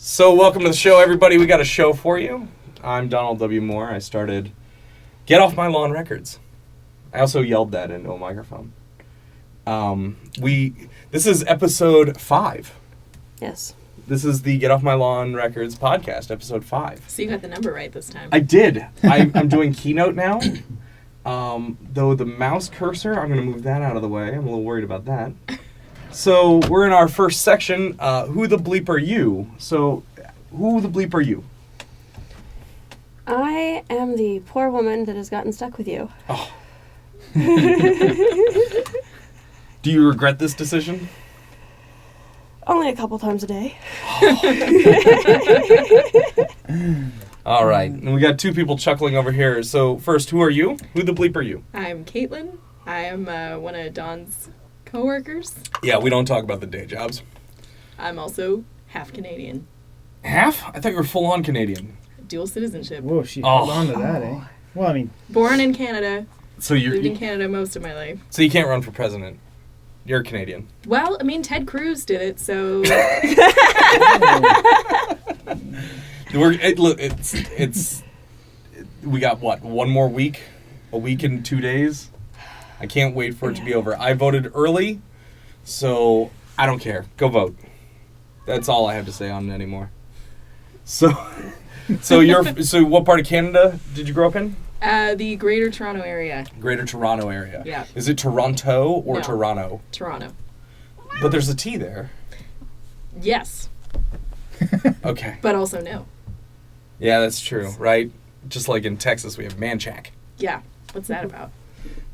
So welcome to the show, everybody. We got a show for you. I'm Donald W. Moore. I started Get Off My Lawn Records. I also yelled that into a microphone. This is episode 5. Yes. This is the Get Off My Lawn Records podcast, episode 5. So you got the number right this time. I did. I'm doing Keynote now. Though the mouse cursor, I'm going to move that out of the way. I'm a little worried about that. So we're in our first section, Who the Bleep Are You? So, who the bleep are you? I am the poor woman that has gotten stuck with you. Oh. Do you regret this decision? Only a couple times a day. All right. And we got 2 people chuckling over here. So, first, who are you? Who the bleep are you? I'm Caitlin. I am one of Don's co-workers. Yeah, we don't talk about the day jobs. I'm also half Canadian. Half? I thought you were full-on Canadian. Dual citizenship. Whoa, she held on to that, eh? Well, I mean... Born in Canada. So you're... Lived in Canada most of my life. So you can't run for president. You're Canadian. Well, I mean, Ted Cruz did it, so... We got, what, one more week? A week and 2 days? I can't wait for it to be over. I voted early, so I don't care. Go vote. That's all I have to say on it anymore. So what part of Canada did you grow up in? The Greater Toronto area. Greater Toronto area. Yeah. Is it Toronto or No. Toronto? Toronto. But there's a T there. Yes, Okay. but also no. Yeah, that's true, right? Just like in Texas, we have Manchac. Yeah. What's that about?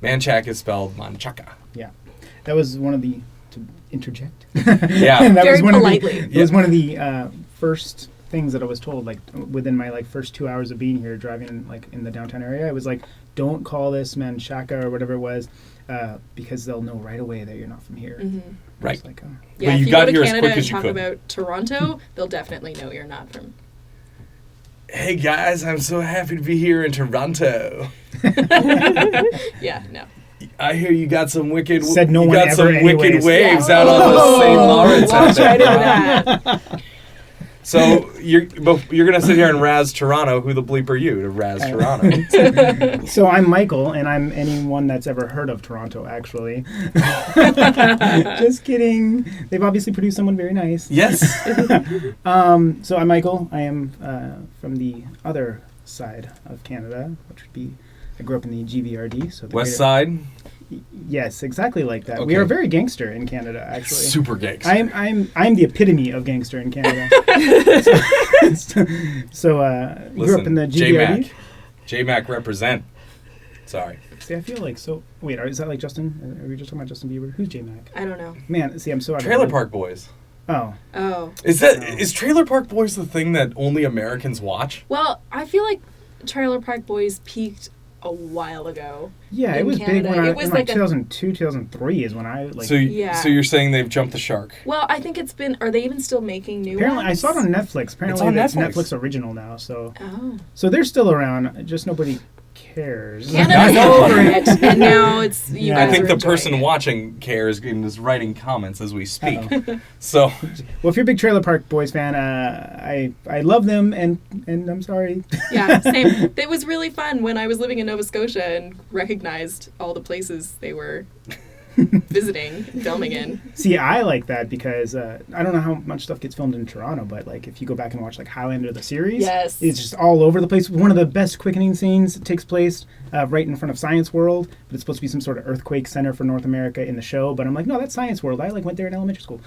Manchac is spelled Manchaca. Yeah. That was one of the... To interject? Yeah. that Very was one politely. It was one of the first things that I was told, like, within my, first 2 hours of being here, driving, in the downtown area. I was like, don't call this Manchaca or whatever it was, because they'll know right away that you're not from here. Mm-hmm. I was Right. like, Yeah, Well, if you you got go to here as Canada quick and as you talk could. about Toronto, they'll definitely know you're not from... Hey guys, I'm so happy to be here in Toronto. Yeah, no. I hear you got some wicked. Said no you one got ever some wicked anyways. waves Yeah. out on the St. Lawrence. out Watch there. right into that. So you're gonna sit here and razz Toronto. Who the bleep are you to razz Toronto? So I'm Michael, and I'm anyone that's ever heard of Toronto, actually. Just kidding. They've obviously produced someone very nice. Yes. So I'm Michael. I am from the other side of Canada, which would be, I grew up in the GVRD. So the West greater- Side. Yes, exactly like that. We Okay. are very gangster in Canada, actually. Super gangster. I'm the epitome of gangster in Canada. so grew up in the GVRD. J-Mac represent. Sorry. See, I feel like so. Wait, is that like Justin? Are we just talking about Justin Bieber? Who's J-Mac? I don't know. Man, see, I'm so out of Trailer it. Park Boys. Oh, Oh. Is Trailer Park Boys the thing that only Americans watch? Well, I feel like Trailer Park Boys peaked a while ago. yeah, it In was big Canada. when I It was in like a- 2002, 2003 is when I like. So Yeah. you're saying they've jumped the shark? Well, I think it's been... Are they even still making new apparently, I ones? saw it on Netflix. Apparently, on it's Netflix. Netflix original now. So Oh. they're still around. Just nobody cares. Canada's over it, and now it's... You Yeah. I guys think are the enjoying person it. watching cares and is writing comments as we speak. Uh-oh. So Well, if you're a big Trailer Park Boys fan, I love them, and I'm sorry. Yeah, same. It was really fun when I was living in Nova Scotia and recognized all the places they were visiting, filming in. See, I like that because I don't know how much stuff gets filmed in Toronto, but like if you go back and watch like Highlander the series, Yes. it's just all over the place. One of the best quickening scenes takes place right in front of Science World, but it's supposed to be some sort of earthquake center for North America in the show. But I'm like, no, that's Science World. I like went there in elementary school.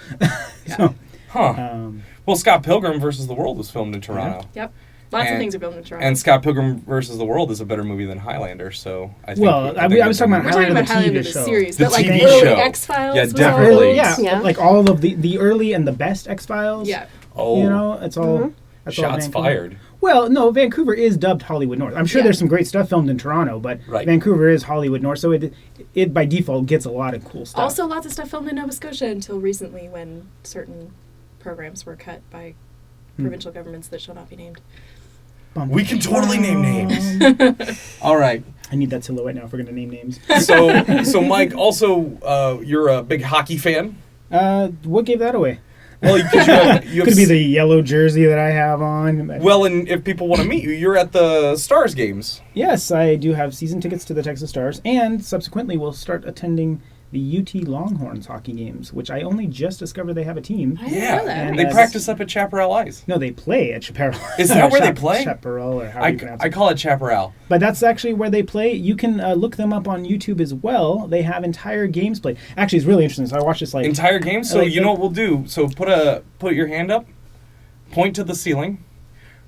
So, Huh. Well, Scott Pilgrim versus the World was filmed in Toronto. Yep. Lots And- of things are filmed in Toronto. And Scott Pilgrim versus the World is a better movie than Highlander, so I think... Well, I I was talking about We're talking about Highlander, Highlander the the TV show. series, The but like TV early show. X-Files Yeah, was definitely. all- Yeah, Yeah. like all of the early and the best X-Files. Yeah. Oh, You know, it's all... that's all shots Vancouver. fired. Well, no, Vancouver is dubbed Hollywood North. I'm sure Yeah. there's some great stuff filmed in Toronto, but Right. Vancouver is Hollywood North, so it by default gets a lot of cool stuff. Also, lots of stuff filmed in Nova Scotia until recently when certain programs were cut by provincial governments that shall not be named. Bum, We can totally name names. All right. I need that silhouette now if we're going to name names. So Mike, also, you're a big hockey fan? What gave that away? Well, because you have Could be the yellow jersey that I have on. Well, and if people want to meet you, you're at the Stars games. Yes, I do have season tickets to the Texas Stars, and subsequently we'll start attending the UT Longhorns hockey games, which I only just discovered they have a team. I didn't know that. And They that's- practice up at Chaparral Ice. No, they play at Chaparral. Is that where they play? Chaparral, or how you pronounce I it. call it Chaparral. But that's actually where they play. You can look them up on YouTube as well. They have entire games played. Actually, it's really interesting. So I watched this like Entire game. So like you know what we'll do? So put your hand up, point to the ceiling.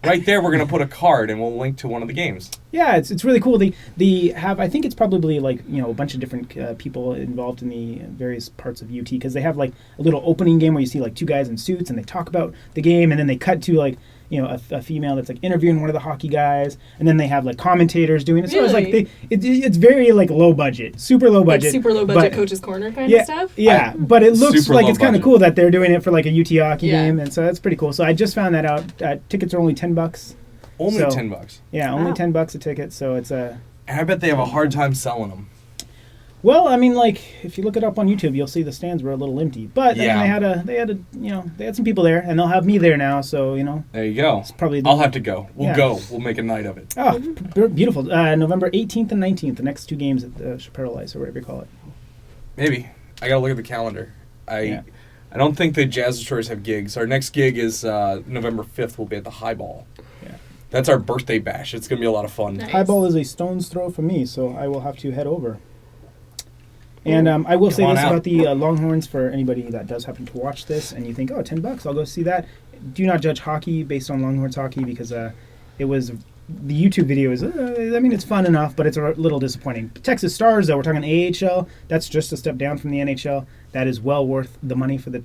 Right there, we're gonna put a card, and we'll link to one of the games. yeah, it's really cool. They have, I think it's probably like, you know, a bunch of different people involved in the various parts of UT, because they have like a little opening game where you see like two guys in suits and they talk about the game, and then they cut to like, you know, a female that's like interviewing one of the hockey guys, and then they have like commentators doing it. So it's like Really? it's very like low budget, super low Like budget, super low budget but- Coach's Corner kind yeah, of stuff? Yeah, but it looks Super like low it's kind of budget. cool that they're doing it for like a UT hockey Yeah. game, and so that's pretty cool. So I just found that out. Tickets are only $10. Only So- $10. Yeah, only Wow. $10 a ticket. So it's a And I bet they have a hard time selling them. well, I mean, like if you look it up on YouTube, you'll see the stands were a little empty. But I Yeah. mean, they had they had some people there, and they'll have me there now. So you know, There you go. it's probably I'll have to go. We'll Yeah. go. We'll make a night of it. oh beautiful. November 18th and 19th, the next two games at the Chaparral Ice or whatever you call it. Maybe. I gotta look at the calendar. Yeah. I don't think the Jazz Destroyers have gigs. Our next gig is November 5th. We'll be at the Highball. Yeah. That's our birthday bash. It's gonna be a lot of fun. Nice. Highball is a stone's throw from me, so I will have to head over. And I will say Come on this out. about the Longhorns for anybody that does happen to watch this and you think, oh, $10, I'll go see that. Do not judge hockey based on Longhorns hockey, because it was the YouTube video is. I mean, it's fun enough, but it's a little disappointing. Texas Stars, though, we're talking AHL. That's just a step down from the NHL. That is well worth the money for the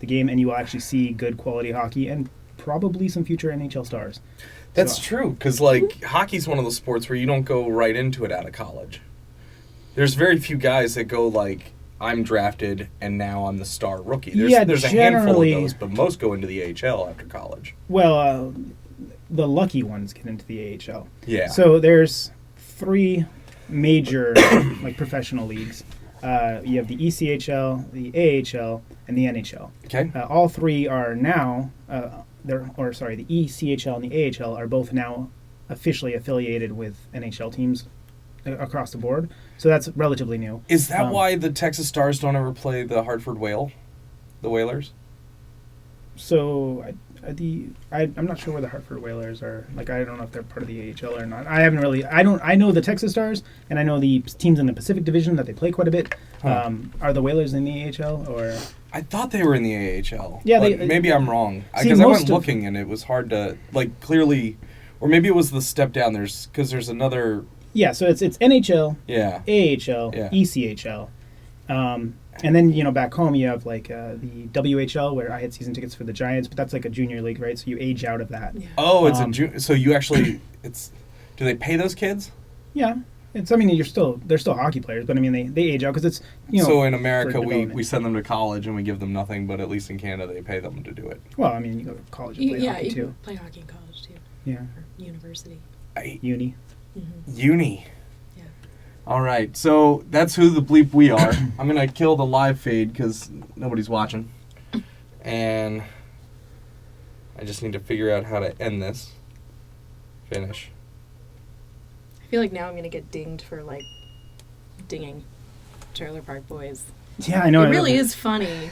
game, and you will actually see good quality hockey and probably some future NHL stars. That's So- true, because like hockey's one of those sports where you don't go right into it out of college. There's very few guys that go like, I'm drafted and now I'm the star rookie. There's a handful of generally- those, but most go into the AHL after college. Well, the lucky ones get into the AHL. Yeah. So there's three major like professional leagues. You have the ECHL, the AHL, and the NHL. Okay. All three are now, the ECHL and the AHL are both now officially affiliated with NHL teams across the board. So that's relatively new. Is that Um, why the Texas Stars don't ever play the Hartford Whale? The Whalers? So I'm not sure where the Hartford Whalers are. Like, I don't know if they're part of the AHL or not. I know the Texas Stars, and I know the teams in the Pacific Division that they play quite a bit. Huh. Are the Whalers in the AHL or? I thought they were in the AHL. Yeah, but they- maybe I'm wrong. See, Because I most went of- looking and it was hard to like clearly, or maybe it was the step down. There's another. Yeah, so it's NHL, Yeah. AHL, Yeah. ECHL, and then back home you have like the WHL, where I had season tickets for the Giants, but that's like a junior league, right? So you age out of that. Yeah. Oh, it's a Um, so you actually it's. Do they pay those kids? Yeah, it's. I mean, they're still hockey players, but I mean they age out because it's So in America, for we development. send them to college and we give them nothing, but at least in Canada, they pay them to do it. Well, I mean, you go to college and play Yeah, hockey you too. can play hockey in college too, Yeah, or university. uni. Uni. Yeah. All right, so that's who the bleep we are. I'm gonna kill the live feed because nobody's watching, and I just need to figure out how to end this. Finish. I feel like now I'm gonna get dinged for like dinging Trailer Park Boys. Yeah, I know. It really is funny.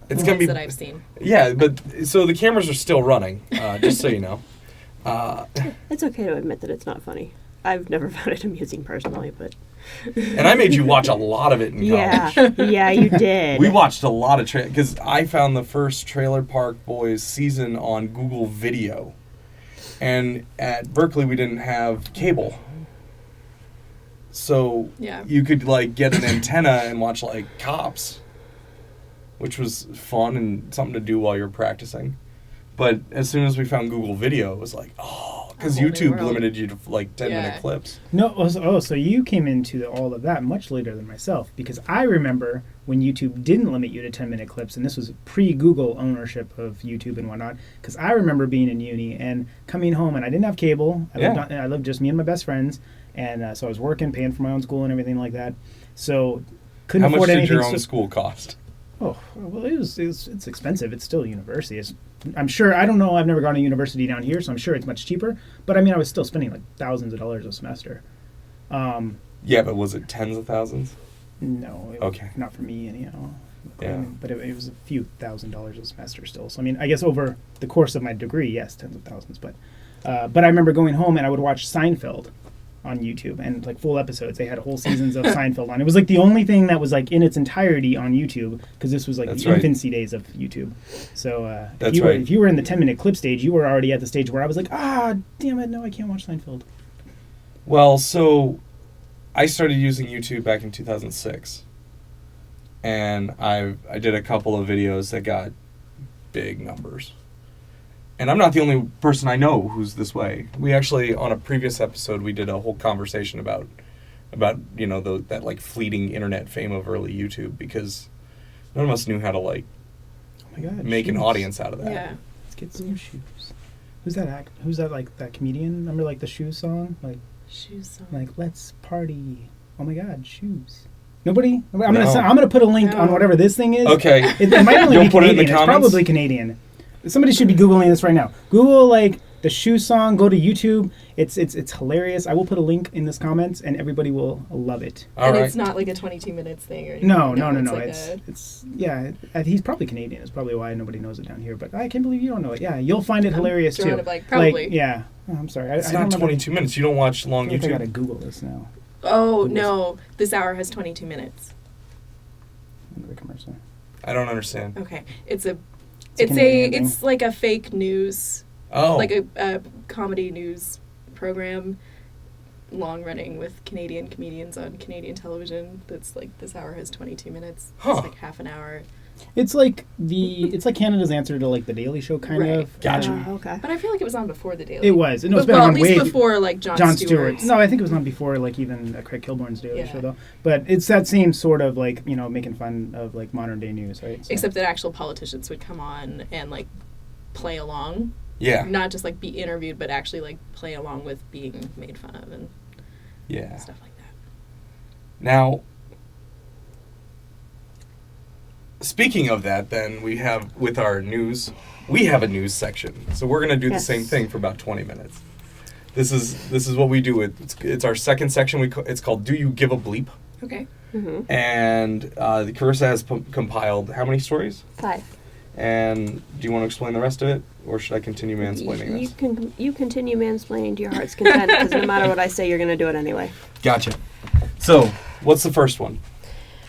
It's the gonna ones be that I've seen. yeah, but so the cameras are still running. Just so you know. It's okay to admit that it's not funny. I've never found it amusing personally, but And I made you watch a lot of it in college. yeah, you did. We watched a lot of because I found the first Trailer Park Boys season on Google Video, and at Berkeley we didn't have cable, so Yeah. you could like get an antenna and watch like Cops, which was fun and something to do while you're practicing. But as soon as we found Google Video, it was like, oh, because A whole new YouTube world. limited you to like 10-minute Yeah. clips. No, so you came into all of that much later than myself, because I remember when YouTube didn't limit you to 10-minute clips, and this was pre-Google ownership of YouTube and whatnot, because I remember being in uni and coming home, and I didn't have cable. I lived just me and my best friends, and so I was working, paying for my own school and everything like that. So couldn't How much afford did anything. your own so- school cost? Oh, well, it's expensive. It's still a university. I'm sure, I don't know, I've never gone to university down here, so I'm sure it's much cheaper. But I mean, I was still spending like thousands of dollars a semester. Yeah, but was it tens of thousands? No, Okay. not for me, anyhow. Yeah. But it was a few $1,000s a semester still. So I mean, I guess over the course of my degree, yes, tens of thousands. But I remember going home and I would watch Seinfeld on YouTube and like full episodes. They had whole seasons of Seinfeld on. It was like the only thing that was like in its entirety on YouTube because this was like That's the right. infancy days of YouTube. So That's if you were in the 10-minute clip stage, you were already at the stage where I was like, damn it, no, I can't watch Seinfeld. Well, so I started using YouTube back in 2006. And I did a couple of videos that got big numbers. And I'm not the only person I know who's this way. We actually, on a previous episode, we did a whole conversation about you know, that like fleeting internet fame of early YouTube because none of us knew how to like Oh my god, make an shoes. audience out of that. Yeah. Let's get some shoes. Who's that like that comedian? Remember like the shoe song? Shoes on. Like let's party. Oh my god, shoes. Nobody? I'm No. gonna put a link on No. whatever this thing is. Okay. It might only You'll be put it in Canadian. the It's comments? probably Canadian. Somebody should be googling this right now. Google like the shoe song. Go to YouTube. It's hilarious. I will put a link in this comments, and everybody will love it. All and right. it's not like a 22 minutes thing or anything. No. Like It's yeah. He's probably Canadian. It's probably why nobody knows it down here. But I can't believe you don't know it. Yeah, you'll find it I'm hilarious drawing too. a blank. Probably. yeah. Oh, I'm sorry. It's I not don't remember- 22 minutes. You don't watch long I think I gotta YouTube. Google this now. Oh no, this hour has 22 minutes. Another commercial. I don't understand. Okay, it's a Canadian thing. it's like a fake news, Oh. like a comedy news program, long running with Canadian comedians on Canadian television. That's like this hour has 22 minutes. Huh. It's like half an hour. It's like Canada's answer to like the Daily Show kind Right. of. Gotcha. Okay. But I feel like it was on before the Daily. It was. No, it's been well, on at least way before like Jon Stewart. No, I think it was on before like even Craig Kilborn's Daily Yeah. Show though. But it's that same sort of like making fun of like modern day news, right? So- Except that actual politicians would come on and like play along, Yeah. not just like be interviewed, but actually like play along with being made fun of and Yeah. stuff like that. Now, speaking of that, then we have with our news, we have a news section. So we're gonna do the Yes. same thing for about 20 minutes. This is what we do. It's our second section. It's called "Do You Give a Bleep?" Okay. Mm-hmm. And Carissa has compiled how many stories? 5. And do you want to explain the rest of it, or should I continue mansplaining this? You continue mansplaining to your heart's content because no matter what I say, you're going to do it anyway. Gotcha. So, what's the first one?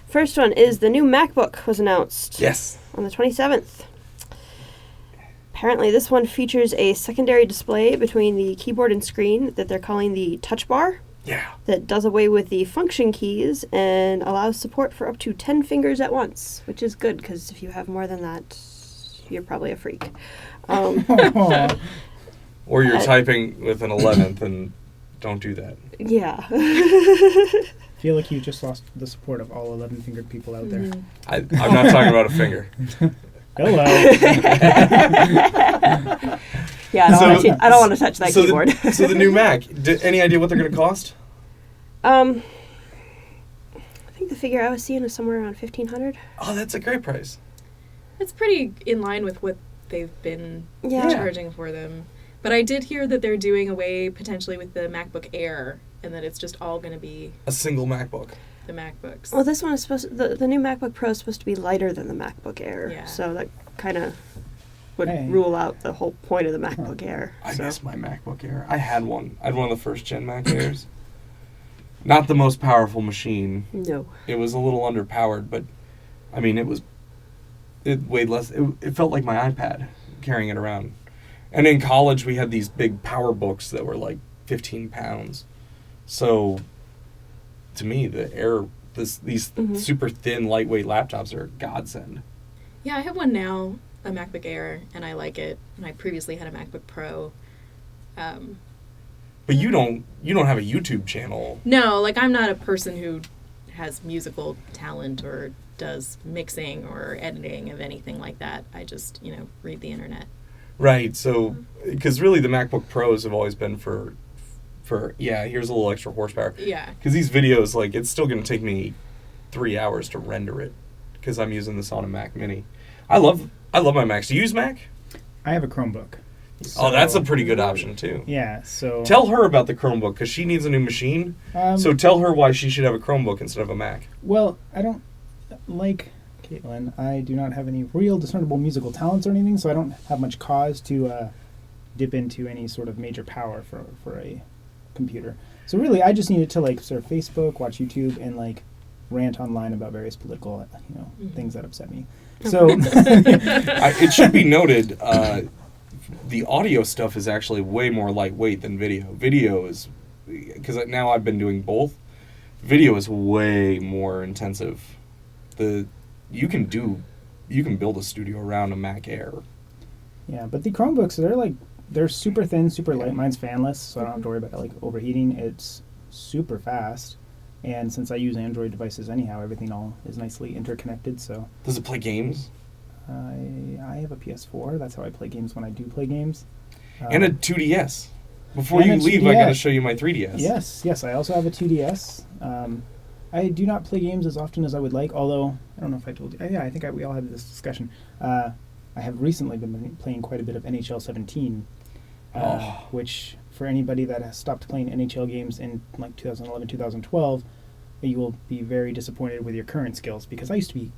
First one is the new MacBook was announced Yes. on the 27th. Apparently, this one features a secondary display between the keyboard and screen that they're calling the Touch Bar Yeah. that does away with the function keys and allows support for up to 10 fingers at once, which is good because if you have more than that, you're probably a freak. Aw. Or you're Uh, typing with an 11th, and don't do that. Yeah. feel like you just lost the support of all 11-fingered people out there. Mhm. I'm not talking about a finger. Hello. Yeah, I don't want to touch that keyboard. So the new Mac. Any idea what they're going to cost? I think the figure I was seeing is somewhere around 1,500. Oh, that's a great price. It's pretty in line with what they've been Yeah. charging for them. But I did hear that they're doing away potentially with the MacBook Air and that it's just all going to be A single MacBook. the MacBooks. Well, this one is the new MacBook Pro is supposed to be lighter than the MacBook Air. Yeah. So that kind of would Hey. rule out the whole point of the MacBook Air. I so. miss my MacBook Air. I had one. I had one of the first gen Mac Airs. Not the most powerful machine. No. It was a little underpowered, but I mean, it weighed less. It felt like my iPad carrying it around. And in college, we had these big power books that were like 15 pounds. So, to me, the Air, these Mhm. super thin, lightweight laptops are a godsend. Yeah, I have one now, a MacBook Air, and I like it. And I previously had a MacBook Pro. But you don't have a YouTube channel. No, like I'm not a person who has musical talent or does mixing or editing of anything like that. I just, read the internet. Right, so, because really the MacBook Pros have always been for here's a little extra horsepower. Yeah. Because these videos, like, it's still going to take me 3 hours to render it. because I'm using this on a Mac Mini. I love my Macs. Do you use Mac? I have a Chromebook. Oh, that's a So- pretty good option too. Yeah, so... Tell her about the Chromebook because she needs a new machine. So tell her why she should have a Chromebook instead of a Mac. Well, I don't... Like Caitlin, I do not have any real discernible musical talents or anything, so I don't have much cause to dip into any sort of major power for a computer. So really, I just need it to, like, surf Facebook, watch YouTube, and, like, rant online about various political, things that upset me. So... It should be noted, the audio stuff is actually way more lightweight than video. Video is, because now I've been doing both, video is way more intensive. You can build a studio around a Mac Air. Yeah, but the Chromebooks, they're super thin, super light. Mine's fanless, so I don't have to worry about like overheating. It's super fast, and since I use Android devices anyhow, everything all is nicely interconnected. So Does it play games? I have a PS4. That's how I play games when I do play games. And a 2DS. Before and you a leave, I gotta 2DS. show you my 3DS. Yes. I also have a 2DS. I do not play games as often as I would like, although, I don't know if I told you. Yeah, I think we all had this discussion. I have recently been playing quite a bit of NHL 17, which, for anybody that has stopped playing NHL games in like 2011, 2012, you will be very disappointed with your current skills, because I used to be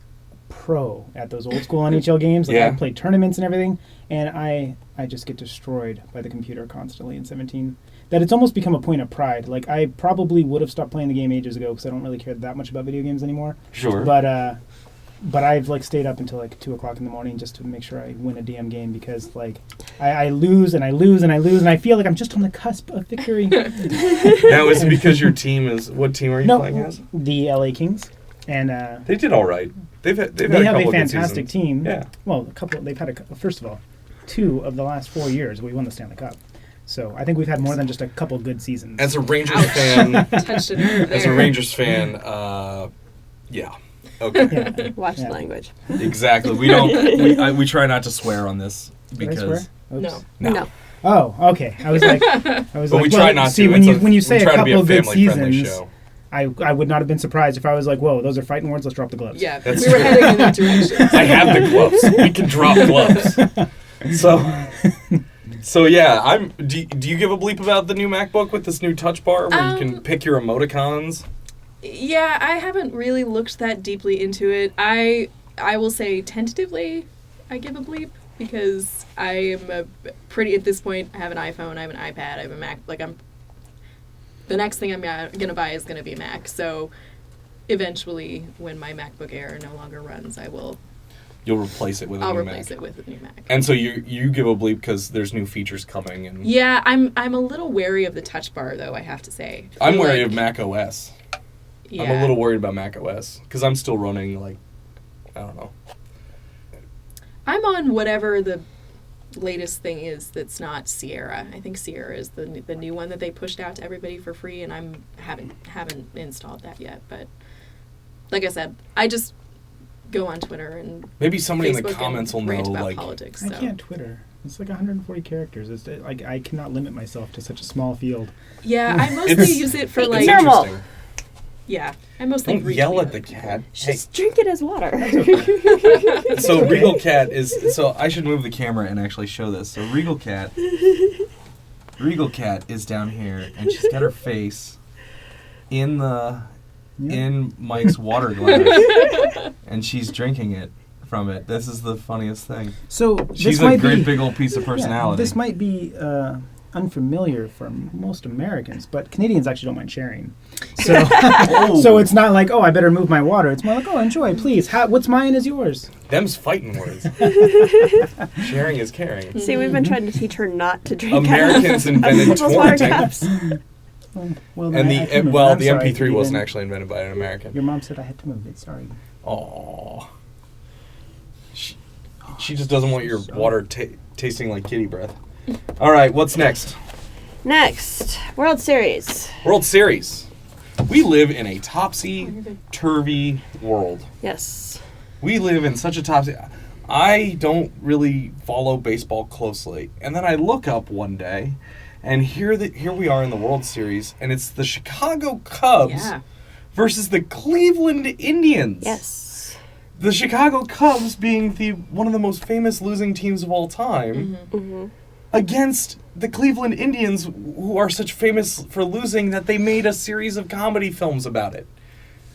pro at those old school NHL games. Like, Yeah. I played tournaments and everything, and I just get destroyed by the computer constantly in 17. That it's almost become a point of pride. Like, I probably would have stopped playing the game ages ago because I don't really care that much about video games anymore. Sure. But I've like stayed up until like 2 o'clock in the morning just to make sure I win a damn game, because like I lose and I lose and I lose and I feel like I'm just on the cusp of victory. Now, is it because your team is... What team are you playing as? The LA Kings, and They did all right. They've had they a have couple a of good fantastic seasons. team. Yeah. Well, they've had first of all, 2 of the last 4 years we won the Stanley Cup. So I think we've had more than just a couple good seasons. As a Rangers fan... Touched a nerve As a there. Rangers fan, yeah. Okay. Yeah. Watch Yeah. the language. Exactly. We don't... We try not to swear on this Did I because... swear? Oops. No. No. Oh, okay. I was like, But we try not see, to. when It's you say we a try to be couple of good family-friendly seasons, show. I would not have been surprised if I was like, whoa, those are fighting words. Let's drop the gloves. Yeah, That's we were true. heading in that direction. I have the gloves. We can drop gloves. So yeah, do you give a bleep about the new MacBook with this new touch bar where you can pick your emoticons? Yeah, I haven't really looked that deeply into it. I will say tentatively I give a bleep, because I am at this point, I have an iPhone, I have an iPad, I have a Mac. The next thing I'm gonna buy is gonna be a Mac. So eventually, when my MacBook Air no longer runs, You'll replace it with a I'll new replace Mac. it with a new Mac. And so you give a bleep because there's new features coming, and Yeah, I'm a little wary of the touch bar, though, I have to say. I I'm feel wary like- of Mac OS. Yeah. I'm a little worried about Mac OS because I'm still running I don't know. I'm on whatever the latest thing is that's not Sierra. I think Sierra is the new one that they pushed out to everybody for free, and I haven't installed that yet. But like I said, I just go on Twitter and Maybe somebody in the Facebook comments will and rant know about like politics. I So. can't Twitter. It's like 140 characters. It's like I cannot limit myself to such a small field. Yeah, I mostly It's- use it for It's like normal. interesting. yeah. I mostly Don't yell retweet at the other cat. Hey, Just drink it as water. so Regal Cat is so I should move the camera and actually show this. So Regal Cat is down here and she's got her face in Mike's water glass and she's drinking it from it. This is the funniest thing. So She's this a might great be, big old piece of yeah, personality. this might be unfamiliar for most Americans, but Canadians actually don't mind sharing. So, so it's not like, oh, I better move my water. It's more like, oh, enjoy, please. What's mine is yours. Them's fighting words. Sharing is caring. See, we've been trying to teach her not to drink Americans out of invented people's water torrenting. cups. Well, And I can move it. the I'm sorry, MP3 wasn't Ethan. actually invented by an American. Your mom said I had to move it. Sorry. Aww. She just doesn't want your water tasting like kitty breath. All right, what's next? Next, World Series. World Series. We live in a topsy-turvy world. Yes. We live in such a topsy... I don't really follow baseball closely. And then I look up one day, and here we are in the World Series, and it's the Chicago Cubs Yeah. versus the Cleveland Indians. Yes. the Chicago Cubs being one of the most famous losing teams of all time Mm-hmm. against the Cleveland Indians, who are such famous for losing that they made a series of comedy films about it.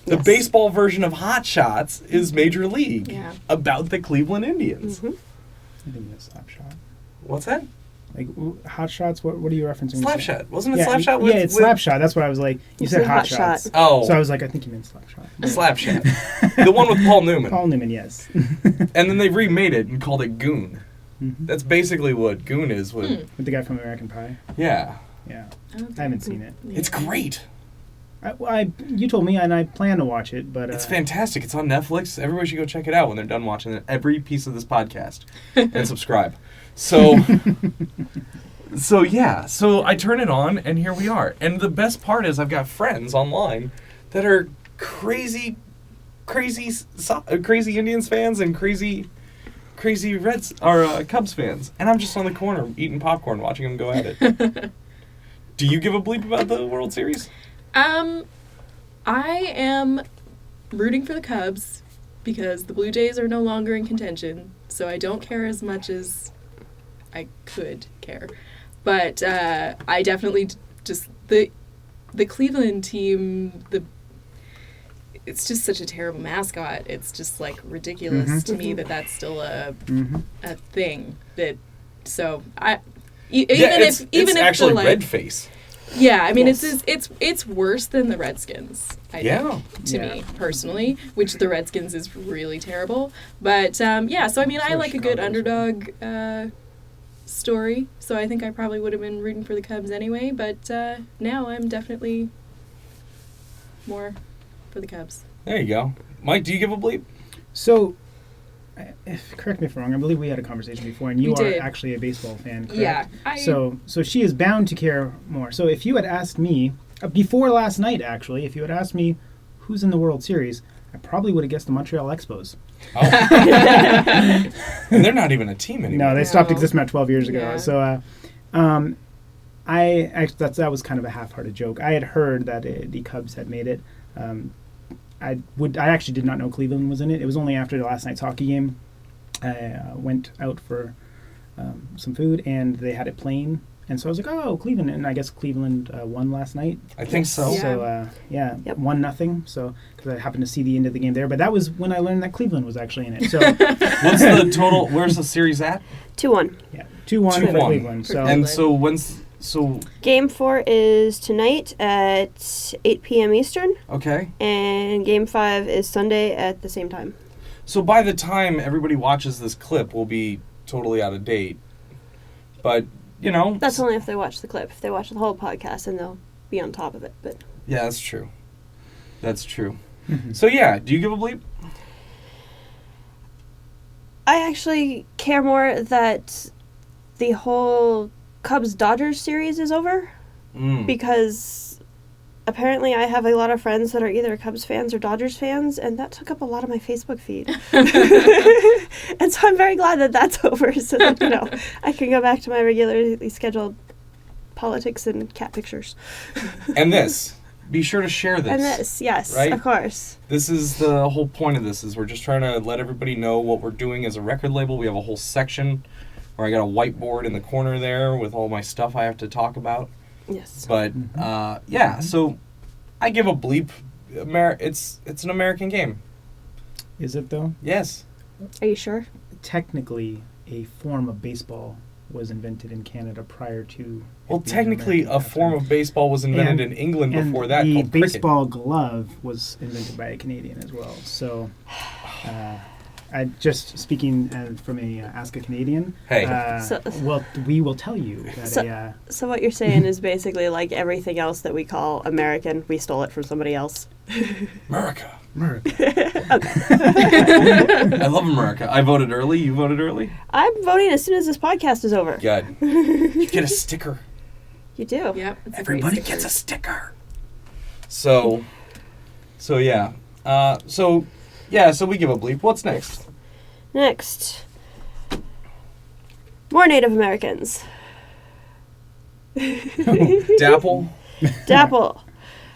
The Yes. baseball version of Hot Shots is Major League Yeah. about the Cleveland Indians. Mm-hmm. I think it's Slapshot. What's that? Like Hot Shots. What are you referencing? when you say- Slapshot. Wasn't it Yeah, Slapshot? yeah, it's Slapshot. That's what I was like. You You said said Hot Hot Shots. Shot. Oh, So I was like, I think you meant Slapshot. Slapshot. The one with Paul Newman. Paul Newman, yes. And then they remade it and called it Goon. Mhm. That's basically what Goon is. With, With the guy from American Pie. Yeah. Yeah, Okay. I haven't seen it. It's great. You told me, and I plan to watch it, but It's fantastic. It's on Netflix. Everybody should go check it out when they're done watching it. Every piece of this podcast. And subscribe. So, so I turn it on, and here we are. And the best part is I've got friends online that are crazy Indians fans and crazy Reds or Cubs fans. And I'm just on the corner eating popcorn, watching them go at it. Do you give a bleep about the World Series? I am rooting for the Cubs because the Blue Jays are no longer in contention, so I don't care as much as I could care. But I definitely just the Cleveland team, it's just such a terrible mascot. It's just like ridiculous to me that that's still a thing. So It's if actually the, like, red face. yeah, I mean Yes. it's worse than the Redskins. I Yeah. think, to me personally, which the Redskins is really terrible. But so I mean, I So like a good Chicago's underdog story. So I think I probably would have been rooting for the Cubs anyway. But now I'm definitely more for the Cubs. There you go. Mike, do you give a bleep? So, correct me if I'm wrong. I believe we had a conversation before, and you We are did. actually a baseball fan, correct? Yeah, So she is bound to care more. So if you had asked me before last night, actually, if you had asked me who's in the World Series, I probably would have guessed the Montreal Expos. Oh. And they're not even a team anymore. No, they stopped No. existing about 12 years ago. Yeah. So, that was kind of a half-hearted joke. I had heard that the Cubs had made it. I actually did not know Cleveland was in it. It was only after last night's hockey game. I went out for some food, and they had it playing. And so I was like, oh, Cleveland. And I guess Cleveland won last night. I think so. Yeah. So, Yep. 1-0. So, because I happened to see the end of the game there. But that was when I learned that Cleveland was actually in it. So, What's the total? Where's the series at? 2-1. yeah, 2-1 for 2-1. Cleveland. For So, And so so Game 4 is tonight at 8 p.m. Eastern, okay. and Game 5 is Sunday at the same time. So by the time everybody watches this clip, we'll be totally out of date. But you know, That's only if they watch the clip. If they watch the whole podcast, then they'll be on top of it. But yeah, that's true. That's true. Mhm. So yeah, do you give a bleep? I actually care more that the whole Cubs-Dodgers series is over, because apparently I have a lot of friends that are either Cubs fans or Dodgers fans, and that took up a lot of my Facebook feed. And so I'm very glad that that's over, so that, I can go back to my regularly scheduled politics and cat pictures. And this. Be sure to share this. And this, yes, right? of course. This is the whole point of this, is we're just trying to let everybody know what we're doing as a record label. We have a whole section where I got a whiteboard in the corner there with all my stuff I have to talk about. Yes. But yeah, so I give a bleep. It's an American game. is it though? Yes. Are you sure? Technically, a form of baseball was invented in Canada prior to. Well, it being technically, American a form of baseball was invented And- in England and before that, the called cricket. baseball glove was invented by a Canadian as well. So, I just speaking from a Ask a Canadian. Hey. So- well, we will tell you that So- So what you're saying is basically like everything else that we call American, we stole it from somebody else. America. Okay. I love America. I voted early. You voted early? I'm voting as soon as this podcast is over. Good. You get a sticker. You do. Yep. It's Everybody gets a sticker. So yeah. So we give a bleep. What's next? Next. More Native Americans. Dapple. Dapple.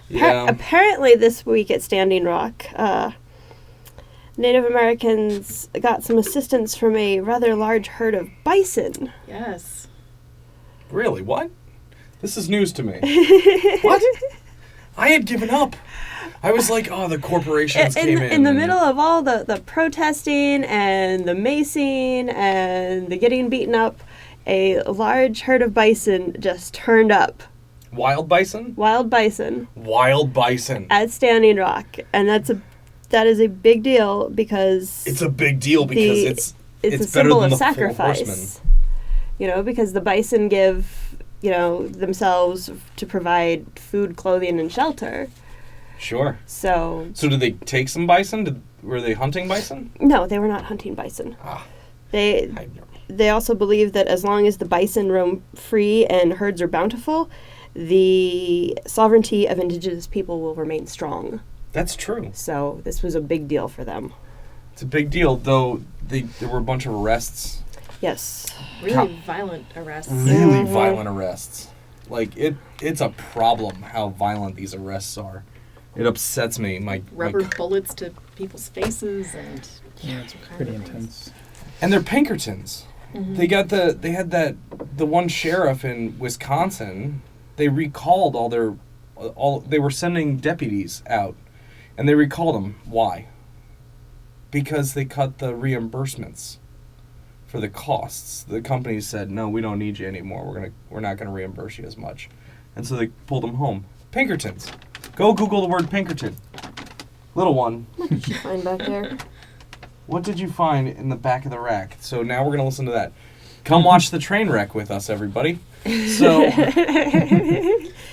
Yeah. Apparently this week at Standing Rock, Native Americans got some assistance from a rather large herd of bison. Yes. Really? What? This is news to me. What? I had given up. I was like, oh, the corporations came in. In the and- middle of all the protesting and the macing and the getting beaten up, a large herd of bison just turned up. Wild bison? Wild bison Wild bison. at Standing Rock. And that is a big deal because It's a big deal because The- it's a better symbol than of the Four sacrifice. Horsemen. You know, because the bison give, themselves to provide food, clothing, and shelter. Sure. So, So did they take some bison? Were they hunting bison? no, they were not hunting bison. Ah, They I, they also believe that as long as the bison roam free and herds are bountiful, the sovereignty of indigenous people will remain strong. that's true. So this was a big deal for them. It's a big deal, though. There were a bunch of arrests, Yes. Really violent arrests. really Mhm. violent arrests. Like it's a problem how violent these arrests are. It upsets me. Rubber bullets to people's faces and Yeah, it's pretty intense. And they're Pinkertons. Mhm. They had the one sheriff in Wisconsin. They recalled they were sending deputies out, and they recalled them. Why? Because they cut the reimbursements for the costs. The companies said, "No, we don't need you anymore. We're not gonna reimburse you as much," and so they pulled them home. Pinkertons. Go Google the word Pinkerton. Little one. What did you find back there? What did you find in the back of the rack? So now we're going to listen to that. Come watch the train wreck with us, everybody.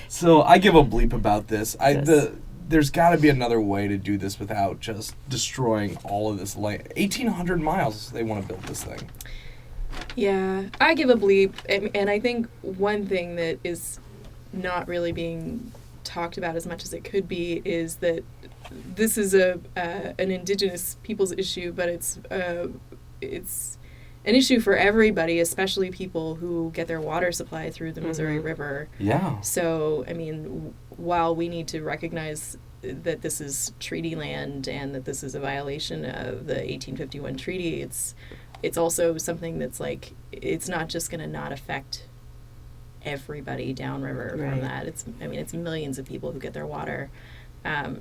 So I give a bleep about this. Yes. There's got to be another way to do this without just destroying all of this land. 1,800 miles they want to build this thing. Yeah, I give a bleep, and I think one thing that is not really being talked about as much as it could be is that this is an indigenous people's issue, but it's an issue for everybody, especially people who get their water supply through the Missouri River. Yeah. So, I mean, while we need to recognize that this is treaty land and that this is a violation of the 1851 treaty, it's also something that's like, it's not just going to not affect everybody downriver Right. from that. It's millions of people who get their water.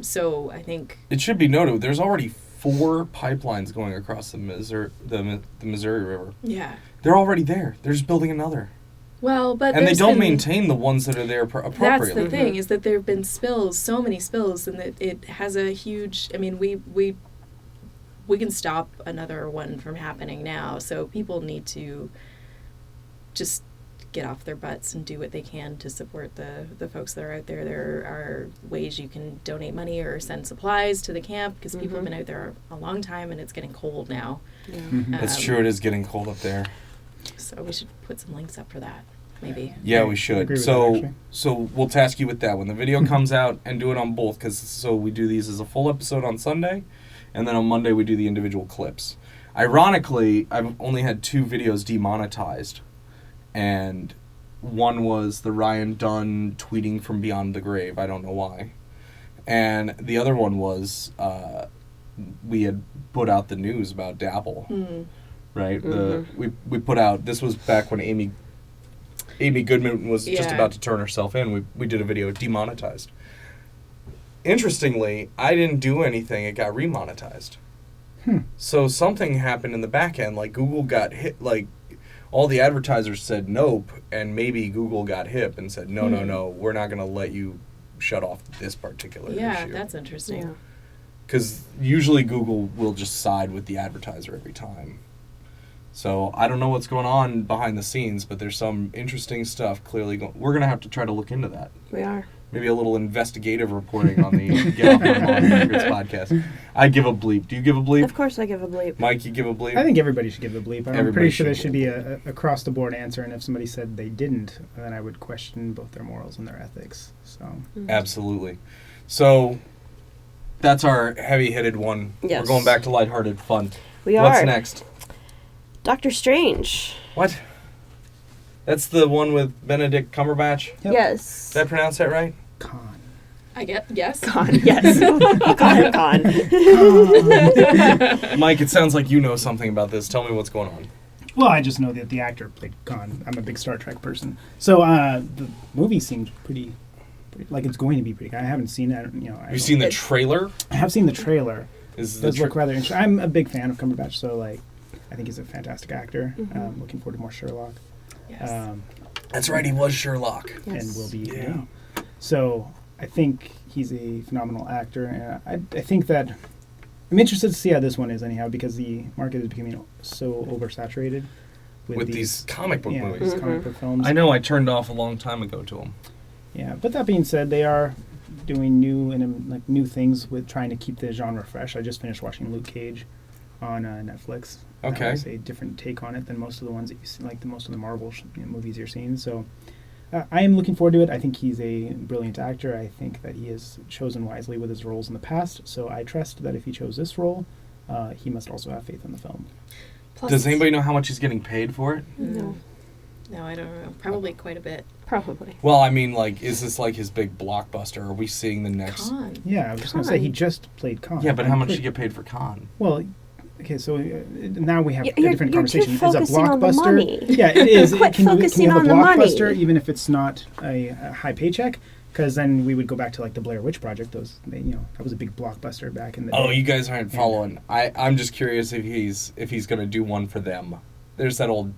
So I think It should be noted, there's already 4 pipelines going across the Missouri River. yeah. They're already there. They're just building another. Well, but And they there's don't been- maintain the ones that are there appropriately. That's the thing, is that there have been spills, so many spills, and that it has a huge. I mean, we can stop another one from happening now. So people need to just get off their butts and do what they can to support the folks that are out there. There are ways you can donate money or send supplies to the camp because people have been out there a long time and it's getting cold now. That's true. It is getting cold up there. So we should put some links up for that, maybe. Yeah, I we agree should. with that, So, actually. so we'll task you with that when the video comes out, and do it on both. So we do these as a full episode on Sunday, and then on Monday we do the individual clips. Ironically, I've only had 2 videos demonetized, and one was the Ryan Dunn tweeting from beyond the grave. I don't know why, and the other one was we had put out the news about Dapple. Mm. Right. We put out, this was back when Amy Goodman was just Yeah. about to turn herself in. We did a video demonetized. Interestingly, I didn't do anything. It got remonetized. So something happened in the back end. Like Google got hit. Like all the advertisers said nope, and maybe Google got hip and said no, we're not going to let you shut off this particular Yeah, issue. that's interesting. Yeah. Because usually Google will just side with the advertiser every time. So I don't know what's going on behind the scenes, but there's some interesting stuff clearly going. We're going to have to try to look into that. We are. Maybe a little investigative reporting on the Get Off My Lawn Records podcast. I give a bleep. Do you give a bleep? Of course I give a bleep. Mike, you give a bleep? I think everybody should give the bleep. I'm Everybody pretty sure there should should be a across the board answer, and if somebody said they didn't, then I would question both their morals and their ethics. So Absolutely. So that's our heavy-hitted one. Yes. We're going back to lighthearted fun. We What's are. next? Doctor Strange. What? That's the one with Benedict Cumberbatch? Yep. Yes. Did I pronounce that right? con. I get yes. Khan, yes. Khan. Mike, it sounds like you know something about this. Tell me what's going on. Well, I just know that the actor played Khan. I'm a big Star Trek person. So the movie seems pretty like it's going to be pretty good. I haven't seen it. Have you seen the trailer? I have seen the trailer. Is It the does look rather interesting. I'm a big fan of Cumberbatch, so like, I think he's a fantastic actor. Looking forward to more Sherlock. Yes. That's right, he was Sherlock. Yes. And will be Yeah. again. So I think he's a phenomenal actor, and I think that I'm interested to see how this one is anyhow, because the market is becoming so oversaturated With these comic book movies. these comic book films. I know I turned off a long time ago to them. Yeah, but that being said, they are doing new things with trying to keep the genre fresh. I just finished watching Luke Cage on Netflix. Okay. That was a different take on it than most of the ones that you see, like most of the Marvel movies you're seeing. So I am looking forward to it. I think he's a brilliant actor. I think that he has chosen wisely with his roles in the past. So I trust that if he chose this role, he must also have faith in the film. Plus, Does anybody know how much he's getting paid for it? No, No, I don't know. Probably quite a bit. probably. Well, I mean, like, is this like his big blockbuster? Are we seeing the next? Khan. Yeah, I was just going to say he Khan. just played Khan. Yeah, but how I'm much did pretty- you get paid for Khan? Well, okay, so now we have a You're- different you're too conversation. Is a focusing on the blockbuster? money. Yeah, it is. Quit Can we focusing have on a the money. blockbuster even if it's not a high paycheck? Because then we would go back to like the Blair Witch Project. That was a big blockbuster back in the day. Oh, you guys aren't following. I'm just curious if he's gonna do one for them. There's that old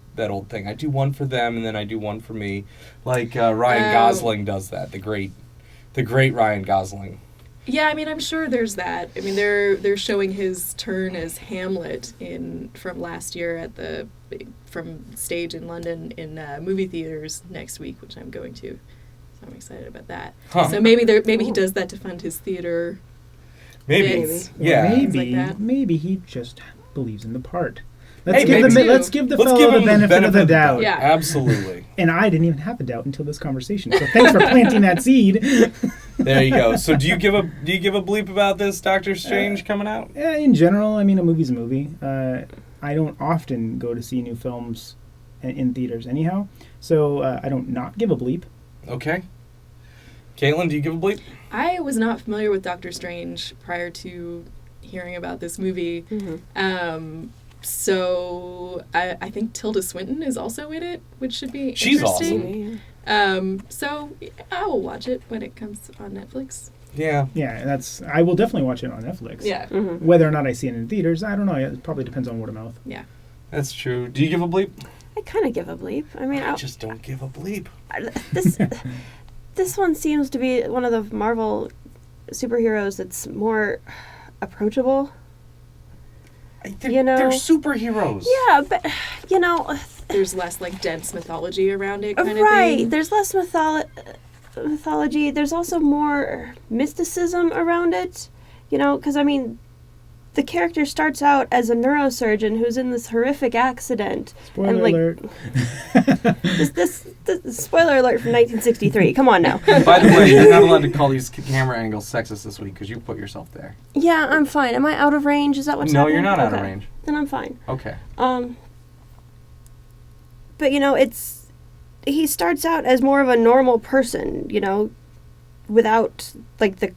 thing. I do one for them, and then I do one for me. Like Ryan Gosling does that. The great Ryan Gosling. Yeah, I mean, I'm sure there's that. I mean, they're showing his turn as Hamlet from last year from stage in London in movie theaters next week, which I'm going to. So I'm excited about that. Huh. So maybe he does that to fund his theater. Maybe. Maybe. Yeah. Things like that. Maybe he just believes in the part. Hey, maybe. Let's give the Let's fellow give the him benefit of the doubt. Yeah. Absolutely. And I didn't even have a doubt until this conversation. So thanks for planting that seed. There you go. So do you give a bleep about this Doctor Strange coming out? Yeah, in general, I mean, a movie's a movie. I don't often go to see new films in theaters anyhow, so I don't not give a bleep. Okay. Caitlin, do you give a bleep? I was not familiar with Doctor Strange prior to hearing about this movie. So I think Tilda Swinton is also in it, which should be She's interesting. awesome. So I will watch it when it comes on Netflix. Yeah. Yeah, I will definitely watch it on Netflix. Yeah. Whether or not I see it in theaters, I don't know. It probably depends on word of mouth. Yeah. That's true. Do you give a bleep? I kind of give a bleep. I mean, I just don't give a bleep. this one seems to be one of the Marvel superheroes that's more approachable. They're superheroes. Yeah, but There's less like dense mythology around it, kind of right. thing. There's less mythology. There's also more mysticism around it. Because I mean, the character starts out as a neurosurgeon who's in this horrific accident. Spoiler and, like, alert. This spoiler alert from 1963. Come on now. By the way, you're not allowed to call these camera angles sexist this week because you put yourself there. Yeah, I'm fine. Am I out of range? Is that what's No, happening? you're not out of Okay. range. Then I'm fine. Okay. But he starts out as more of a normal person, without like the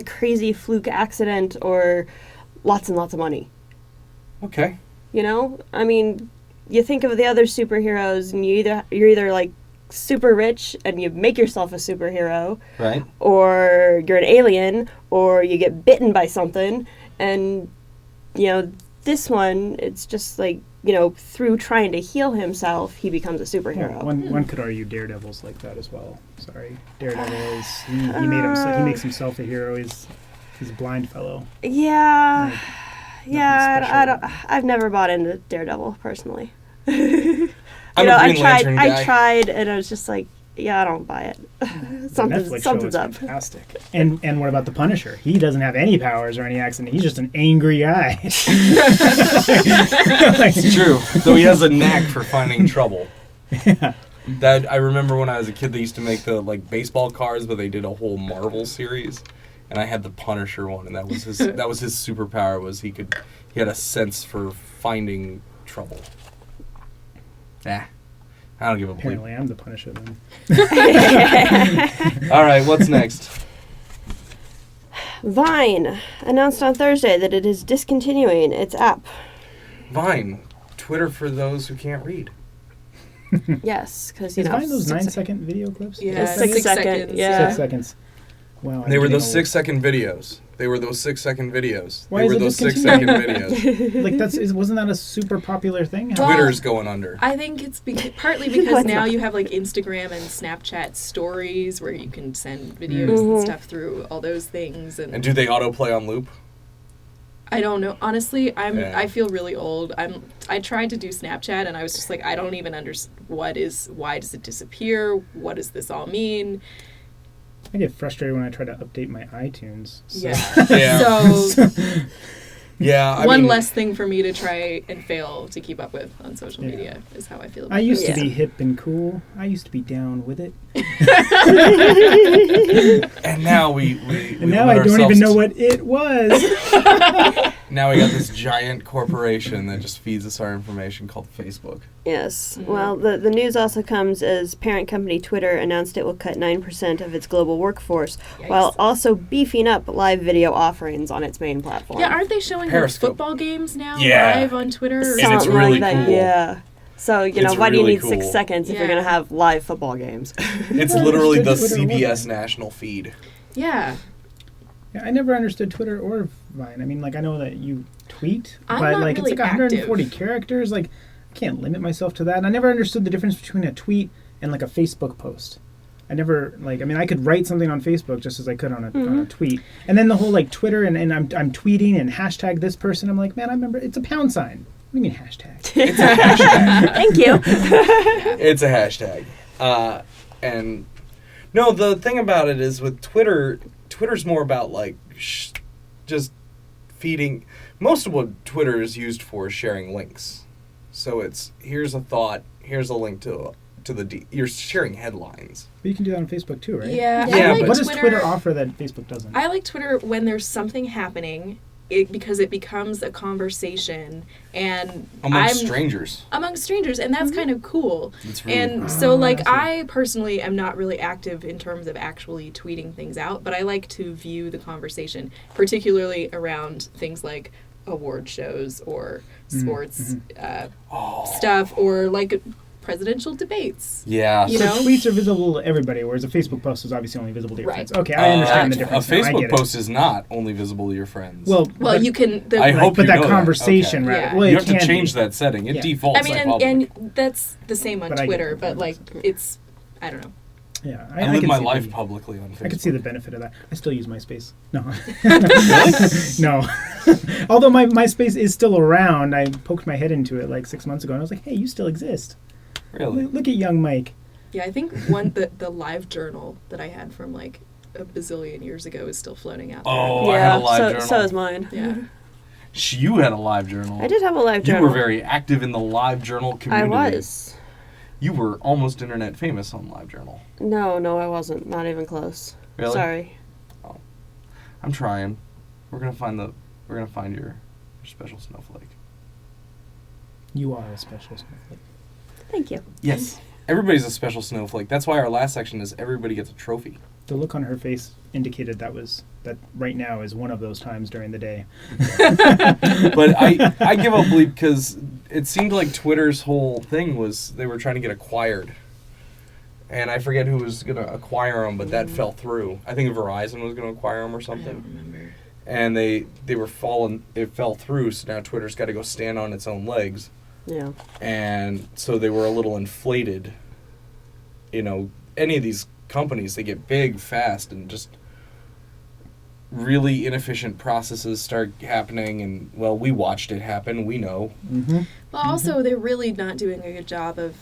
crazy fluke accident or lots and lots of money. Okay. I mean, you think of the other superheroes, and you're either like super rich and you make yourself a superhero, Right. or you're an alien, or you get bitten by something, and this one, it's just like through trying to heal himself, he becomes a superhero. Well, one could argue Daredevil's like that as well. Sorry, Daredevil is he makes himself a hero. He's a blind fellow. Yeah, Like, yeah. nothing I've never bought into Daredevil personally. I'm I a Green tried. Lantern guy. I tried, and I was just like, yeah, I don't buy it. Netflix show something's is up. fantastic. And what about the Punisher? He doesn't have any powers or any accident. He's just an angry guy. It's true. Though he has a knack for finding trouble. Yeah. That I remember when I was a kid, they used to make the baseball cards, but they did a whole Marvel series, and I had the Punisher one, and that was his superpower was he had a sense for finding trouble. I don't give a bleep. Apparently, I'm the Punisher then. All right, what's next? Vine announced on Thursday that it is discontinuing its app. Vine, Twitter for those who can't read. Yes, because Is Vine those 9-second video clips? Yeah, 6 seconds. Yeah. 6 seconds. Wow. They I'm were getting those old. 6-second videos. They were those 6-second videos. Why they is were it those discontinued? 6-second videos. Like wasn't that a super popular thing? Well, Twitter's going under. I think it's partly because What's now that? you have like Instagram and Snapchat stories where you can send videos Mhm. and stuff through all those things. And do they autoplay on loop? I don't know. Honestly, Yeah. I feel really old. I tried to do Snapchat and I was just like, I don't even understand why does it disappear? What does this all mean? I get frustrated when I try to update my iTunes. So. Yeah. Yeah. So Yeah, I one mean, less thing for me to try and fail to keep up with on social Yeah. media is how I feel about I used Yeah. to be hip and cool. I used to be down with it. And now we And now I don't even know what it was. Now we got this giant corporation that just feeds us our information called Facebook. Yes. Well, the news also comes as parent company Twitter announced it will cut 9% of its global workforce, while Yikes. also beefing up live video offerings on its main platform. Yeah, aren't they showing like, Periscope. football games now Yeah. live on Twitter? Or And it's Something really like that, cool. yeah. So, you know, It's why do you really need 6 cool. seconds if you're Yeah. going to have live football games? It's never literally the understood Twitter CBS national feed. Yeah. Yeah, I never understood Twitter or Vine. I mean, like, I know that you tweet, I'm but not like really it's like 140 active. characters. Like, I can't limit myself to that. And I never understood the difference between a tweet and like a Facebook post. I never like. I mean, I could write something on Facebook just as I could on a tweet. And then the whole like Twitter and I'm tweeting and hashtag this person. I'm like, man, I remember it's a pound sign. What do you mean hashtag? It's a hashtag. Thank you. It's a hashtag. And no, the thing about it is with Twitter, Twitter's more about like just feeding. Most of what Twitter is used for is sharing links. So it's here's a thought, here's a link to you're sharing headlines. But you can do that on Facebook too, right? Yeah. Yeah, I like but- What does Twitter offer that Facebook doesn't? I like Twitter when there's something happening, because it becomes a conversation, and Amongst I'm strangers. among strangers, and that's kind of cool. It's really And cool. so, like, I I personally am not really active in terms of actually tweeting things out, but I like to view the conversation, particularly around things like award shows or sports stuff, or like presidential debates. Yeah. You So know? tweets are visible to everybody, whereas a Facebook post is obviously only visible to your Right. friends. Okay, I understand the difference. A now. I Facebook get it. post is not only visible to your friends. Well, Well, but, you can. I hope but you that know conversation, Okay. right? Yeah. Well, You it have to can change be. that setting. It Yeah. defaults. I mean, like and, public. and that's the same on But I get Twitter, it. but like it's, I don't know. Yeah, I live can my see life the- publicly on Facebook. I could see the benefit of that. I still use MySpace. No. No. Although my MySpace is still around, I poked my head into it like 6 months ago, and I was like, "Hey, you still exist? Really? Look at young Mike." Yeah, I think the live journal that I had from like a bazillion years ago is still floating out there. Oh, I had a live so, journal. so is mine. Yeah. You had a live journal. I did have a live You journal. were very active in the live journal I community. was. You were almost internet famous on LiveJournal. No, I wasn't. Not even close. Really? Sorry. I'm trying. We're gonna find your special snowflake. You are a special snowflake. Thank you. Yes. Everybody's a special snowflake. That's why our last section is everybody gets a trophy. The look on her face indicated that right now is one of those times during the day. But I give up bleep because it seemed like Twitter's whole thing was they were trying to get acquired. And I forget who was going to acquire them, but that fell through. I think Verizon was going to acquire them or I something. don't remember. And they were falling. It fell through, so now Twitter's got to go stand on its own legs. Yeah. And so they were a little inflated. You know, any of these companies, they get big fast, and just really inefficient processes start happening. And well, we watched it happen. We know. Mm-hmm. Well, also they're really not doing a good job of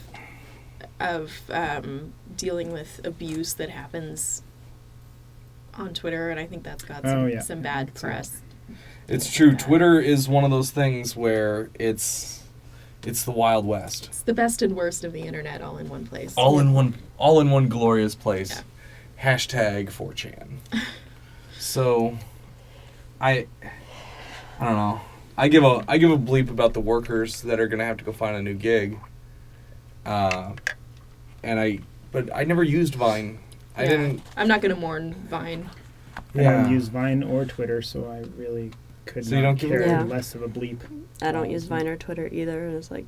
dealing with abuse that happens on Twitter, and I think that's got some bad press. It's true. Twitter is one of those things where it's the Wild West. It's the best and worst of the internet all in one place. All in one glorious place. Yeah. Hashtag 4chan. So, I don't know. I give a bleep about the workers that are gonna have to go find a new gig. But I never used Vine. I Yeah. didn't. I'm not gonna mourn Vine. I Yeah. don't use Vine or Twitter, so I really could So you not don't give care a- Yeah. less of a bleep. I don't use Vine or Twitter either, and it's like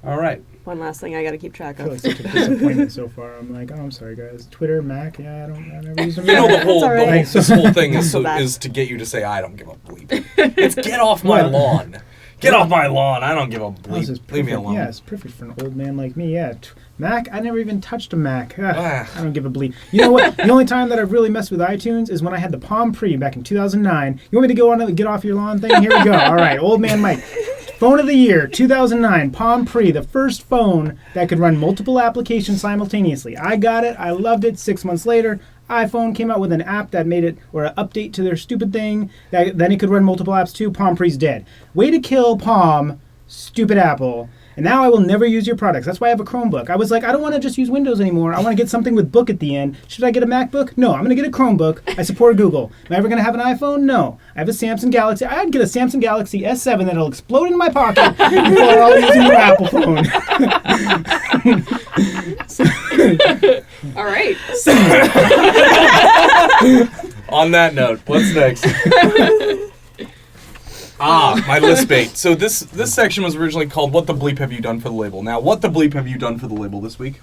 All right. one last thing I got to keep track I feel of. like such a disappointment so far. I'm like, oh, I'm sorry, guys. Twitter, Mac, yeah, I never use them. You know, the whole, That's all right. this whole thing is, So bad. is to get you to say, I don't give a bleep. It's get off my lawn. Get off my lawn. I don't give a Oh, this is bleep. Leave me perfect. alone. Yeah, it's perfect for an old man like me. Yeah, Mac. I never even touched a Mac. Ah. I don't give a bleep. You know what? The only time that I've really messed with iTunes is when I had the Palm Pre back in 2009. You want me to go on the get off your lawn thing? Here we go. All right, old man Mike. Phone of the year, 2009, Palm Pre, the first phone that could run multiple applications simultaneously. I got it. I loved it. 6 months later, iPhone came out with an app that made it, or an update to their stupid thing, that then it could run multiple apps too. Palm Pre's dead. Way to kill Palm, stupid Apple. And now I will never use your products. That's why I have a Chromebook. I was like, I don't want to just use Windows anymore. I want to get something with book at the end. Should I get a MacBook? No, I'm going to get a Chromebook. I support Google. Am I ever going to have an iPhone? No. I have a Samsung Galaxy. I'd get a Samsung Galaxy S7 that'll explode in my pocket before I'll use a new Apple phone. All right. On that note, what's next? My list bait. So this section was originally called "What the Bleep Have You Done for the Label?" Now, what the bleep have you done for the label this week?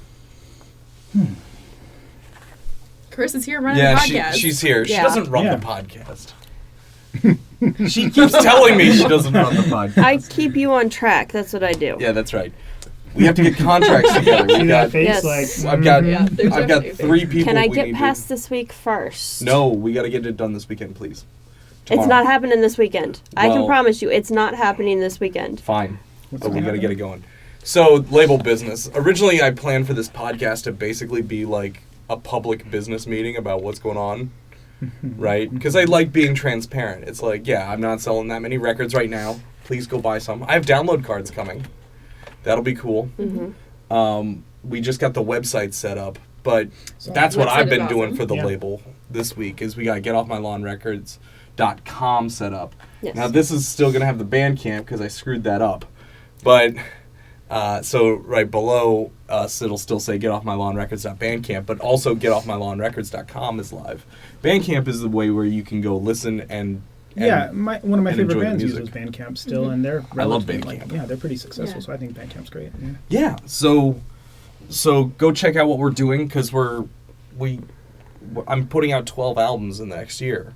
Chris is here running Yeah, the podcast. she's here. She Yeah. doesn't run Yeah. the podcast. She keeps telling me she doesn't run the podcast. I keep you on track. That's what I do. Yeah, that's right. We have to get contracts together. See We that got. face? Yes. Like, I've got. Yeah, there's I've got definitely 3 people. Can I we get need past to, this week first? No, we got to get it done this weekend, please. Tomorrow. It's not happening this weekend. I can Well- promise you, it's not happening this weekend. Fine. What's But we got to happening? get it going. So, label business. Originally, I planned for this podcast to basically be like a public business meeting about what's going on, right? Because I like being transparent. It's like, yeah, I'm not selling that many records right now. Please go buy some. I have download cards coming. That'll be cool. We just got the website set up, but So- that's what Website I've is been doing awesome. for the Yeah. label this week is we got GetOffMyLawnRecords.com set up. Yes. Now this is still going to have the Bandcamp because I screwed that up. But so right below us it'll still say GetOffMyLawnRecords.bandcamp, but also GetOffMyLawnRecords.com is live. Bandcamp is the way where you can go listen and Yeah, one of my and favorite enjoy the bands music. uses Bandcamp still, and they're I love relatively, Bandcamp. yeah, they're pretty successful. Yeah. So I think Bandcamp's great. Yeah. Yeah, so go check out what we're doing because I'm putting out 12 albums in the next year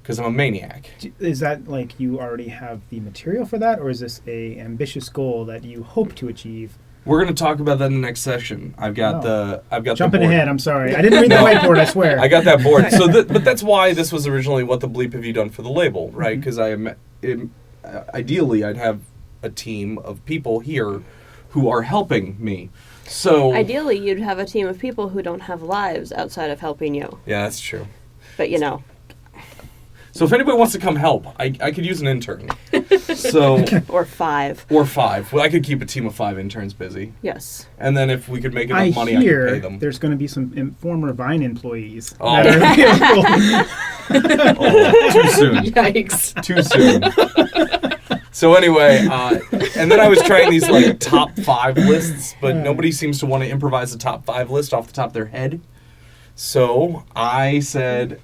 because I'm a maniac. Is that like you already have the material for that, or is this a ambitious goal that you hope to achieve? We're gonna talk about that in the next session. I've got Oh. the Jumping board. ahead, I'm sorry. I didn't read the No. whiteboard, I swear. I got that board. So, but that's why this was originally what the bleep have you done for the label, right? Mhm. Because ideally I'd have a team of people here who are helping me. So Ideally, you'd have a team of people who don't have lives outside of helping you. yeah, that's true. But you know, So if anybody wants to come help, I could use an intern. So or 5. or 5. Well, I could keep a team of 5 interns busy, Yes. and then if we could make enough I money, I could pay hear them. there's going to be some former Vine employees. Oh. that are available. Oh, too soon. Yikes. Too soon. So anyway, and then I was trying these like top 5 lists, but nobody seems to want to improvise a top 5 list off the top of their head. So I said,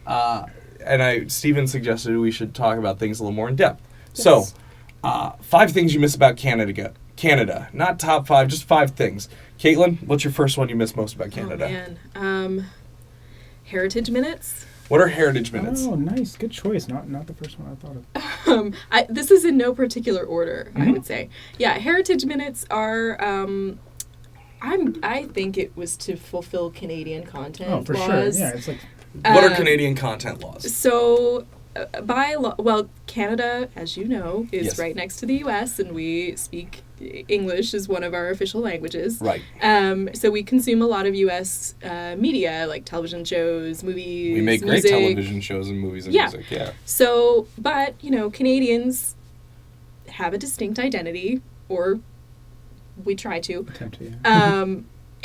Steven suggested we should talk about things a little more in depth. So, 5 things you miss about Canada, not top 5, just 5 things. Caitlin, what's your first one you miss most about Canada? Oh, man. Heritage minutes. What are heritage minutes? Oh, nice. Good choice. Not the first one I thought of. This is in no particular order, I Mm-hmm. would say. Yeah, heritage minutes are. I think it was to fulfill Canadian content Oh, for sure. laws. Yeah, it's like What are Um, Canadian content laws? So, by law, well, Canada, as you know, is Yes. right next to the U.S., and we speak English as one of our official languages. Right. So we consume a lot of U.S. Media, like television shows, movies. We make great music. television shows and movies and Yeah. music, yeah. So, but, Canadians have a distinct identity, or we try to. attempt to. Yeah.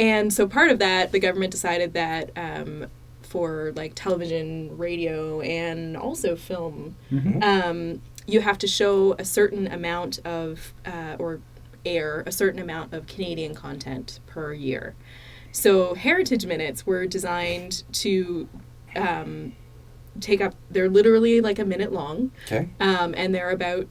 And so part of that, the government decided that for like television, radio, and also film, Mhm. you have to show a certain amount of, or air a certain amount of Canadian content per year. So heritage minutes were designed to take up. They're literally like a minute long. Okay. And they're about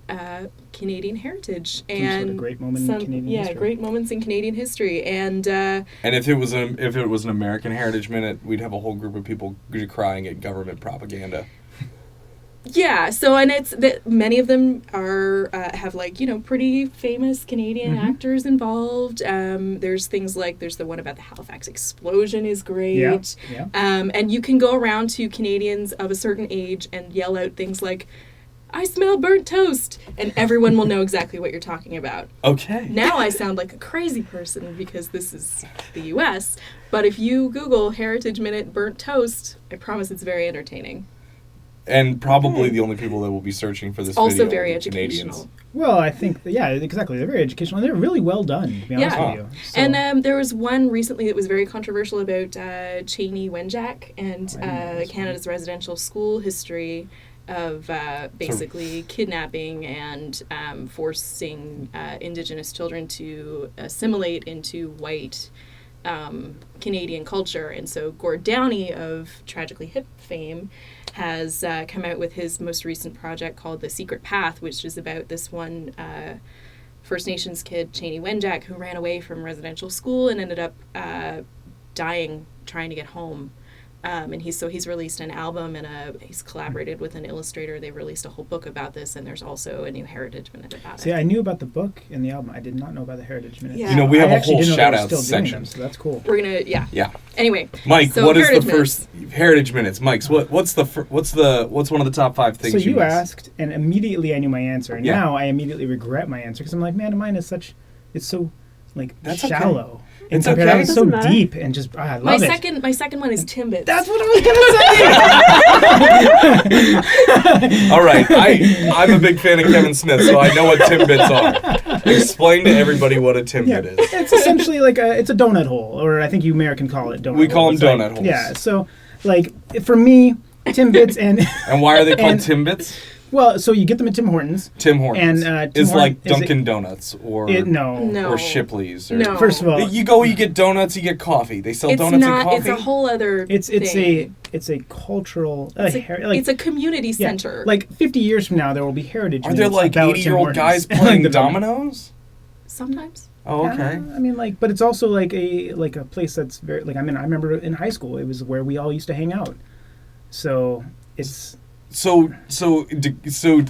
Canadian heritage Some and sort of great moment in Canadian history. great moments in Canadian history. And And if it was an American Heritage Minute, we'd have a whole group of people crying at government propaganda. yeah, so and it's that many of them are have like pretty famous Canadian actors involved. There's things like there's the one about the Halifax explosion is great. Yeah. And you can go around to Canadians of a certain age and yell out things like, "I smell burnt toast," and everyone will know exactly what you're talking about. Okay. Now I sound like a crazy person because this is the U.S., but if you Google Heritage Minute burnt toast, I promise it's very entertaining. And probably the only people that will be searching for this Also video very are Canadians. educational. Well, I think exactly. They're very educational and they're really well done. To be honest Yeah. with you. So, And there was one recently that was very controversial about Cheney Wenjack and Canada's residential school history of basically kidnapping and forcing Indigenous children to assimilate into white Canadian culture. And so Gord Downey of Tragically Hip fame has come out with his most recent project called The Secret Path, which is about this one First Nations kid, Cheney Wenjack, who ran away from residential school and ended up dying trying to get home. And he's released an album and he's collaborated with an illustrator. They released a whole book about this, and there's also a new Heritage Minute about See, it. I knew about the book and the album. I did not know about the Heritage Minute. Yeah. We have I a actually whole didn't know they shout were out still doing section. them, so that's cool. We're gonna Yeah. Anyway, Mike, so what is the Heritage first Heritage Minutes? Mike's what's one of the top 5 things So you missed? asked, and immediately I knew my answer. And Yeah. now I immediately regret my answer because I'm like, man, mine is it's so like That's okay. shallow. It's And compared okay. to it's so Doesn't matter. deep and just I my love it. second one is Timbits. That's what I was gonna say. All right, I'm a big fan of Kevin Smith, so I know what Timbits are. Explain to everybody what a Timbit is. It's essentially like it's a donut hole, or I think you American call it donut hole. We call them It's like- donut holes. Yeah, so like for me, Timbits and And why are they called And- Timbits? well, so you get them at Tim Hortons. Tim Hortons. And, Tim is like Hortons- is it- Dunkin' Donuts or No. or Shipley's. Or, No. First of all, You go, you get donuts, you get coffee. They sell It's donuts not. and coffee. It's a whole other. it's thing. a cultural It's a community yeah, center. like 50 years from now, there will be heritage. Are there minutes like about 80-year-old Tim guys Hortons. playing The donut. dominoes? Sometimes. Oh, okay. I mean, like, but it's also like a place that's very like. I mean, I remember in high school, it was where we all used to hang out. So it's So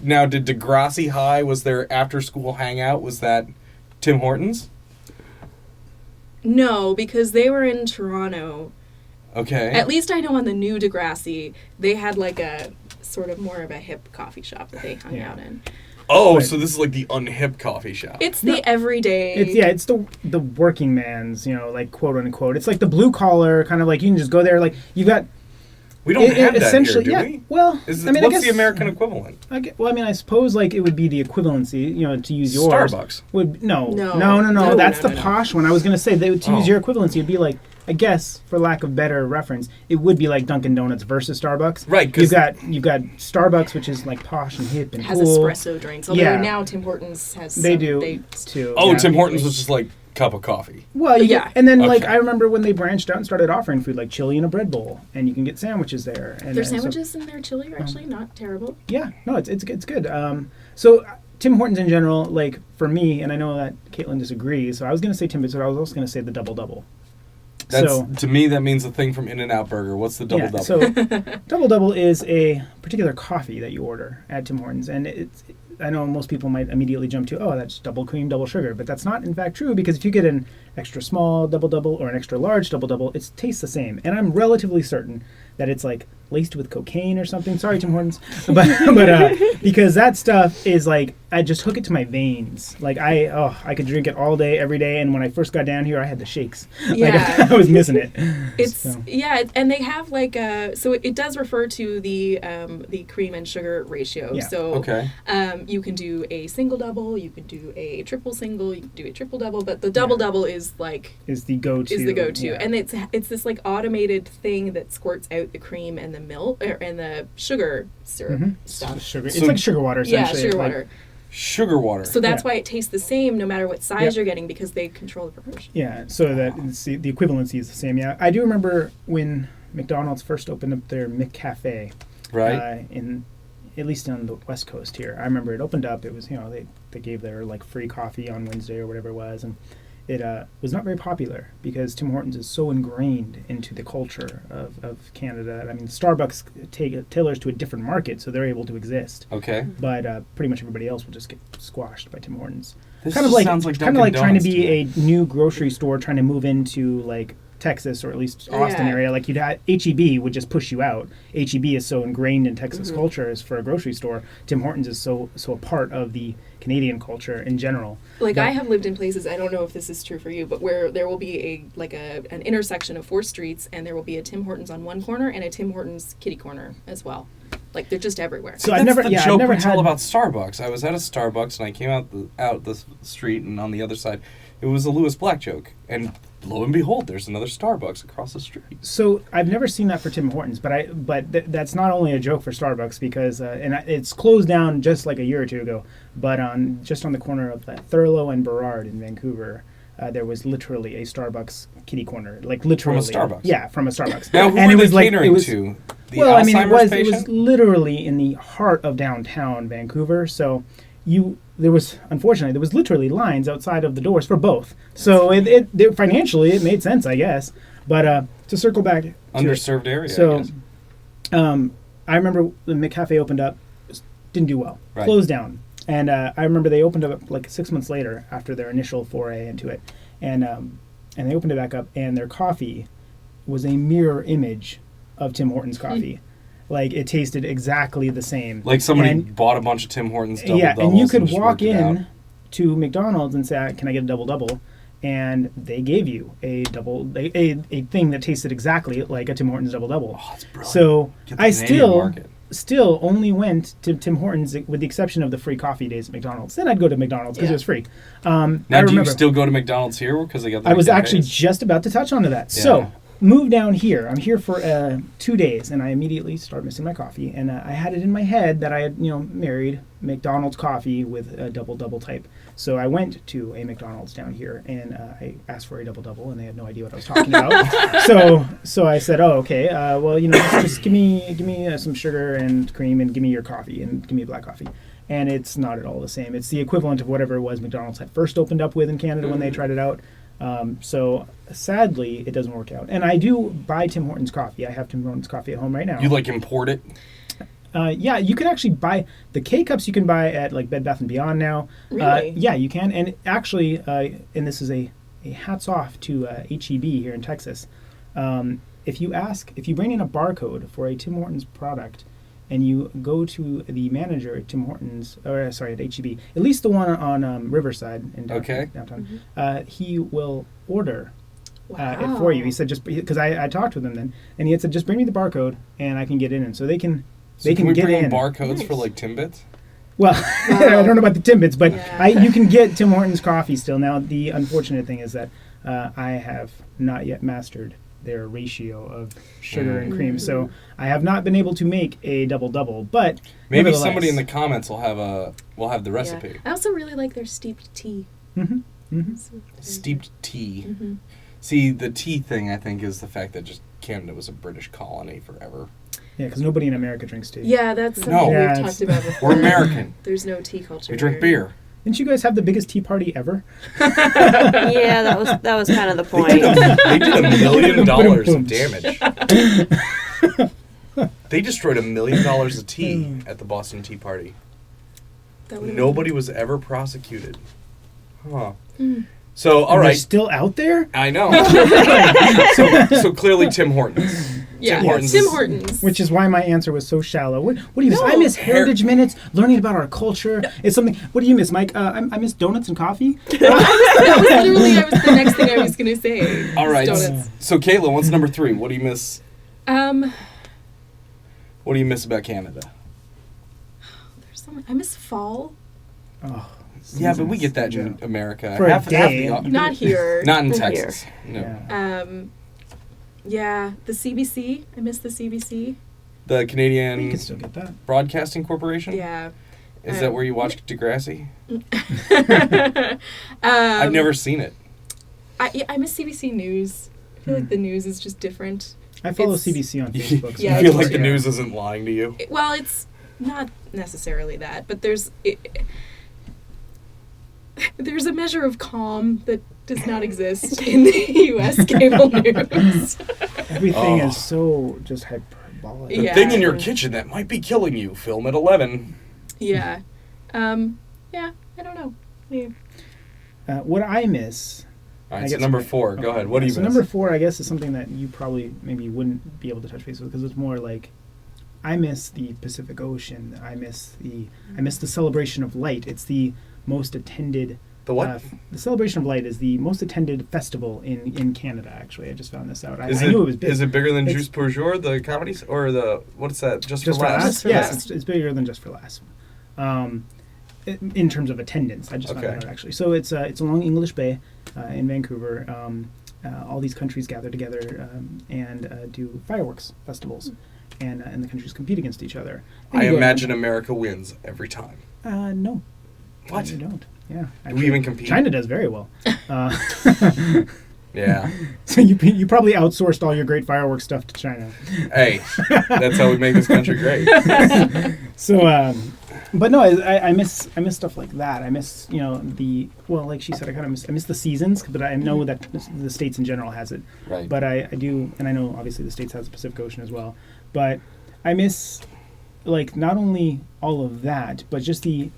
now, did Degrassi High, was their after-school hangout? Was that Tim Hortons? No, because they were in Toronto. Okay. At least I know on the new Degrassi, they had like a sort of more of a hip coffee shop that they hung Yeah. out in. Oh, But- so this is like the unhip coffee shop. It's the everyday. it's the working man's, like quote unquote. It's like the blue collar kind of like you can just go there. Like you got We don't have that here, essentially, do yeah. we? Well, Is I it, mean, I what's guess, the American equivalent? I suppose like it would be the equivalency, to use yours. Starbucks. Would no. No. That's No, the no. posh one. I was gonna say to Oh. use your equivalency, it'd be like, I guess, for lack of better reference, it would be like Dunkin' Donuts versus Starbucks. Right, 'cause- you've got Starbucks, which is like posh and hip and has cool. espresso drinks. Although Yeah. now Tim Hortons has. They some- do too. Oh, yeah. Tim Hortons was just like cup of coffee. Well, Yeah. and then like Okay. I remember when they branched out and started offering food like chili in a bread bowl, and you can get sandwiches there. And Their so- sandwiches and their chili are actually not terrible. yeah, no, it's good. So Tim Hortons in general, like for me, and I know that Caitlin disagrees, so I was gonna say Timbits, but I was also gonna say the double double. That's So- to me that means the thing from In-N-Out Burger. What's the double double? So double double is a particular coffee that you order at Tim Hortons, and I know most people might immediately jump to, oh, that's double cream, double sugar, but that's not in fact true because if you get an extra small double double or an extra large double double, it tastes the same. And I'm relatively certain that it's like laced with cocaine or something. Sorry, Tim Hortons, but because that stuff is like I just hook it to my veins. Like I could drink it all day, every day. And when I first got down here, I had the shakes. Yeah. Like, I was missing it. It's So. and they have like so it does refer to the cream and sugar ratio. Yeah. So Okay. you can do a single double, you can do a triple single, you can do a triple double, but the double double is like Is the go-to. Yeah. and it's this like automated thing that squirts out the cream and the milk and the sugar syrup stuff. Sugar. So- It's like sugar water, Yeah, essentially. sugar Like, water. Sugar water. So that's Yeah. why it tastes the same no matter what size Yeah. you're getting, because they control the proportion. Yeah, so that it's the equivalency is the same. Yeah, I do remember when McDonald's first opened up their McCafe, right? in at least on the West Coast here. I remember it opened up. It was they gave their like free coffee on Wednesday or whatever it was, and it was not very popular because Tim Hortons is so ingrained into the culture of Canada. I mean, Starbucks tailors to a different market, so they're able to exist. Okay. But pretty much everybody else will just get squashed by Tim Hortons. This Kind of just like sounds like kind of Dunkin' like trying to Donuts be me. a new grocery store trying to move into like Texas or at least Austin Yeah. area. Like HEB would just push you out. HEB is so ingrained in Texas culture as for a grocery store. Tim Hortons is so a part of the Canadian culture in general. Like But- I have lived in places, I don't know if this is true for you, but where there will be an intersection of 4 streets, and there will be a Tim Hortons on one corner and a Tim Hortons kitty corner as well. Like they're just everywhere. So That's I've never, the yeah, I've joke never we tell had. about Starbucks. I was at a Starbucks and I came out the street, and on the other side, it was a Lewis Black joke. And lo and behold, there's another Starbucks across the street. So I've never seen that for Tim Hortons, but that's not only a joke for Starbucks because it's closed down just like a year or two ago. But just on the corner of Thurlow and Burrard in Vancouver, there was literally a Starbucks kitty corner, like literally Starbucks? Yeah, from a Starbucks. Now, who And were it they was like- catering it was- to? The Well, I mean, Alzheimer's it was patient? literally in the heart of downtown Vancouver. So there was literally lines outside of the doors for both. So it financially it made sense, I guess. But to circle back, to it, Underserved area. so I guess. I remember the McCafe opened up, didn't do well, Right. closed down, and I remember they opened up like 6 months later after their initial foray into it, and they opened it back up, and their coffee was a mirror image of Tim Hortons coffee. Like it tasted exactly the same. Like somebody and- bought a bunch of Tim Hortons double yeah, doubles. and you could just walk worked it out. in to McDonald's and say, "Can I get a double double?" And they gave you a thing that tasted exactly like a Tim Hortons double double. Oh, that's brilliant. So Get the I Canadian market. still only went to Tim Hortons with the exception of the free coffee days at McDonald's. Then I'd go to McDonald's because Yeah. it was free. Now, I do you remember- still go to McDonald's here because they got the I was McCafes? actually just about to touch onto that. Yeah. So, moved down here. I'm here for 2 days, and I immediately start missing my coffee. And I had it in my head that I had, married McDonald's coffee with a double type. So I went to a McDonald's down here, and I asked for a double, and they had no idea what I was talking about. So I said, "Oh, okay. Well, just give me some sugar and cream, and give me your coffee, and give me a black coffee." And it's not at all the same. It's the equivalent of whatever it was McDonald's had first opened up with in Canada when they tried it out. So sadly, it doesn't work out. And I do buy Tim Hortons coffee. I have Tim Hortons coffee at home right now. You import it? Yeah, you can actually buy the K-Cups. You can buy at like Bed Bath & Beyond now. Really? Yeah, you can. And actually, and this is a hats off to HEB here in Texas. If you bring in a barcode for a Tim Hortons product, and you go to the manager at Tim Hortons, at HEB, at least the one on Riverside in downtown, he will order it for you. He said just because I talked with him then, and he had said just bring me the barcode and I can get in, and so they can So they can can we get bring in. barcodes for Nice. Timbits? Well, I don't know about the Timbits, but Yeah. you can get Tim Hortons coffee still. Now the unfortunate thing is that I have not yet mastered their ratio of sugar and cream, so I have not been able to make a double, but Maybe nevertheless- somebody in the comments will have the recipe. Yeah. I also really like their steeped tea. Mhm, mhm. So- Steeped tea. Mhm. See, the tea thing, I think, is the fact that just Canada was a British colony forever. Yeah, because nobody in America drinks tea. Yeah, that's something No. Yeah, we've it's- talked about before. We're American. There's no tea culture. We drink here. beer. Didn't you guys have the biggest tea party ever? Yeah, that was kind of the point. They did $1 million Boom. of damage. They destroyed $1 million of tea at the Boston Tea Party. That would've Nobody was ever prosecuted. Huh. Hmm. So, all And they're right. still out there? I know. so clearly Tim Hortons. Yeah, Tim Hortons Tim is- Hortons. Which is why my answer was so shallow. What do you miss? No. I miss Heritage Minutes, learning about our culture. It's something. What do you miss, Mike? I miss donuts and coffee. That was literally the next thing I was going to say. All right. Donuts. So, Caitlin, what's number 3? What do you miss? There's What do you miss about Canada? I miss fall. Oh, Yeah, but we get that Yeah. in America. For a day. Not here. Not in Not Texas. No. Yeah. Yeah, the CBC. I miss the CBC. The You Canadian can still get that. Broadcasting Corporation? Yeah. Is that where you watch Degrassi? Um, I've never seen it. I miss CBC News. I feel like the news is just different. I follow It's- CBC on Facebook. so Yeah, I I feel do like the too. news isn't lying to you. Well, it's not necessarily that, but there's a measure of calm that does not exist in the U.S. cable news. Everything Oh. is so just hyperbolic. The Yeah. thing in your kitchen that might be killing you. Film at 11. Yeah. Yeah, I don't know. Yeah. What I miss. All I right, so guess- number 4. Go okay, ahead. What do you so miss? number 4, I guess, is something that you probably maybe wouldn't be able to touch base with because it's more like I miss the Pacific Ocean. I miss the celebration of light. It's the most attended. The what? The celebration of light is the most attended festival in Canada. Actually, I just found this out. I Is knew it was big. Is it bigger than It's- Juice pour jour, the comedies, or the what's that? Just for Just for laughs. Laughs? for Yes, Laughs. it's bigger than Just for Laughs. In terms of attendance, I just found Okay. that out actually. So it's along English Bay in Vancouver. All these countries gather together and do fireworks festivals, and the countries compete against each other. And I you go- imagine America wins every time. No. What? You don't. Yeah. Do we even compete? China does very well. Yeah. So you probably outsourced all your great fireworks stuff to China. Hey, that's how we make this country great. So, but no, I miss stuff like that. I miss like she said, I miss the seasons, but I know that the States in general has it. Right. But I do, and I know obviously the States has the Pacific Ocean as well. But I miss like not only all of that, but just the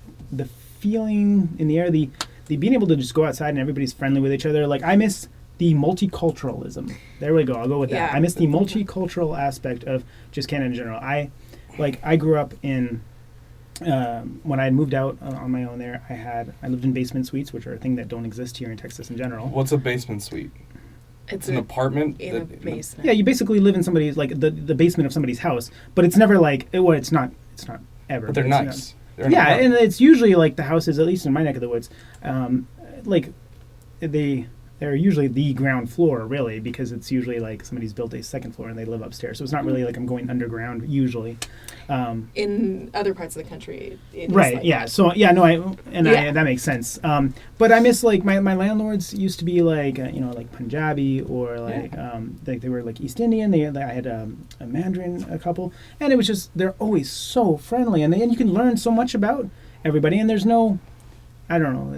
feeling in the air, the being able to just go outside and everybody's friendly with each other. Like I miss the multiculturalism. There we go. I'll go with that. Yeah. I miss the multicultural aspect of just Canada in general. I grew up in when I had moved out on my own there. I lived in basement suites, which are a thing that don't exist here in Texas in general. What's a basement suite? It's An apartment? in a that- basement. Yeah, you basically live in somebody's like the basement of somebody's house, but it's never like it's not ever. But they're it's, nice. They're an Yeah, apartment. and it's usually like the houses, at least in my neck of the woods, like they're usually the ground floor, really, because it's usually like somebody's built a second floor and they live upstairs. So it's not really like I'm going underground usually. In other parts of the country, it is Right. like Yeah. that. So yeah. No. Yeah. That makes sense. But I miss like my landlords used to be like like Punjabi or like they were like East Indian. I had a Mandarin a couple, and it was just they're always so friendly, and you can learn so much about everybody. And there's no, I don't know.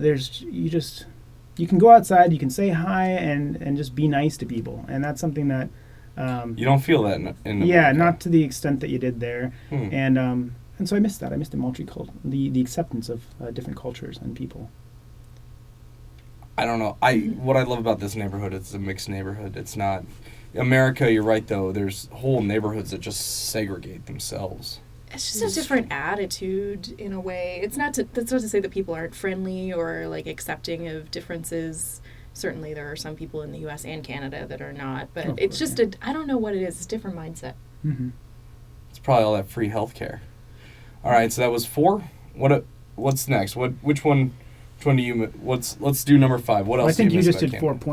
You can go outside, you can say hi, and just be nice to people, and that's something that. You don't feel that in Yeah, America. not to the extent that you did there. Hmm. And so I missed that. I missed the acceptance of different cultures and people. I don't know. What I love about this neighborhood, it's a mixed neighborhood. It's not America. You're right though. There's whole neighborhoods that just segregate themselves. It's just a different attitude in a way. That's not to say that people aren't friendly or like accepting of differences. Certainly there are some people in the US and Canada that are not, but Of it's course, just I don't know what it is. It's a different mindset. Mm-hmm. It's probably all that free health care. All right, so that was 4. What's next? Which one do you? Let's do number 5. What else? Well, I think do you miss just about did Canada?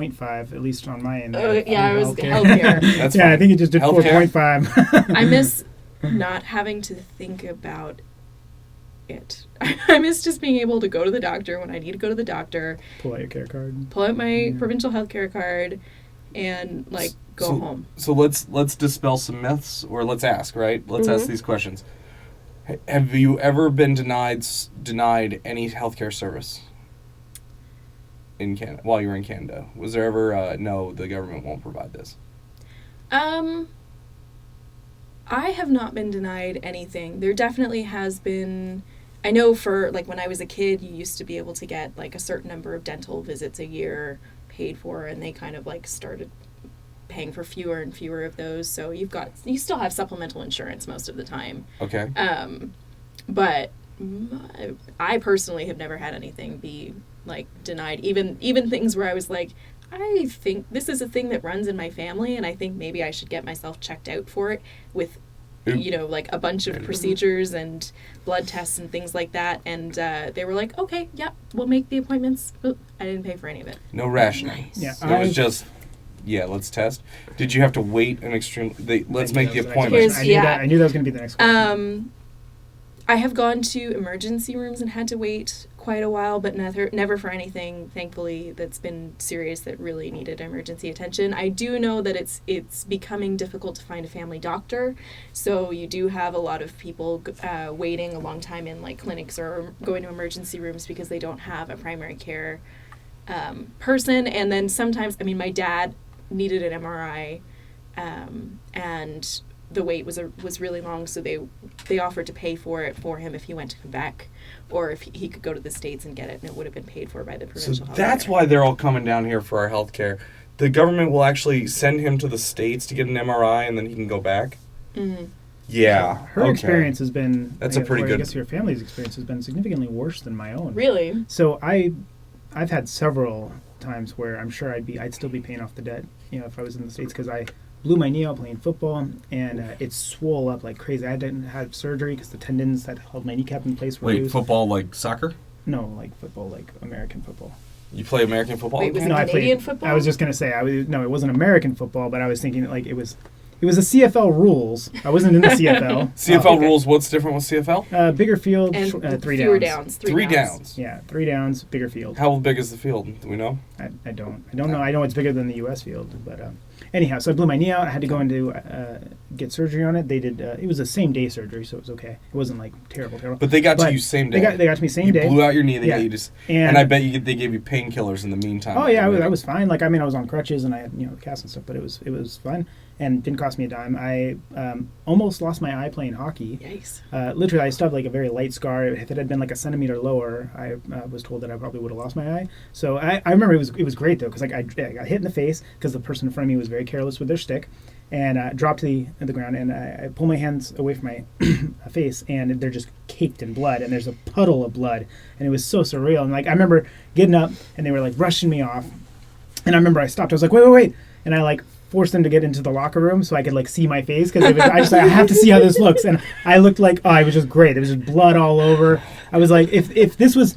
4.5, at least on my end. Yeah, I was Healthcare. healthcare. That's Yeah, fine. I think you just did Healthcare? 4.5. I miss not having to think about it. I miss just being able to go to the doctor when I need to go to the doctor, Pull out your care card. pull out my Yeah. provincial health care card, and like go So- home. So let's dispel some myths, or let's ask. Right? Let's ask these questions. Have you ever been denied any healthcare service in Canada while you were in Canada? Was there ever no, the government won't provide this? I have not been denied anything. There definitely has been. I know for like when I was a kid, you used to be able to get like a certain number of dental visits a year paid for, and they kind of like started paying for fewer and fewer of those. So you still have supplemental insurance most of the time. Okay. But I personally have never had anything be like denied. Even things where I was like, I think this is a thing that runs in my family, and I think maybe I should get myself checked out for it with, like a bunch of procedures and blood tests and things like that. And they were like, okay, yeah, we'll make the appointments. But I didn't pay for any of it. No rationing. Yeah, It was just, let's test. Did you have to wait an extreme? Let's make the appointment. Here's- I knew that was going to be the next question. I have gone to emergency rooms and had to wait quite a while, but never for anything, thankfully, that's been serious that really needed emergency attention. I do know that it's becoming difficult to find a family doctor, so you do have a lot of people waiting a long time in like clinics or going to emergency rooms because they don't have a primary care person. And then sometimes, I mean, my dad needed an MRI, and the wait was really long, so they offered to pay for it for him if he went to Quebec, or if he could go to the States and get it, and it would have been paid for by the provincial So health that's care. why they're all coming down here for our health care. The government will actually send him to the States to get an MRI, and then he can go back? Mm-hmm. Yeah. Her okay. experience has been. That's a pretty or good- I guess your family's experience has been significantly worse than my own. Really? So I've had several times where I'm sure I'd still be paying off the debt, if I was in the States, because I blew my knee out playing football, and it swole up like crazy. I didn't have surgery because the tendons that held my kneecap in place were Wait, loose. football like soccer? No, like football, like American football. You play American football? Wait, was again? it I Canadian played. football? I was just gonna say it wasn't American football, but I was thinking like it was a CFL rules. I wasn't in the CFL. CFL okay. rules, what's different with CFL? Bigger field, And 3 fewer downs. downs. Three downs. Yeah, 3 downs, bigger field. How big is the field? Do we know? I don't know. I know it's bigger than the U.S. field, but anyhow, so I blew my knee out. I had to go into get surgery on it. They did. It was a same day surgery, so it was okay. It wasn't like terrible. But they got to But you same day. They got to me same you day. blew out your knee. They Yeah. got you just, And- and I bet they gave you painkillers in the meantime. Oh yeah, I was fine. Like I was on crutches and I had casts and stuff, but it was fun and didn't cost me a dime. I almost lost my eye playing hockey. Yikes. Literally, I still have like a very light scar. If it had been like a centimeter lower, I was told that I probably would have lost my eye. So I remember it was great though, because like I got hit in the face because the person in front of me was very careless with their stick, and dropped to the ground, and I pull my hands away from my face, and they're just caked in blood, and there's a puddle of blood, and it was so surreal. And like I remember getting up, and they were like rushing me off, and I remember I stopped. I was like, wait, and I like forced them to get into the locker room so I could like see my face, because I have to see how this looks, and I looked like it was just great. There was just blood all over. I was like, if this was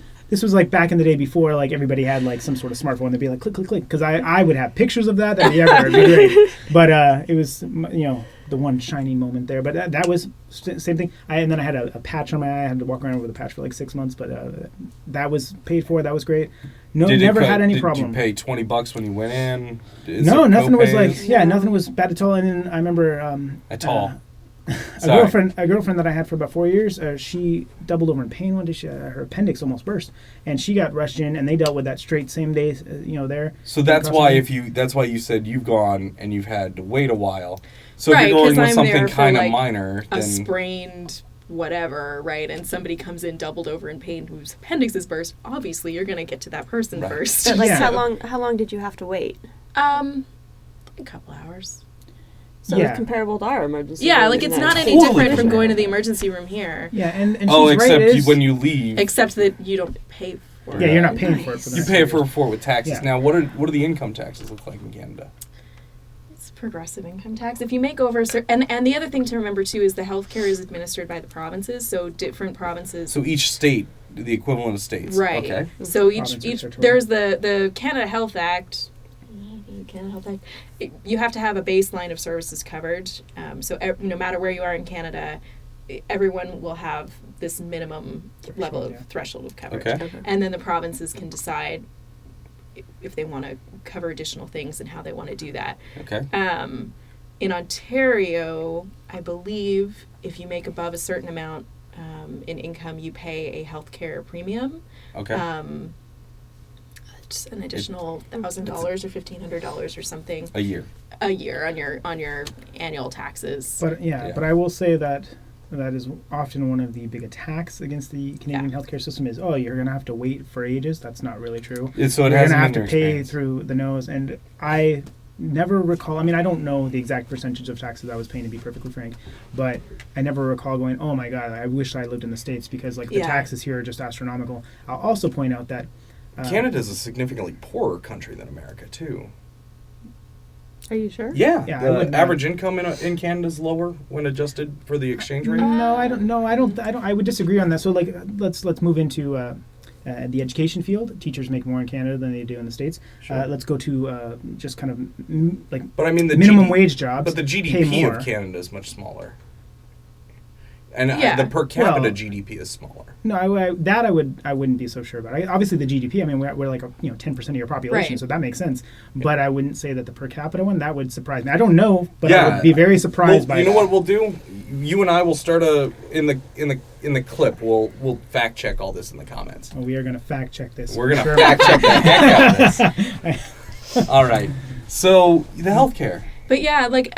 like back in the day before like everybody had like some sort of smartphone, they'd be like click click click, because I would have pictures of that. That'd be everywhere. It'd be great. But it was the one shining moment there. But that was same thing. And then I had a patch on my eye. I had to walk around with a patch for like 6 months, but that was paid for. That was great. No, never had any problem. Did you pay $20 when you went in? No, nothing was like No. nothing was bad at all. And then I remember at all. a girlfriend that I had for about 4 years, she doubled over in pain one day. Her appendix almost burst, and she got rushed in, and they dealt with that straight same day. There. So that's why Crossing. that's why you said you've gone and you've had to wait a while. So Right, if you're going 'cause with I'm something there for, kind of like, minor, A then sprained whatever, right? And somebody comes in doubled over in pain whose appendix is burst. Obviously, you're going to get to that person Right. first. But like, Yeah. how long did you have to wait? A couple hours. So Yeah. it's comparable to our emergency. Yeah, room like in it's that not any Totally different from different. going to the emergency room here, Yeah, and she's oh, right. except it is- when you leave, except that you don't pay for Yeah, it. you're not paying for it for the you next pay year. for it with taxes. Yeah. Now, what are the income taxes look like in Canada? It's progressive income tax. If you make over a certain, and the other thing to remember too is the healthcare is administered by the provinces, so different provinces. So each state, the equivalent of states. Right. Okay. So Province or each territory. there's the Canada Health Act. Canada Health Act. You have to have a baseline of services covered. So no matter where you are in Canada, everyone will have this minimum level of yeah. threshold of coverage. Okay. And then the provinces can decide if they want to cover additional things and how they want to do that. Okay. In Ontario, I believe if you make above a certain amount in income, you pay a healthcare premium. Okay. Just an additional $1,000 or $1,500 or something a year. a year on your annual taxes. But Yeah. but I will say that is often one of the big attacks against the Canadian healthcare system is, you're going to have to wait for ages. That's not really true. So it You're going hasn't to have been to your pay experience. through the nose. And I never recall, I don't know the exact percentage of taxes I was paying, to be perfectly frank, but I never recall going, oh my God, I wish I lived in the States, because like the Yeah. taxes here are just astronomical. I'll also point out that Canada's a significantly poorer country than America too. Are you sure? Yeah, Yeah, I the wouldn't- average income in Canada is lower when adjusted for the exchange rate. No, I don't. No, I don't. I would disagree on that. So, like, let's move into the education field. Teachers make more in Canada than they do in the States. Sure. Let's go to just kind of like But I mean the minimum wage jobs. But the pay GDP more. of Canada is much smaller. And Yeah. the per capita Well- GDP is smaller. No, I wouldn't be so sure about. Obviously, the GDP. I mean, we're like 10% of your population, Right. so that makes sense. But I wouldn't say that the per capita one that would surprise me. I don't know, but I Yeah. would be very surprised by. You know that. what we'll do? You and I will start in the clip. We'll fact check all this in the comments. Oh, we are going to fact check this. We're gonna Sure. fact check the heck out of this. All right. So the healthcare. But yeah, like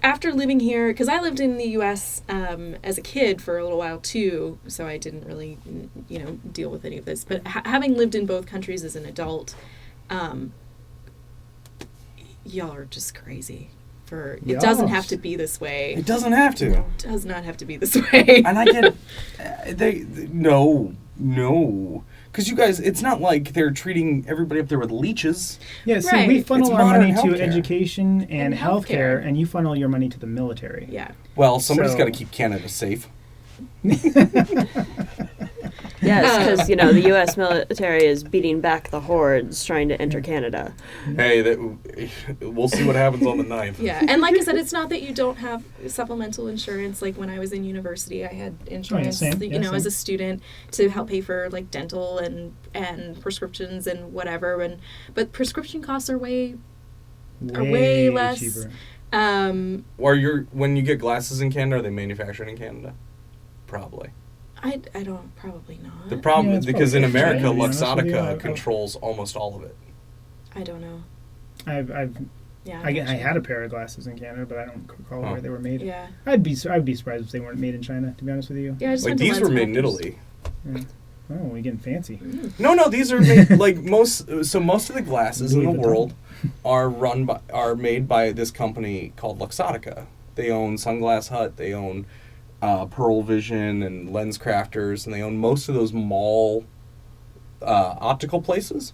after living here, because I lived in the U.S. As a kid for a little while too, so I didn't really, deal with any of this. But having lived in both countries as an adult, y'all are just crazy. It doesn't have to be this way. It doesn't have to. It does not have to be this way. And I get no, because you guys, it's not like they're treating everybody up there with leeches. Yeah, see, Right. we funnel It's our money modern to healthcare. education and And healthcare, healthcare. and you funnel your money to the military. Yeah. Well, somebody's So- got to keep Canada safe. Yes, because the U.S. military is beating back the hordes trying to enter Canada. Hey, we'll see what happens on the 9th. Yeah, and like I said, it's not that you don't have supplemental insurance. Like when I was in university, I had insurance, same. Yeah, as same. a student to help pay for like dental and prescriptions and whatever. But prescription costs are way way less. cheaper. When you get glasses in Canada, are they manufactured in Canada? Probably. I don't probably not. The problem Yeah, is it's because in probably America, China, to be honest with you. Luxottica controls almost all of it. I don't know. I've Yeah. I had a pair of glasses in Canada, but I don't recall Huh. where they were made. Yeah. I'd be surprised if they weren't made in China. To be honest with you. Yeah. I just Like went to these were Lens made in Crafters. Italy. Oh, we're getting fancy. No, these are made like most of the glasses in the Louis Vuitton. world are made by this company called Luxottica. They own Sunglass Hut, they own Pearl Vision and Lens Crafters, and they own most of those mall optical places.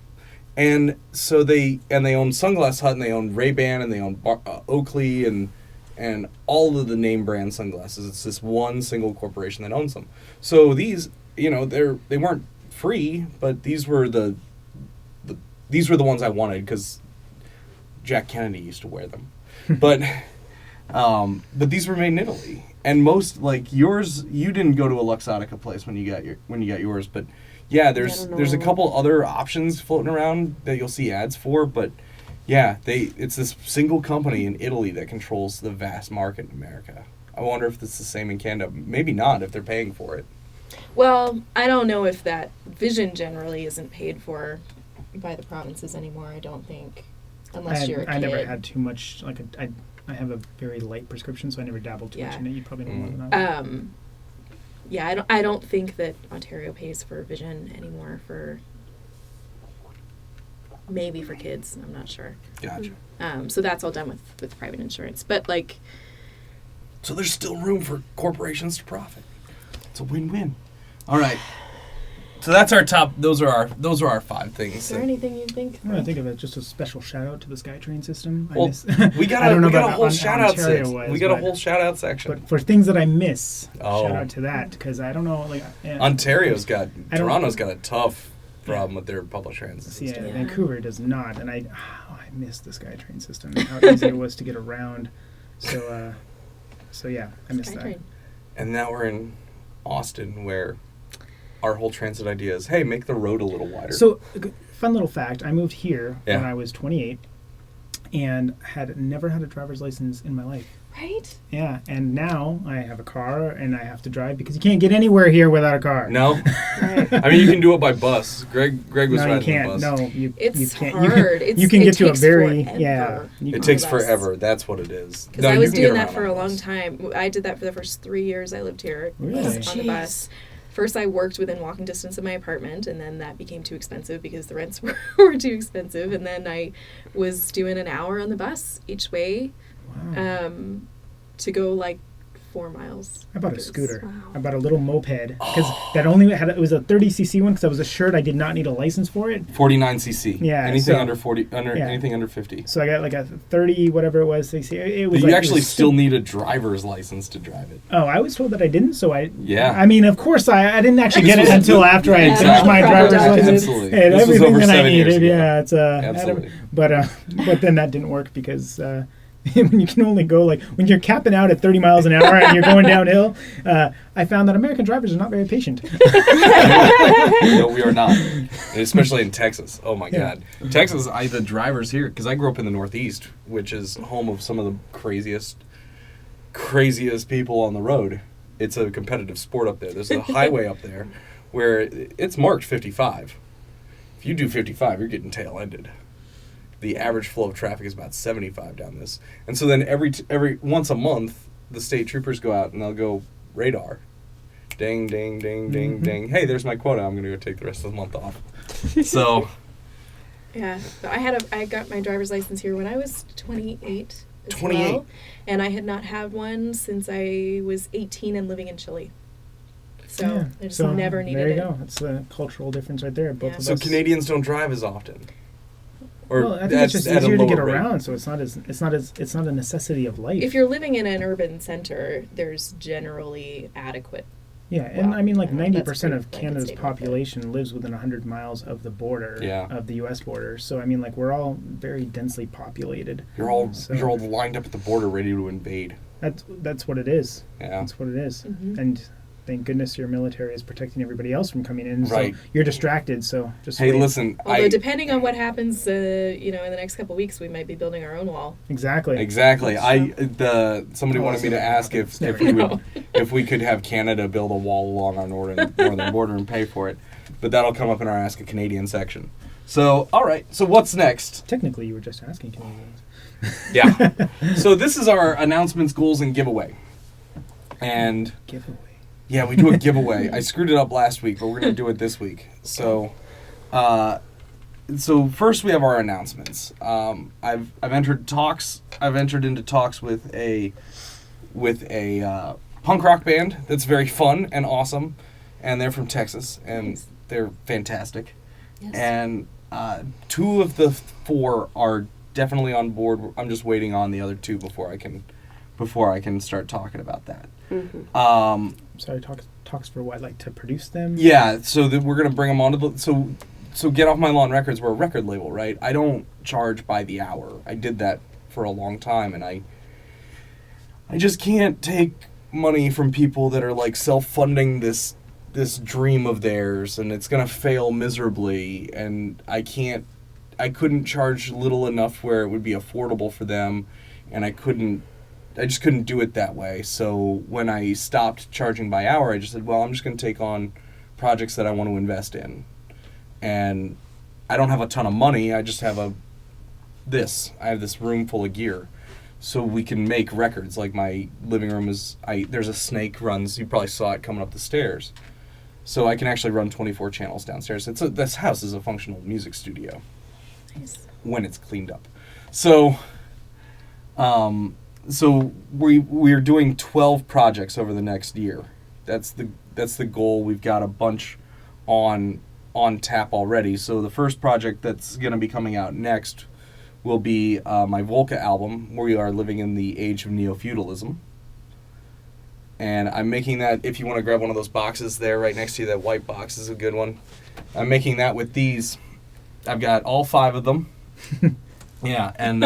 And so they own Sunglass Hut, and they own Ray-Ban, and they own Oakley, and all of the name brand sunglasses. It's this one single corporation that owns them. So these, they weren't free, but these were the ones I wanted because Jack Kennedy used to wear them. But these were made in Italy, and most like yours, you didn't go to a Luxottica place when you got yours, but yeah, there's a know. couple other options floating around that you'll see ads for, but yeah, it's this single company in Italy that controls the vast market in America. I wonder if it's the same in Canada. Maybe not if they're paying for it. Well, I don't know if that vision generally isn't paid for by the provinces anymore. I don't think, unless you're a kid. I never had too much. Like I have a very light prescription, so I never dabbled too much Yeah. in it. You probably know more than I would. Yeah, I don't think that Ontario pays for vision anymore for maybe for kids. I'm not sure. Gotcha. So that's all done with private insurance. But like, So there's still room for corporations to profit. It's a win-win. All right. So that's our top. Those are our 5 things. is there anything you think? I'm gonna think of it just a special shout out to the SkyTrain system. Well, we got I don't know a about whole on shout out Ontario section. wise, We got a but- whole shout out section. But for things that I miss, Oh. shout out to that because I don't know. Like Ontario's got I don't- Toronto's got a tough problem with their public transit See, system. Yeah. Vancouver does not, and I miss the SkyTrain system. And how easy it was to get around. So yeah, I miss that. SkyTrain. And now we're in Austin, where our whole transit idea is, hey, make the road a little wider. So, fun little fact: I moved here when Yeah. I was 28, and had never had a driver's license in my life. Right? Yeah, and now I have a car, and I have to drive because you can't get anywhere here without a car. no, Right. I mean you can do it by bus. Greg was No, you riding the can't. bus. No, you It's can't. hard. You can It get to a takes very forever. yeah. It takes Bus. forever. That's what it is. Because No, I you was can get doing that around for on a the long bus. time. I did that for the first 3 years I lived here Really? on the Jeez. bus. First, I worked within walking distance of my apartment, and then that became too expensive because the rents were too expensive. And then I was doing an hour on the bus each way Wow. to go like 4 miles. I bought a Because- scooter. Wow. I bought a little moped because that only had it was a 30cc one because I was assured I did not need a license for it. 49cc. Yeah, Anything so- under 40, yeah. anything under 50. So I got like a 30 whatever it was cc. It was But you like, it actually was still need a driver's license to drive it. Oh, I was told that I didn't, so I. Yeah. I mean, of course, I didn't actually get it was- until after I had Exactly. finished my driver's Exactly. license. Absolutely. And This was everything over that I 7 years needed. ago. Yeah, it's Absolutely. but then that didn't work because when you can only go when you're capping out at 30 miles an hour and you're going downhill. I found that American drivers are not very patient. No, we are not. Especially in Texas. Oh my Yeah. God. Texas, the drivers here, because I grew up in the Northeast, which is home of some of the craziest people on the road. It's a competitive sport up there. There's a highway up there where it's marked 55. If you do 55, you're getting tail-ended. The average flow of traffic is about 75 down this. And so then every once a month, the state troopers go out and they'll go radar. Ding, ding, ding, ding, ding. Hey, there's my quota. I'm going to go take the rest of the month off. So, Yeah, so I got my driver's license here when I was 28 as 28. well, and I had not had one since I was 18 and living in Chile. So Yeah. I just never needed There you it. go. That's the cultural difference right there. Both Yeah. of so us. Canadians don't drive as often. Or Well, I think it's just at a easier to get lower rate. around, so it's not a necessity of life. If you're living in an urban center, there's generally adequate. Yeah, and Well, I mean, I don't know, 90% that's of pretty blanket Canada's statement, but- population lives within 100 miles of the border Yeah. of the U.S. border. So I mean, we're all very densely populated. You're all So- you're all lined up at the border, ready to invade. That's what it is. Yeah. That's what it is. Mhm. And thank goodness your military is protecting everybody else from coming in. Right. So you're distracted. So just Hey, wait. listen. Although depending on what happens, in the next couple of weeks, we might be building our own wall. Exactly. Exactly. Somebody Oh, wanted me so to ask it's if never we gonna would if we could have Canada build a wall along our northern border and pay for it, but that'll come up in our Ask a Canadian section. So, all right. So what's next? Technically, you were just asking Canadians. Yeah. So this is our announcements, goals, and giveaway. And Giveaway. yeah, we do a giveaway. I screwed it up last week, but we're gonna do it this week. So, so first we have our announcements. I've entered talks. I've entered into talks with a punk rock band that's very fun and awesome, and they're from Texas, and Nice. they're fantastic. Yes. And 2 of the 4 are definitely on board. I'm just waiting on the other 2 before I can start talking about that. Sorry, talks for what? Like to produce them? Yeah, so that we're gonna bring them onto the so Get Off My Lawn Records. We're a record label, right? I don't charge by the hour. I did that for a long time, and I just can't take money from people that are like self-funding this dream of theirs, and it's gonna fail miserably. And I couldn't charge little enough where it would be affordable for them, and I just couldn't do it that way. So when I stopped charging by hour, I just said, well, I'm just going to take on projects that I want to invest in. And I don't have a ton of money. I just have I have this room full of gear. So we can make records. Like my living room there's a snake runs, you probably saw it coming up the stairs. So I can actually run 24 channels downstairs. This house is a functional music studio Nice. when it's cleaned up. So, so we're doing 12 projects over the next year. That's the goal. We've got a bunch on tap already. So the first project that's going to be coming out next will be my Volca album. We are living in the age of neo-feudalism. And I'm making that, if you want to grab one of those boxes there right next to you, that white box is a good one. I'm making that with these. I've got all 5 of them. Yeah, and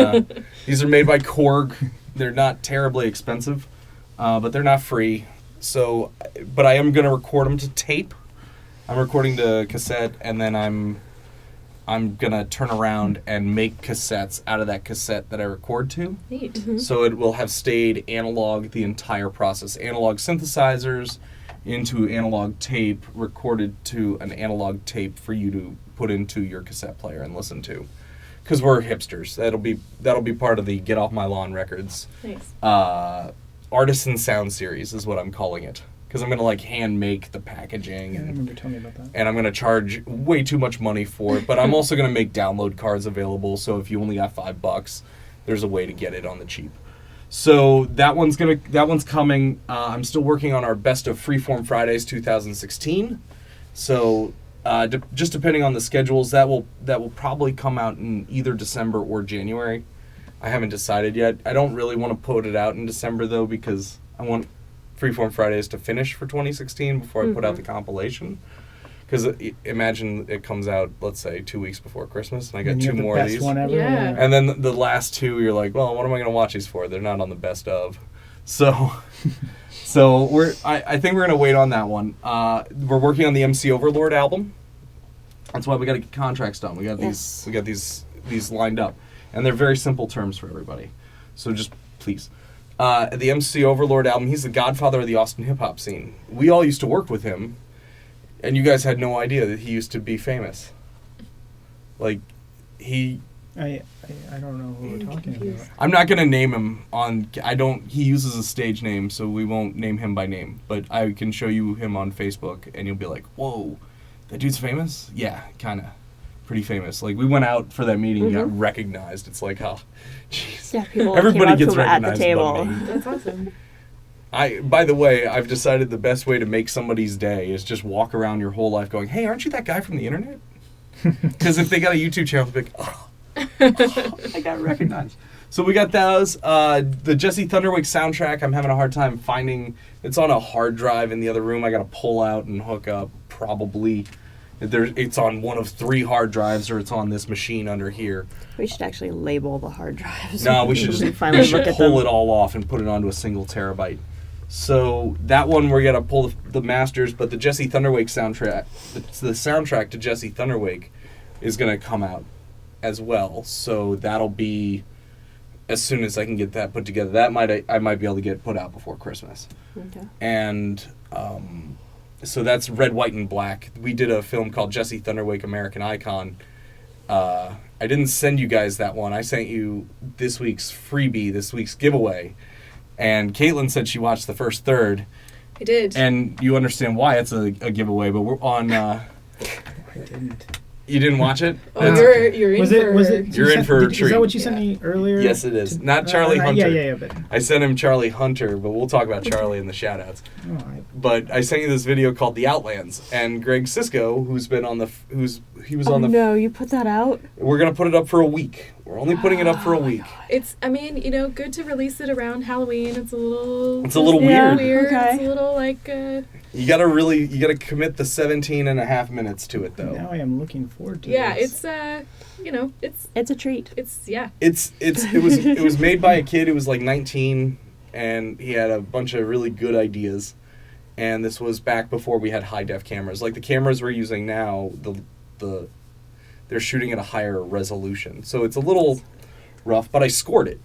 these are made by Korg. They're not terribly expensive, but they're not free. So, but I am going to record them to tape. I'm recording to cassette, and then I'm going to turn around and make cassettes out of that cassette that I record to. Neat. So it will have stayed analog the entire process. Analog synthesizers into analog tape, recorded to an analog tape for you to put into your cassette player and listen to. Because we're hipsters. That'll be part of the Get Off My Lawn Records Nice. Artisan Sound Series is what I'm calling it. Because I'm going to hand make the packaging Yeah, I and remember telling me about that. I'm going to charge way too much money for it. But I'm also going to make download cards available, so if you only got $5, there's a way to get it on the cheap. So that one's coming. I'm still working on our Best of Freeform Fridays 2016. So just depending on the schedules, that will probably come out in either December or January. I haven't decided yet. I don't really want to put it out in December though, because I want Freeform Fridays to finish for 2016 before I put out the compilation. Because imagine it comes out, let's say, 2 weeks before Christmas, and I got And you 2 have the more of best these. one ever. Yeah. And then the last 2, you're like, well, what am I going to watch these for? They're not on the best of. So, I think we're going to wait on that one. We're working on the MC Overlord album. That's why we got to get contracts done. We got Yes. these lined up, and they're very simple terms for everybody. So just please, the MC Overlord album. He's the godfather of the Austin hip hop scene. We all used to work with him, and you guys had no idea that he used to be famous. Like, he. I don't know who we're talking about. I'm not gonna name him on. He uses a stage name, so we won't name him by name. But I can show you him on Facebook, and you'll be like, "Whoa, that dude's famous." Yeah, kind of, pretty famous. Like, we went out for that meeting, got recognized. It's like, oh, jeez. Yeah, people Everybody came up gets to him at the recognized table. but me. That's awesome. By the way, I've decided the best way to make somebody's day is just walk around your whole life going, "Hey, aren't you that guy from the internet?" Because if they got a YouTube channel, they'll be like, "Oh, I got recognized." So we got those. The Jesse Thunderwake soundtrack, I'm having a hard time finding. It's on a hard drive in the other room. I got to pull out and hook up, probably. It's on one of 3 hard drives, or it's on this machine under here. We should actually label the hard drives. No, we should just finally we should look at pull them. it all off and put it onto a single terabyte. So that one we're gonna pull the masters, but the Jesse Thunderwake soundtrack, the soundtrack to Jesse Thunderwake, is gonna come out as well. So that'll be as soon as I can get that put together. That I might be able to get put out before Christmas. Okay. And so that's Red, White, and Black. We did a film called Jesse Thunderwake, American Icon. I didn't send you guys that one. I sent you this week's freebie, this week's giveaway. And Caitlin said she watched the first third. I did. And you understand why it's a giveaway, but we're on... I didn't. You didn't watch it? Oh, That's you're okay. in Was for... it? You're in for a Is treat. that what you sent me earlier? Yes, it is. Not Charlie Hunter. Yeah, but I sent him Charlie Hunter, but we'll talk about Charlie in the shout-outs. oh, But I sent you this video called The Outlands, and Greg Cisco, who's been on the... he was on the... No, you put that out? We're going to put it up for a week. We're only putting it up for a week. It's, I mean, good to release it around Halloween. It's a little... It's a little Yeah. weird. Okay. It's a little, like... You gotta commit the 17 and a half minutes to it, though. now I am looking forward to yeah, this. it's... It's a treat. Yeah. It was made by a kid who was like 19, and he had a bunch of really good ideas. And this was back before we had high def cameras. Like the cameras we're using now, they're shooting at a higher resolution, so it's a little rough. But I scored it.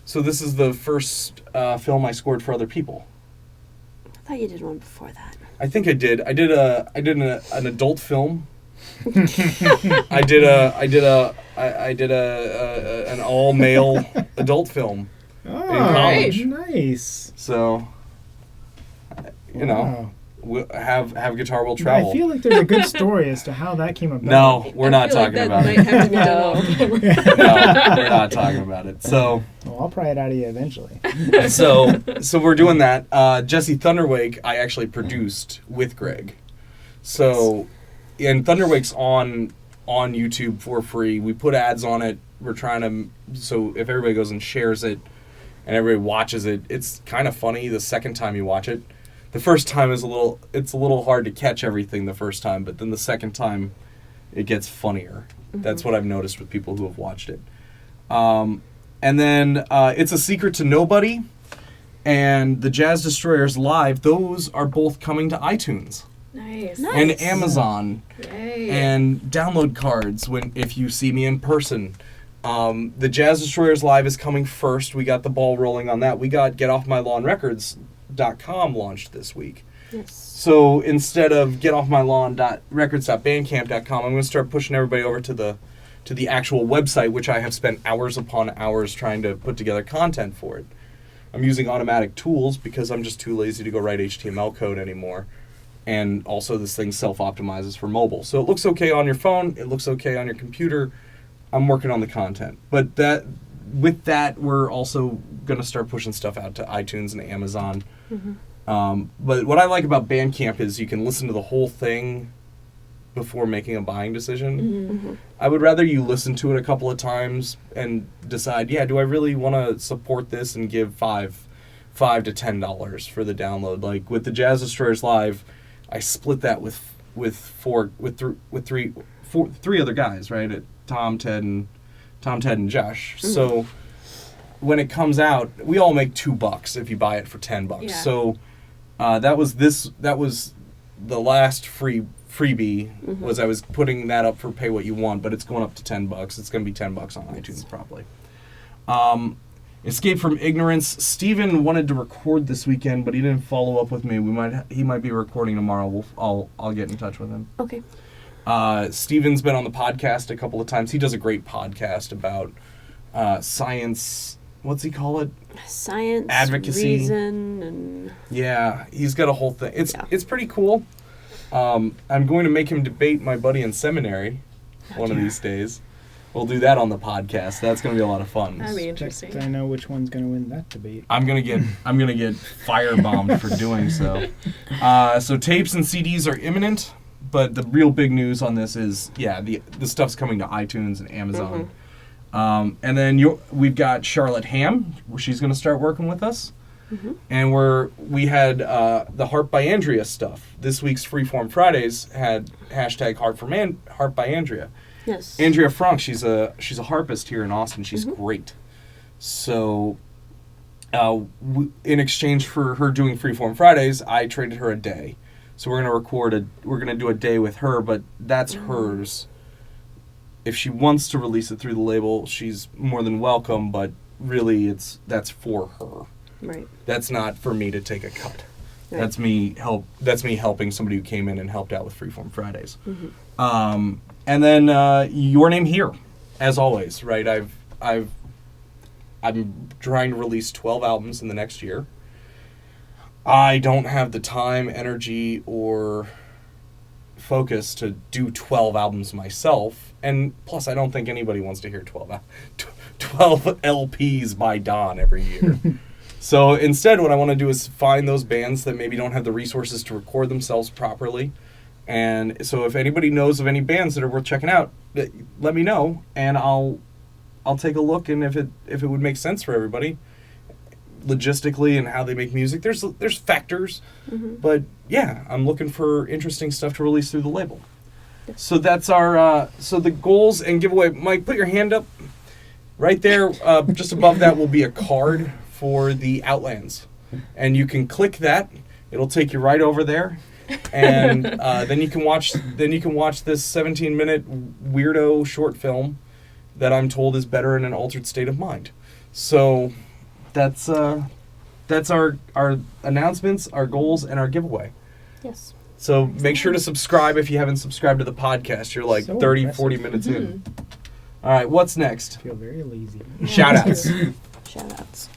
So this is the first film I scored for other people. I thought you did one before that. I think I did. I did an adult film. I did an all male adult film. Oh, college. nice. So, Wow. have Guitar Will Travel. I feel like there's a good story as to how that came about. No, we're not I feel like talking that about might it. have to be done off camera. No, we're not talking about it. So, Well, I'll pry it out of you eventually. so we're doing that. Jesse Thunderwake, I actually produced with Greg. So, and Thunderwake's on YouTube for free. We put ads on it. We're trying to, so if everybody goes and shares it, and everybody watches it, it's kind of funny the second time you watch it. The first time is it's a little hard to catch everything the first time, but then the second time it gets funnier. That's what I've noticed with people who have watched it. And then It's a Secret to Nobody and The Jazz Destroyers Live, those are both coming to iTunes Nice. and Amazon Yay. and download cards if you see me in person. The Jazz Destroyers Live is coming first. We got the ball rolling on that. We got GetOffMyLawnRecords.com launched this week. Yes. So instead of GetOffMyLawn.records.bandcamp.com, I'm going to start pushing everybody over to the actual website, which I have spent hours upon hours trying to put together content for it. I'm using automatic tools because I'm just too lazy to go write HTML code anymore. And also this thing self-optimizes for mobile. So it looks okay on your phone. It looks okay on your computer. I'm working on the content. But with that, we're also going to start pushing stuff out to iTunes and Amazon. But what I like about Bandcamp is you can listen to the whole thing before making a buying decision. I would rather you listen to it a couple of times and decide, do I really want to support this and give $5 to $10 for the download? Like with the Jazz Destroyers Live, I split that with with three other guys, right? Tom, Ted, and Josh. Mm-hmm. So when it comes out, we all make $2 if you buy it for $10. Yeah. So that was the last freebie. Mm-hmm. Was I was putting that up for pay what you want, but it's going up to $10. It's going to be $10 on iTunes probably. Escape from Ignorance. Steven wanted to record this weekend, but he didn't follow up with me. He might be recording tomorrow. I'll get in touch with him. Okay. Steven's been on the podcast a couple of times. He does a great podcast about science. What's he call it? Science, advocacy, reason, and yeah, he's got a whole thing. Yeah. It's pretty cool. I'm going to make him debate my buddy in seminary one of these days. We'll do that on the podcast. That's going to be a lot of fun. That'd be interesting. I know which one's going to win that debate. I'm gonna get firebombed for doing so. So tapes and CDs are imminent, but the real big news on this is the stuff's coming to iTunes and Amazon. And then we've got Charlotte Ham, where she's gonna start working with us, and we had the Harp by Andrea stuff. This week's Freeform Fridays had hashtag Harp by Andrea. yes. Andrea Frank, she's a harpist here in Austin. She's great. So, in exchange for her doing Freeform Fridays, I traded her a day. So we're gonna do a day with her, but that's hers. If she wants to release it through the label, she's more than welcome. But really, that's for her. Right. That's not for me to take a cut. Right. That's me helping somebody who came in and helped out with Freeform Fridays. And then Your Name Here, as always, right? I'm trying to release 12 albums in the next year. I don't have the time, energy, or focus to do 12 albums myself, and plus I don't think anybody wants to hear 12 LPs by Don every year. So instead what I want to do is find those bands that maybe don't have the resources to record themselves properly. And so if anybody knows of any bands that are worth checking out, let me know, and I'll take a look, and if it would make sense for everybody, logistically and how they make music, there's factors, but yeah, I'm looking for interesting stuff to release through the label. So that's our so the goals and giveaway. Mike, put your hand up. Right there, just above that will be a card for the Outlands, and you can click that. It'll take you right over there. And then you can watch this 17-minute weirdo short film that I'm told is better in an altered state of mind. So that's our announcements, our goals, and our giveaway. Yes. So make sure to subscribe if you haven't subscribed to the podcast. You're like So 30, impressive. 40 minutes in. All right, what's next? I feel very lazy. Shout-outs. Shout-outs.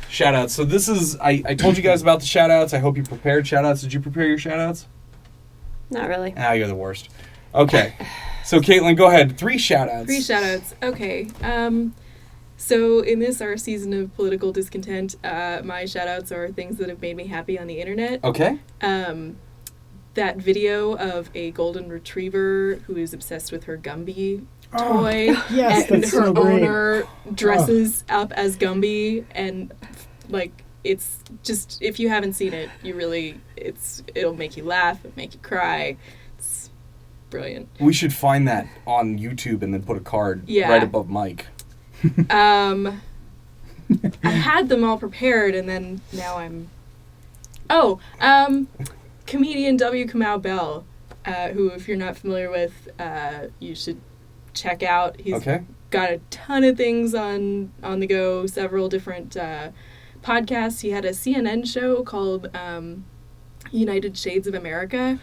Shout-outs. So this is, I told you guys about the shout-outs. I hope you prepared shout-outs. Did you prepare your shout-outs? Not really. You're the worst. Okay. So Caitlin, go ahead. 3 shout-outs. 3 shout-outs. Okay. So in our season of political discontent, my shout-outs are things that have made me happy on the internet. Okay. That video of a golden retriever who is obsessed with her Gumby toy, Yes, and that's her so great. owner dresses up as Gumby, and like it's just, if you haven't seen it, it'll make you laugh, it'll make you cry. It's brilliant. We should find that on YouTube and then put a card right above Mike. I had them all prepared, and then now I'm... comedian W. Kamau Bell, who, if you're not familiar with, you should check out. He's got a ton of things on the go, several different podcasts. He had a CNN show called United Shades of America,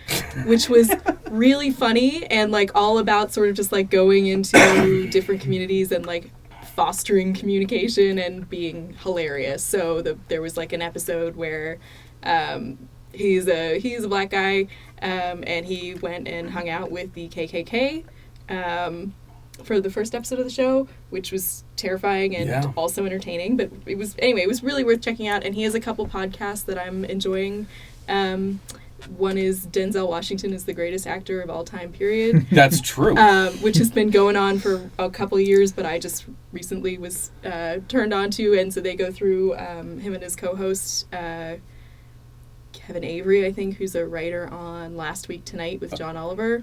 which was really funny and like all about sort of just like going into different communities and like fostering communication and being hilarious. So there was like an episode where he's a black guy, and he went and hung out with the KKK for the first episode of the show, which was terrifying and also entertaining. But it was really worth checking out. And he has a couple podcasts that I'm enjoying. One is Denzel Washington is the greatest actor of all time, period. That's true. Which has been going on for a couple of years, but I just recently was turned on to, and so they go through him and his co-host Kevin Avery, I think, who's a writer on Last Week Tonight with John Oliver,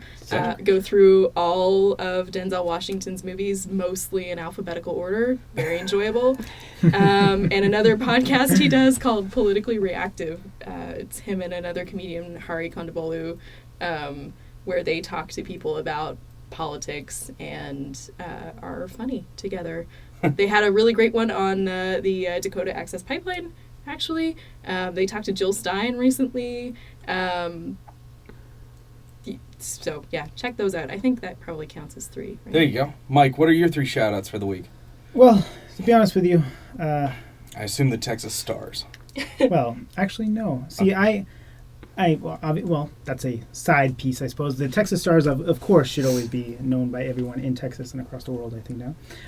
go through all of Denzel Washington's movies, mostly in alphabetical order. Very enjoyable. And another podcast he does called Politically Reactive. It's him and another comedian, Hari Kondabolu, where they talk to people about politics and are funny together. They had a really great one on the Dakota Access Pipeline, actually. They talked to Jill Stein recently. So, yeah, check those out. I think that probably counts as 3. Right? There you go. Mike, what are your 3 shout-outs for the week? Well, to be honest with you, I assume the Texas Stars. well, actually, no. See, well, that's a side piece, I suppose. The Texas Stars, of course, should always be known by everyone in Texas and across the world, I think,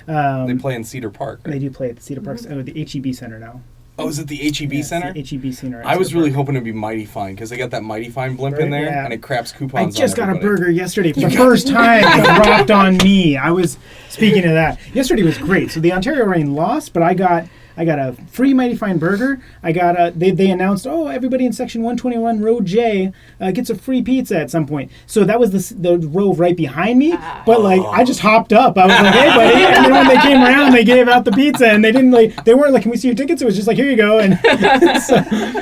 now. They play in Cedar Park. Right? They do play at the Cedar Park, the HEB Center now. Oh, is it the HEB Center? The HEB Center. I was really hoping it'd be Mighty Fine, because they got that Mighty Fine blimp in there, Yeah. and it craps coupons I just got a everybody. burger yesterday for the first time. It dropped on me. I was speaking of that. Yesterday was great. So the Ontario Reign lost, but I got a free Mighty Fine burger. I got they announced, everybody in section 121 row J gets a free pizza at some point. So that was the row right behind me. But I just hopped up. I was like, hey buddy. And then when they came around, they gave out the pizza, and they weren't like, can we see your tickets? It was just like, here you go. And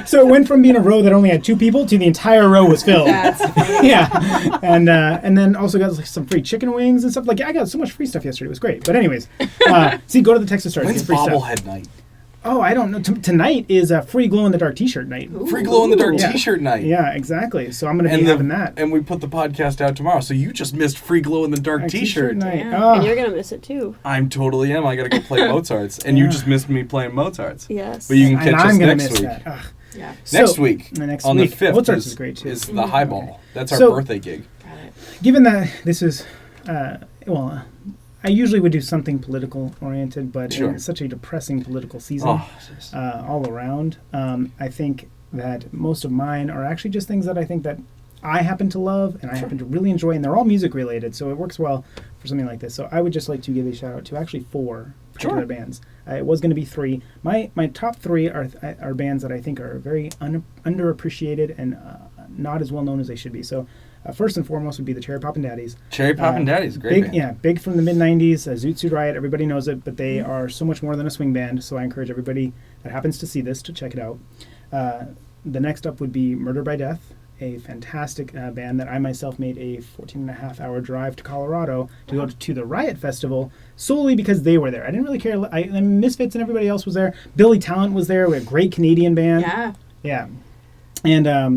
so it went from being a row that only had 2 people to the entire row was filled. That's funny. Yeah, and then also got some free chicken wings and stuff. I got so much free stuff yesterday. It was great. But anyways, see, go to the Texas Stars. When's get free stuff. bobblehead night? Oh, I don't know. Tonight is a free glow-in-the-dark T-shirt night. Free glow-in-the-dark Yeah. T-shirt night. Yeah, exactly. So I'm going to be having that. And we put the podcast out tomorrow, so you just missed free glow-in-the-dark A T-shirt. night. Yeah. Oh. And you're going to miss it too. I'm totally am. I got to go play Mozart's, and you just missed me playing Mozart's. Yes. But you can And catch us I'm gonna next miss week. that. Ugh. Yeah. Next So, week, next on week. the 5th, Mozart's is great, too. is the highball. That's our So- birthday gig. Got it. Given that this is, I usually would do something political oriented, but Sure. in such a depressing political season Oh, all around, I think that most of mine are actually just things that I think that I happen to love and I happen to really enjoy, and they're all music related, so it works well for something like this. So I would just like to give a shout out to actually 4 particular Sure. bands. It was going to be 3. My top 3 are bands that I think are very underappreciated and not as well known as they should be. So first and foremost would be the Cherry Poppin' Daddies. Cherry Poppin' Daddies, great Big, band. yeah, big from the mid-'90s, Zoot Suit Riot, everybody knows it, but they are so much more than a swing band, so I encourage everybody that happens to see this to check it out. The next up would be Murder by Death, a fantastic band that I myself made a 14.5-hour drive to Colorado to go to the Riot Festival solely because they were there. I didn't really care. Misfits and everybody else was there. Billy Talent was there. We had a great Canadian band. Yeah. Yeah.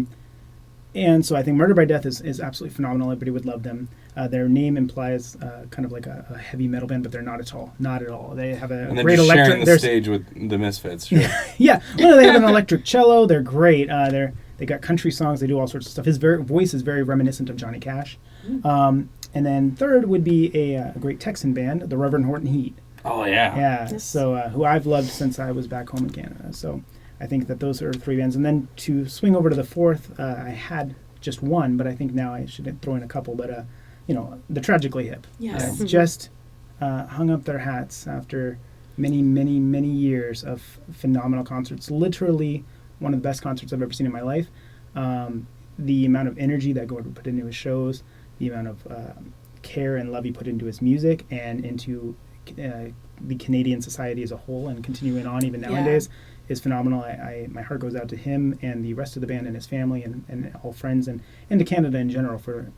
And so I think Murder by Death is absolutely phenomenal. Everybody would love them. Their name implies kind of like a heavy metal band, but they're not at all. Not at all. They have a And then great just electric. sharing the there's- stage with the Misfits. Sure. yeah, well, they have an electric cello. They're great. They got country songs. They do all sorts of stuff. His voice is very reminiscent of Johnny Cash. And then third would be a great Texan band, the Reverend Horton Heat. Oh, yeah. Yeah, Yes. so who I've loved since I was back home in Canada. So I think that those are 3 bands. And then to swing over to the 4th, I had just one, but I think now I should throw in a couple. But the Tragically Hip. Yes. Just hung up their hats after many, many, many years of phenomenal concerts. Literally one of the best concerts I've ever seen in my life. The amount of energy that Gordon put into his shows, the amount of care and love he put into his music and into the Canadian society as a whole, and continuing on even nowadays, is phenomenal. My heart goes out to him and the rest of the band and his family and all friends and to Canada in general for,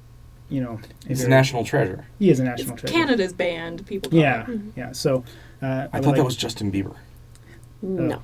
He's a national treasure. He is a national treasure. Canada's band, people call Yeah, it. yeah. So I thought that was Justin Bieber. No.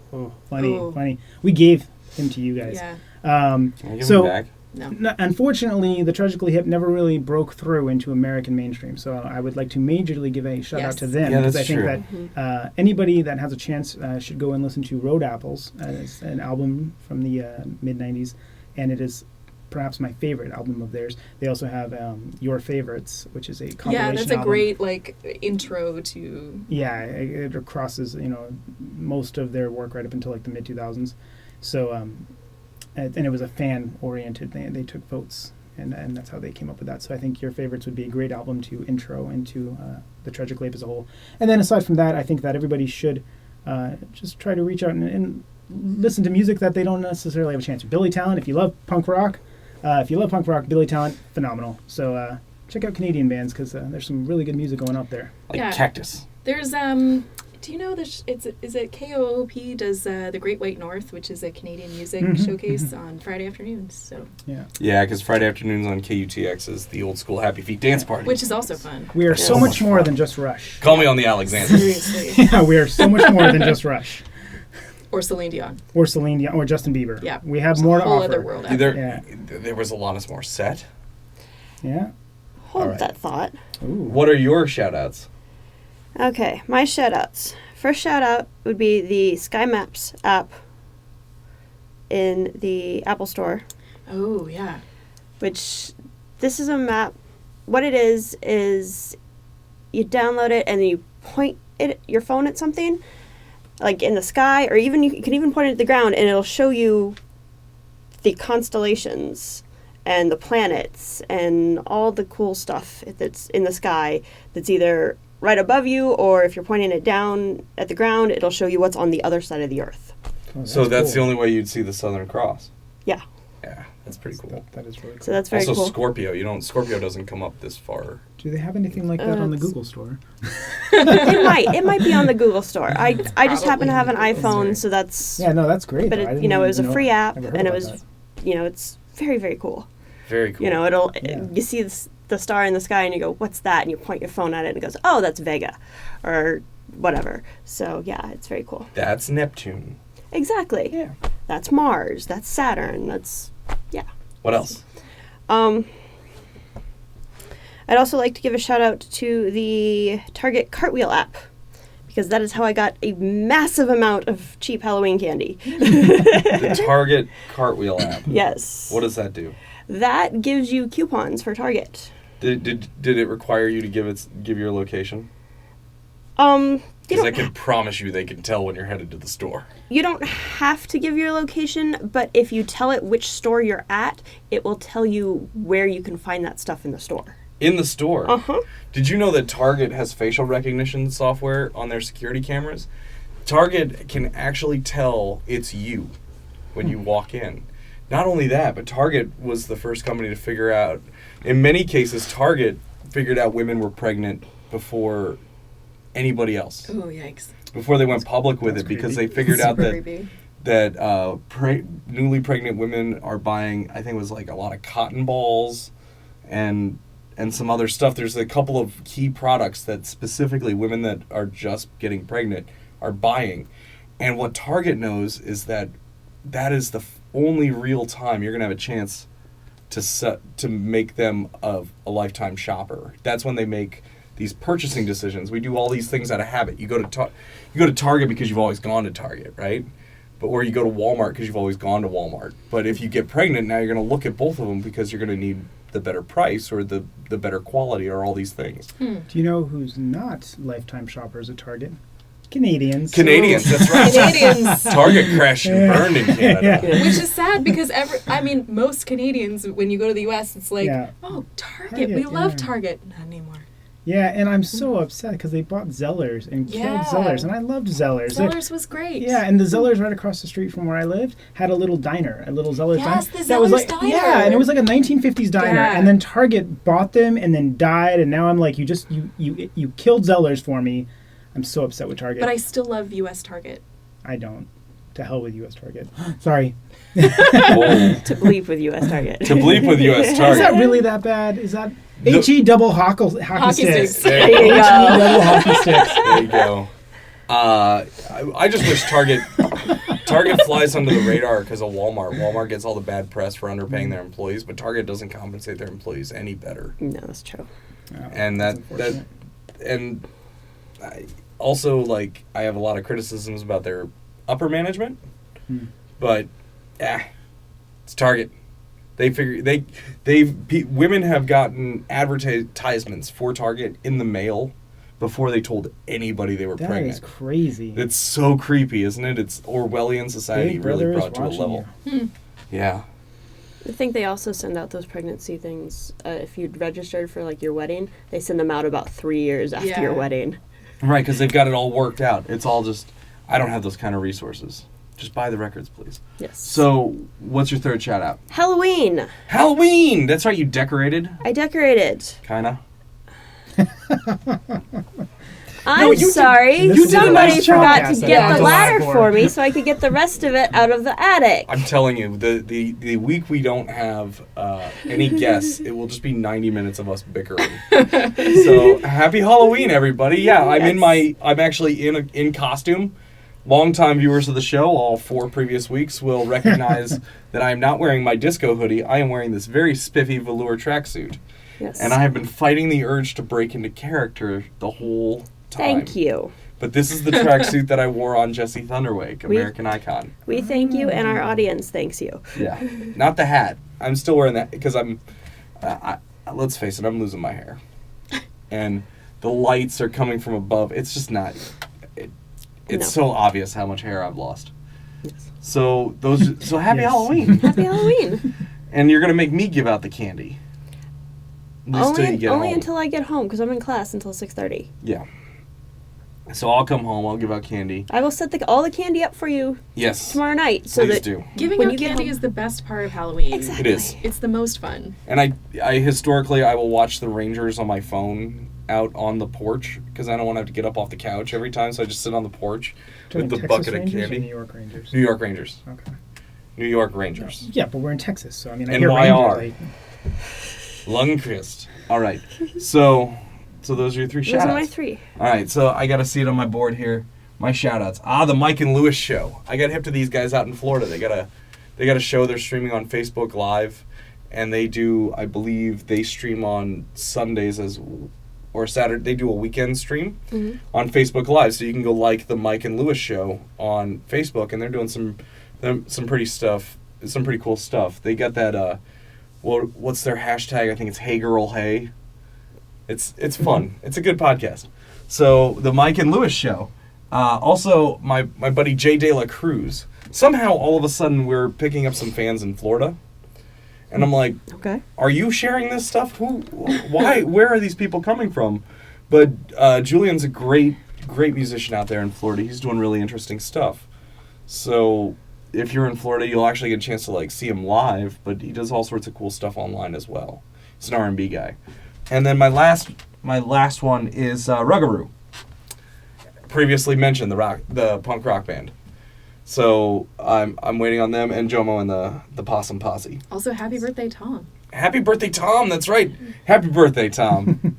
Funny. We gave him to you guys. Yeah. Can I give So- him back? No. Unfortunately, the Tragically Hip never really broke through into American mainstream. So I would like to majorly give a shout out to them, Yeah, because that's I think true. that anybody that has a chance should go and listen to Road Apples. It's an album from the mid-'90s, and it is perhaps my favorite album of theirs. They also have Your Favorites, which is a compilation Yeah, that's a album. great intro to. Yeah, it crosses most of their work right up until the mid-2000s. So and it was a fan-oriented thing. They took votes, and that's how they came up with that. So I think Your Favorites would be a great album to intro into the Tragically Hip as a whole. And then aside from that, I think that everybody should just try to reach out and listen to music that they don't necessarily have a chance. Billy Talent, if you love punk rock, Billy Talent, phenomenal. So check out Canadian bands because there's some really good music going up there. Like Yeah. Cactus. There's do you know is it KOOP does the Great White North, which is a Canadian music showcase on Friday afternoons. So Yeah, because Friday afternoons on KUTX is the old school Happy Feet dance party. which is also fun. We are so So much much more fun. than just Rush. Call me on the Alexander. Seriously. Yeah, we are so much more than just Rush. Or Celine Dion. Or Celine Dion, or Justin Bieber. Yeah. We have It's more a to whole offer. other world out there, there. there was Alanis Morissette. Yeah. Hold All right. that thought. Ooh. What are your shout-outs? Okay, my shout outs. First shout out would be the Sky Maps app in the Apple Store, Oh yeah. which this is a map. What it is you download it and then you point your phone at something, like in the sky, or even you can even point it at the ground and it'll show you the constellations and the planets and all the cool stuff that's in the sky that's either right above you, or if you're pointing it down at the ground, it'll show you what's on the other side of the earth. Oh, So that's the cool. only way you'd see the Southern Cross. Yeah. Yeah, that's pretty cool. That is really cool. So that's very Also, cool. Scorpio. Scorpio doesn't come up this far. Do they have anything like that on the it's- Google store? It might be on the Google store. I just happen to have an Probably. iPhone, so that's. Yeah, no, that's great. But though. I it, didn't you know, it even was a free app, never heard and it about was, that. it's very, very cool. Very cool. You know, it'll Yeah. you see the star in the sky, and you go, "What's that?" And you point your phone at it, and it goes, "Oh, that's Vega," or whatever. So yeah, it's very cool. That's Neptune. Exactly. Yeah. That's Mars. That's Saturn. That's What else? I'd also like to give a shout out to the Target Cartwheel app, because that is how I got a massive amount of cheap Halloween candy. The Target Cartwheel app. Yes. What does that do? That gives you coupons for Target. Did it require you to give your location? You Because I don't, can promise you they can tell when you're headed to the store. you don't have to give your location, but if you tell it which store you're at, it will tell you where you can find that stuff in the store. In the store. Uh-huh. Did you know that Target has facial recognition software on their security cameras? Target can actually tell it's you when you walk in. Not only that, but Target was the first company to figure out, in many cases, Target figured out women were pregnant before anybody else. Oh yikes. Before they went public with That's it, because creepy. they figured out Super that creepy. newly pregnant women are buying, I think it was like a lot of cotton balls and some other stuff. There's a couple of key products that specifically women that are just getting pregnant are buying. And what Target knows is that is the only real time you're going to have a chance to make them a lifetime shopper. That's when they make these purchasing decisions. We do all these things out of habit. You go to Target because you've always gone to Target, right? Or you go to Walmart because you've always gone to Walmart. But if you get pregnant, now you're going to look at both of them because you're going to need the better price or the better quality or all these things. Do you know who's not lifetime shoppers at Target? Canadians. Canadians, that's right. Canadians. Target crashed and burned in Canada. Yeah. Which is sad because most Canadians, when you go to the U.S., it's like, Yeah. oh, Target, Target, we love yeah. Target. Not anymore. Yeah, and I'm so upset because they bought Zellers and Yeah. killed Zellers, and I loved Zellers. Zellers was great. Yeah, and the Zellers right across the street from where I lived had a little diner, a little Zellers Yes, diner. the that was Zellers like, diner. Yeah, and it was like a 1950s diner, Yeah. and then Target bought them and then died, and now I'm like, you killed Zellers for me. I'm so upset with Target. But I still love U.S. Target. I don't. To hell with U.S. Target. Sorry. Oh, To bleep with U.S. Target. to bleep with U.S. Is Target. that really that bad? Is that No. HE double hockey Hockey sticks? sticks. There There you you go. go. HE double hockey sticks. There you go. I just wish Target flies under the radar because of Walmart. Walmart gets all the bad press for underpaying their employees, but Target doesn't compensate their employees any better. No, that's true. Oh, And that's that unfortunate. and I also, like, I have a lot of criticisms about their upper management, but it's Target. They figure women have gotten advertisements for Target in the mail before they told anybody they were That pregnant. is crazy. It's so creepy, isn't it? It's Orwellian society Big really Brother is brought to a watching level. you. Yeah. I think they also send out those pregnancy things. If you'd registered for like your wedding, they send them out about 3 years after Yeah. your wedding. Right, because they've got it all worked out. It's all just, I don't have those kind of resources. Just buy the records, please. Yes. So, what's your third shout out? Halloween. Halloween! That's right, you decorated. I decorated. Kinda. I'm sorry. You did a Somebody nice forgot job, to Cassie. get On the the ladder whiteboard. for me so I could get the rest of it out of the attic. I'm telling you, the week we don't have any guests, it will just be 90 minutes of us bickering. So, happy Halloween, everybody. Yeah, I'm actually in costume. Longtime viewers of the show, all 4 previous weeks, will recognize that I am not wearing my disco hoodie. I am wearing this very spiffy velour tracksuit. Yes. And I have been fighting the urge to break into character the whole time. Thank you. But this is the tracksuit that I wore on Jesse Thunderwake, American Icon. We thank you, and our audience thanks you. Yeah, not the hat. I'm still wearing that because let's face it, I'm losing my hair, and the lights are coming from above. It's just not. It's so obvious how much hair I've lost. Yes. So happy Yes. Halloween, Happy Halloween. and you're gonna make me give out the candy. At least till you get Only home. until I get home, because I'm in class until 6:30. Yeah. So I'll come home. I'll give out candy. I will set all the candy up for you Yes. tomorrow night, so Please that do. Giving When out you get candy home- is the best part of Halloween. Exactly. It is. It's the most fun. And I historically, I will watch the Rangers on my phone out on the porch because I don't want to have to get up off the couch every time. So I just sit on the porch with the Texas bucket of Rangers or candy. New York Rangers. New York Rangers. Okay. New York Rangers. Yeah, but we're in Texas, so I mean, I And hear YR. Rangers. Lundqvist. All right. So those are your 3 those shout are my outs. 3. All right. So I got to see it on my board here. My shout outs. The Mike and Lewis show. I got hip to these guys out in Florida. They got a show they're streaming on Facebook Live, and they do, I believe, they stream on Sundays or Saturday. They do a weekend stream on Facebook Live, so you can go like the Mike and Lewis show on Facebook, and they're doing some pretty cool stuff. They got that. What's their hashtag? I think it's Hey Girl Hey. It's fun. It's a good podcast. So the Mike and Lewis show. Also, my buddy Jay De La Cruz. Somehow, all of a sudden, we're picking up some fans in Florida, and I'm like, Okay. "Are you sharing this stuff? Who? Why? Where are these people coming from?" But Julian's a great musician out there in Florida. He's doing really interesting stuff. So if you're in Florida, you'll actually get a chance to see him live. But he does all sorts of cool stuff online as well. He's an R&B guy. And then my last one is Ruggaroo. Previously mentioned the punk rock band. So I'm waiting on them and Jomo and the Possum Posse. Also, happy birthday, Tom. Happy birthday, Tom! That's right. Happy birthday, Tom.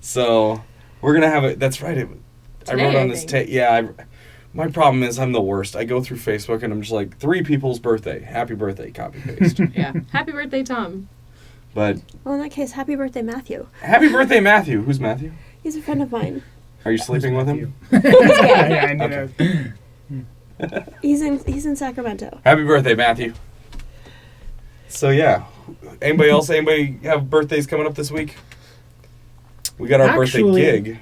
So we're gonna have it. That's right. I Today, wrote on I this think. my problem is I'm the worst. I go through Facebook and I'm just like 3 people's birthday. Happy birthday, copy paste. Yeah. Happy birthday, Tom. But Well, in that case, happy birthday, Matthew. happy birthday, Matthew. Who's Matthew? He's a friend of mine. Are you sleeping with him? Yeah, I knew Okay. that. He's in Sacramento. Happy birthday, Matthew. So yeah, anybody else? Anybody have birthdays coming up this week? We got our Actually- birthday gig.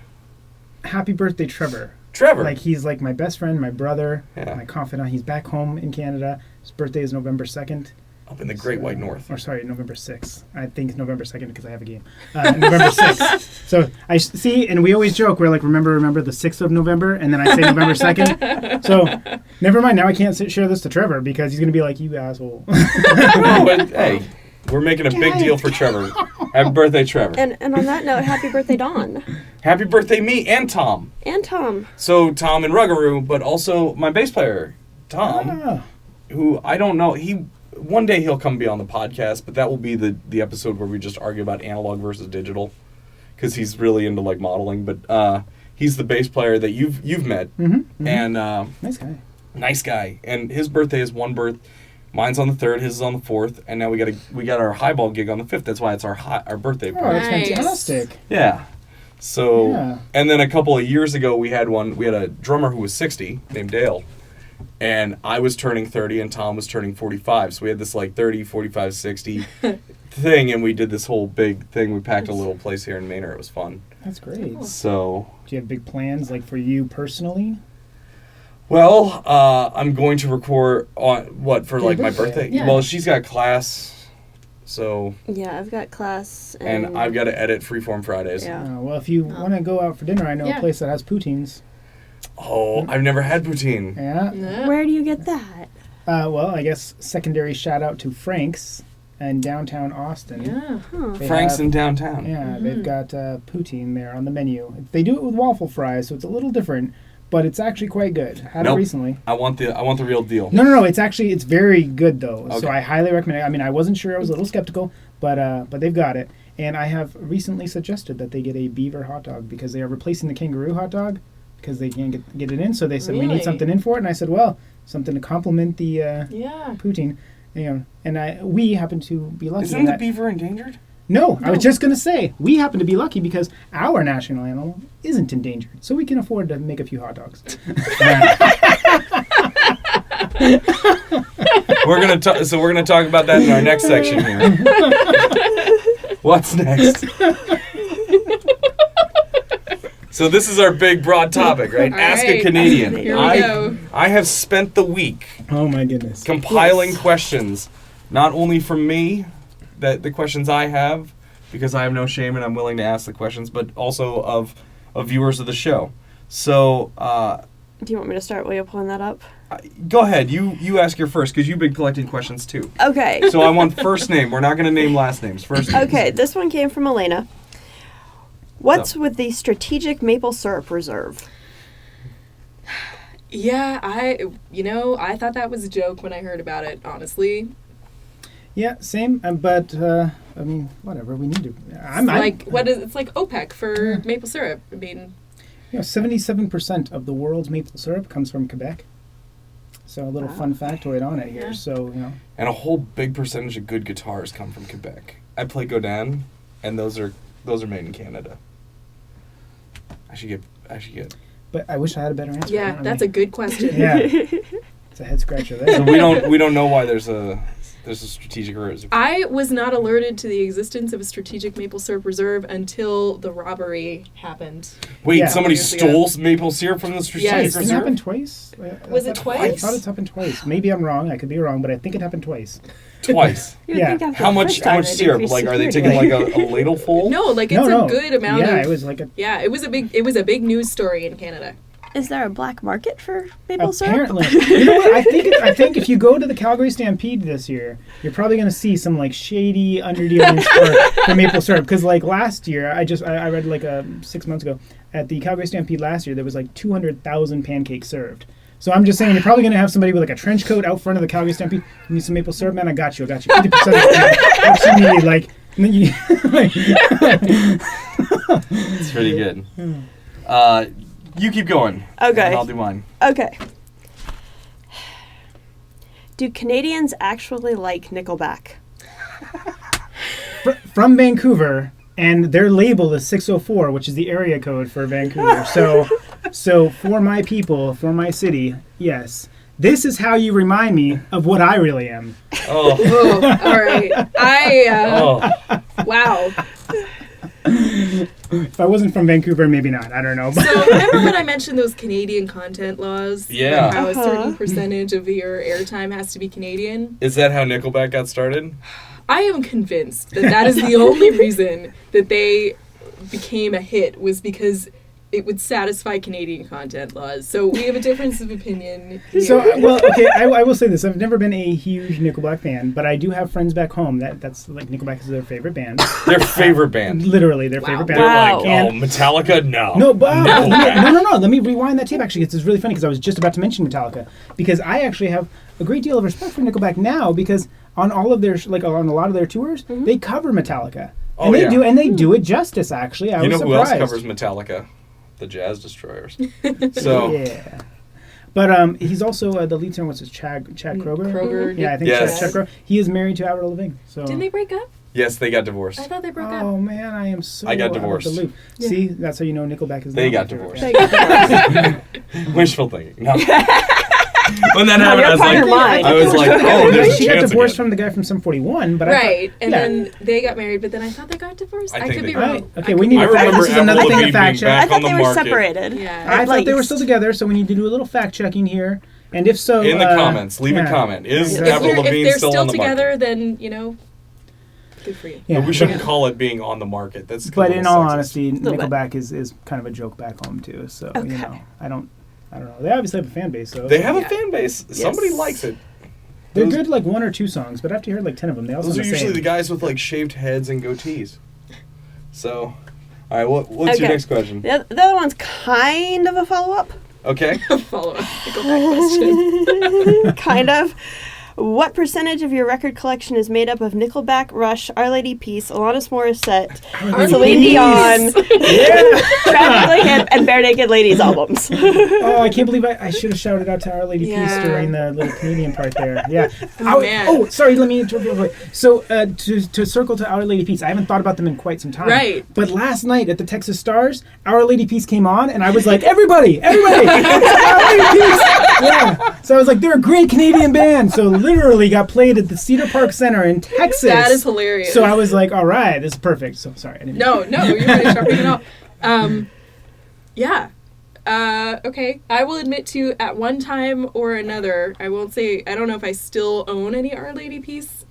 Happy birthday, Trevor. Trevor. Like, he's like my best friend, my brother, Yeah. my confidant. He's back home in Canada. His birthday is November 2nd. Up in the Great White North. Or sorry, November 6th. I think it's November 2nd because I have a game. November 6th. So I see, and we always joke, we're like, remember the 6th of November? And then I say November 2nd. So never mind, now I can't share this to Trevor because he's going to be like, you asshole. No, but, hey, we're making a big deal for Trevor. Happy birthday, Trevor. And on that note, happy birthday, Dawn. Happy birthday, me and Tom. And Tom. So Tom and Ruggaroo, but also my bass player, Tom, Ah, who I don't know. One day he'll come be on the podcast, but that will be the episode where we just argue about analog versus digital, because he's really into modeling. But he's the bass player that you've met, and nice guy. nice guy. And his birthday is mine's on the 3rd, his is on the 4th, and now we got our highball gig on the 5th. That's why it's our birthday Oh, party. that's Nice. fantastic. Yeah. So, Yeah. and then a couple of years ago, we had a drummer who was 60 named Dale, and I was turning 30 and Tom was turning 45. So we had this 30, 45, 60 thing, and we did this whole big thing. We packed a little place here in Manor. It was fun. That's great. So, Do you have big plans, for you personally? well, I'm going to record on for Your my birthday. birthday. Yeah. Well, she's got class, so Yeah, I've got class. and I've got to edit Freeform Fridays. Yeah. Well, if you want to go out for dinner, I know Yeah. a place that has poutines. Oh, I've never had poutine. Yeah. Yeah. Where do you get that? Well, I guess secondary shout out to Frank's in downtown Austin. Yeah. Huh. They Frank's have- in downtown. Yeah, they've got poutine there on the menu. They do it with waffle fries, so it's a little different, but it's actually quite good. Had Nope. it recently. I want the real deal. No. it's very good though. Okay. So I highly recommend it. I mean, I wasn't sure. I was a little skeptical, but they've got it. And I have recently suggested that they get a beaver hot dog because they are replacing the kangaroo hot dog because they can't get it in. So they said we Really? need something in for it, and I said, well, something to complement the Yeah. poutine. You know, and we happen to be lucky. Isn't in the that- beaver endangered? No, I was just going to say, we happen to be lucky because our national animal isn't endangered, so we can afford to make a few hot dogs. We're gonna talk about that in our next section here. What's next? So this is our big broad topic, right? All Ask a right. Canadian. Here we I go. I have spent the week Oh my goodness. compiling questions, not only from me, the questions I have, because I have no shame and I'm willing to ask the questions, but also of viewers of the show. So Do you want me to start while you're pulling that up? go ahead, you ask your first, because you've been collecting questions too. Okay. So I want first name. We're not going to name last names. First names. Okay, this one came from Elena. What's So. with the Strategic Maple Syrup Reserve? Yeah, I thought that was a joke when I heard about it, honestly. Yeah, same, but, I mean, whatever, we need to... It's like OPEC for maple syrup. I mean, 77% of the world's maple syrup comes from Quebec. So a little Wow. fun factoid on it here. Yeah. So, And a whole big percentage of good guitars come from Quebec. I play Godin, and those are made in Canada. I should get. but I wish I had a better answer. yeah, that's a good question. Yeah, it's a head scratcher So there. we don't know why there's a strategic reserve. I was not alerted to the existence of a strategic maple syrup reserve until the robbery happened. Wait, Yeah. somebody Years ago. stole maple syrup from the strategic Yes. It's reserve? happened twice? Was it I twice? thought it's happened twice. Maybe I'm wrong. I could be wrong, but I think it happened twice. Twice. You would Yeah. think after How the much first time they'd syrup? increase Like, are they security. taking like a ladle full? No, like it's No. a good amount Yeah, of. it was like a... Yeah, it was a big news story in Canada. Is there a black market for maple Apparently, syrup? you know what? I think if you go to the Calgary Stampede this year, you're probably going to see some like shady underdealings for maple syrup. Because like last year, I read like 6 months ago at the Calgary Stampede last year, there was like 200,000 pancakes served. So I'm just saying, you're probably going to have somebody with like a trench coat out front of the Calgary Stampede. You need some maple syrup, man? I got you. 50% of what you need. Like, and then you, It's pretty good. You keep going. Okay. And I'll do mine. Okay. Do Canadians actually like Nickelback? from Vancouver, and their label is 604, which is the area code for Vancouver. So for my people, for my city, yes. This is how you remind me of what I really am. Oh. Oh, all right. Wow. If I wasn't from Vancouver, maybe not. I don't know. So remember when I mentioned those Canadian content laws? Yeah. Like how a certain Uh-huh. percentage of your airtime has to be Canadian? Is that how Nickelback got started? I am convinced that is the only reason that they became a hit was because it would satisfy Canadian content laws. So we have a difference of opinion here. So, well, okay, I will say this. I've never been a huge Nickelback fan, but I do have friends back home that's like Nickelback is their favorite band. Their favorite band. Literally their Wow. favorite band. They're Wow. like, And- oh, Metallica? No. No, but Nickelback. no. Let me rewind that tape. Actually, it's really funny because I was just about to mention Metallica because I actually have a great deal of respect for Nickelback now because on all of their on a lot of their tours they cover Metallica. Oh, And they yeah. they do it justice. Actually, I You was know who else surprised. covers Metallica? The Jazz Destroyers. So, Yeah. But he's also the lead singer. What's his Chad Kroger? Kroger. Yeah, I think Yes. Chad Kroger. He is married to Avril Lavigne. So. Didn't they break up? yes, they got divorced. I thought they broke Oh up. man, I am so. I got out of divorced. the loop. Yeah. See, that's how you know Nickelback is. They not got my favorite divorced. band. Wishful thinking. No. When that No, happened, you're I was part like, of mine. I was like, oh, there's a she got chance divorced again. from the guy from Sum 41, but Right, and yeah. then they got married, but then I thought they got divorced. I I think could they be did. wrong. Right. I Okay, could we be need I to wrong. fact. remember This is another Avril thing to Lavigne fact being check. I back on thought the they were market. separated. Yeah. I At thought they were least. still together, so we need to do a little fact checking here. And if so, In the comments, leave a yeah. comment. Is If Avril If Lavigne they're still still on the together, market? then good for you. Yeah. But we shouldn't call it being on the market. That's a But little in all sexist. honesty, Little bit. Nickelback is kind of a joke back home too. So Okay. I don't I don't know. They obviously have a fan base, though. They have a Yeah. fan base. Somebody Yes. likes it. They're those- good, like 1 or 2 songs, but after you heard like 10 of them, they also Those are sound the usually same. the guys with like shaved heads and goatees. So, all right. What's your Okay. next question? The other one's kind of a follow-up. Okay. Follow up. Nickelback question. Kind of. What percentage of your record collection is made up of Nickelback, Rush, Our Lady Peace, Alanis Morissette, Our Celine Lady Dion, Yeah. Tragically Hip, and Bare Naked Ladies albums? Oh, I can't believe I should have shouted out to Our Lady Peace Yeah. during the little Canadian part there. Yeah. Oh, man. Oh, sorry, let me interrupt you real quick. So, to circle to Our Lady Peace, I haven't thought about them in quite some time. Right. But last night at the Texas Stars, Our Lady Peace came on, and I was like, everybody! Our Lady Peace! Yeah. So I was like, they're a great Canadian band. So literally got played at the Cedar Park Center in Texas. That is hilarious. So I was like, all right, this is perfect. So sorry, I didn't. No, you're not interrupting at all. Yeah. Okay. I will admit to at one time or another, I won't say, I don't know if I still own any Our Lady Peace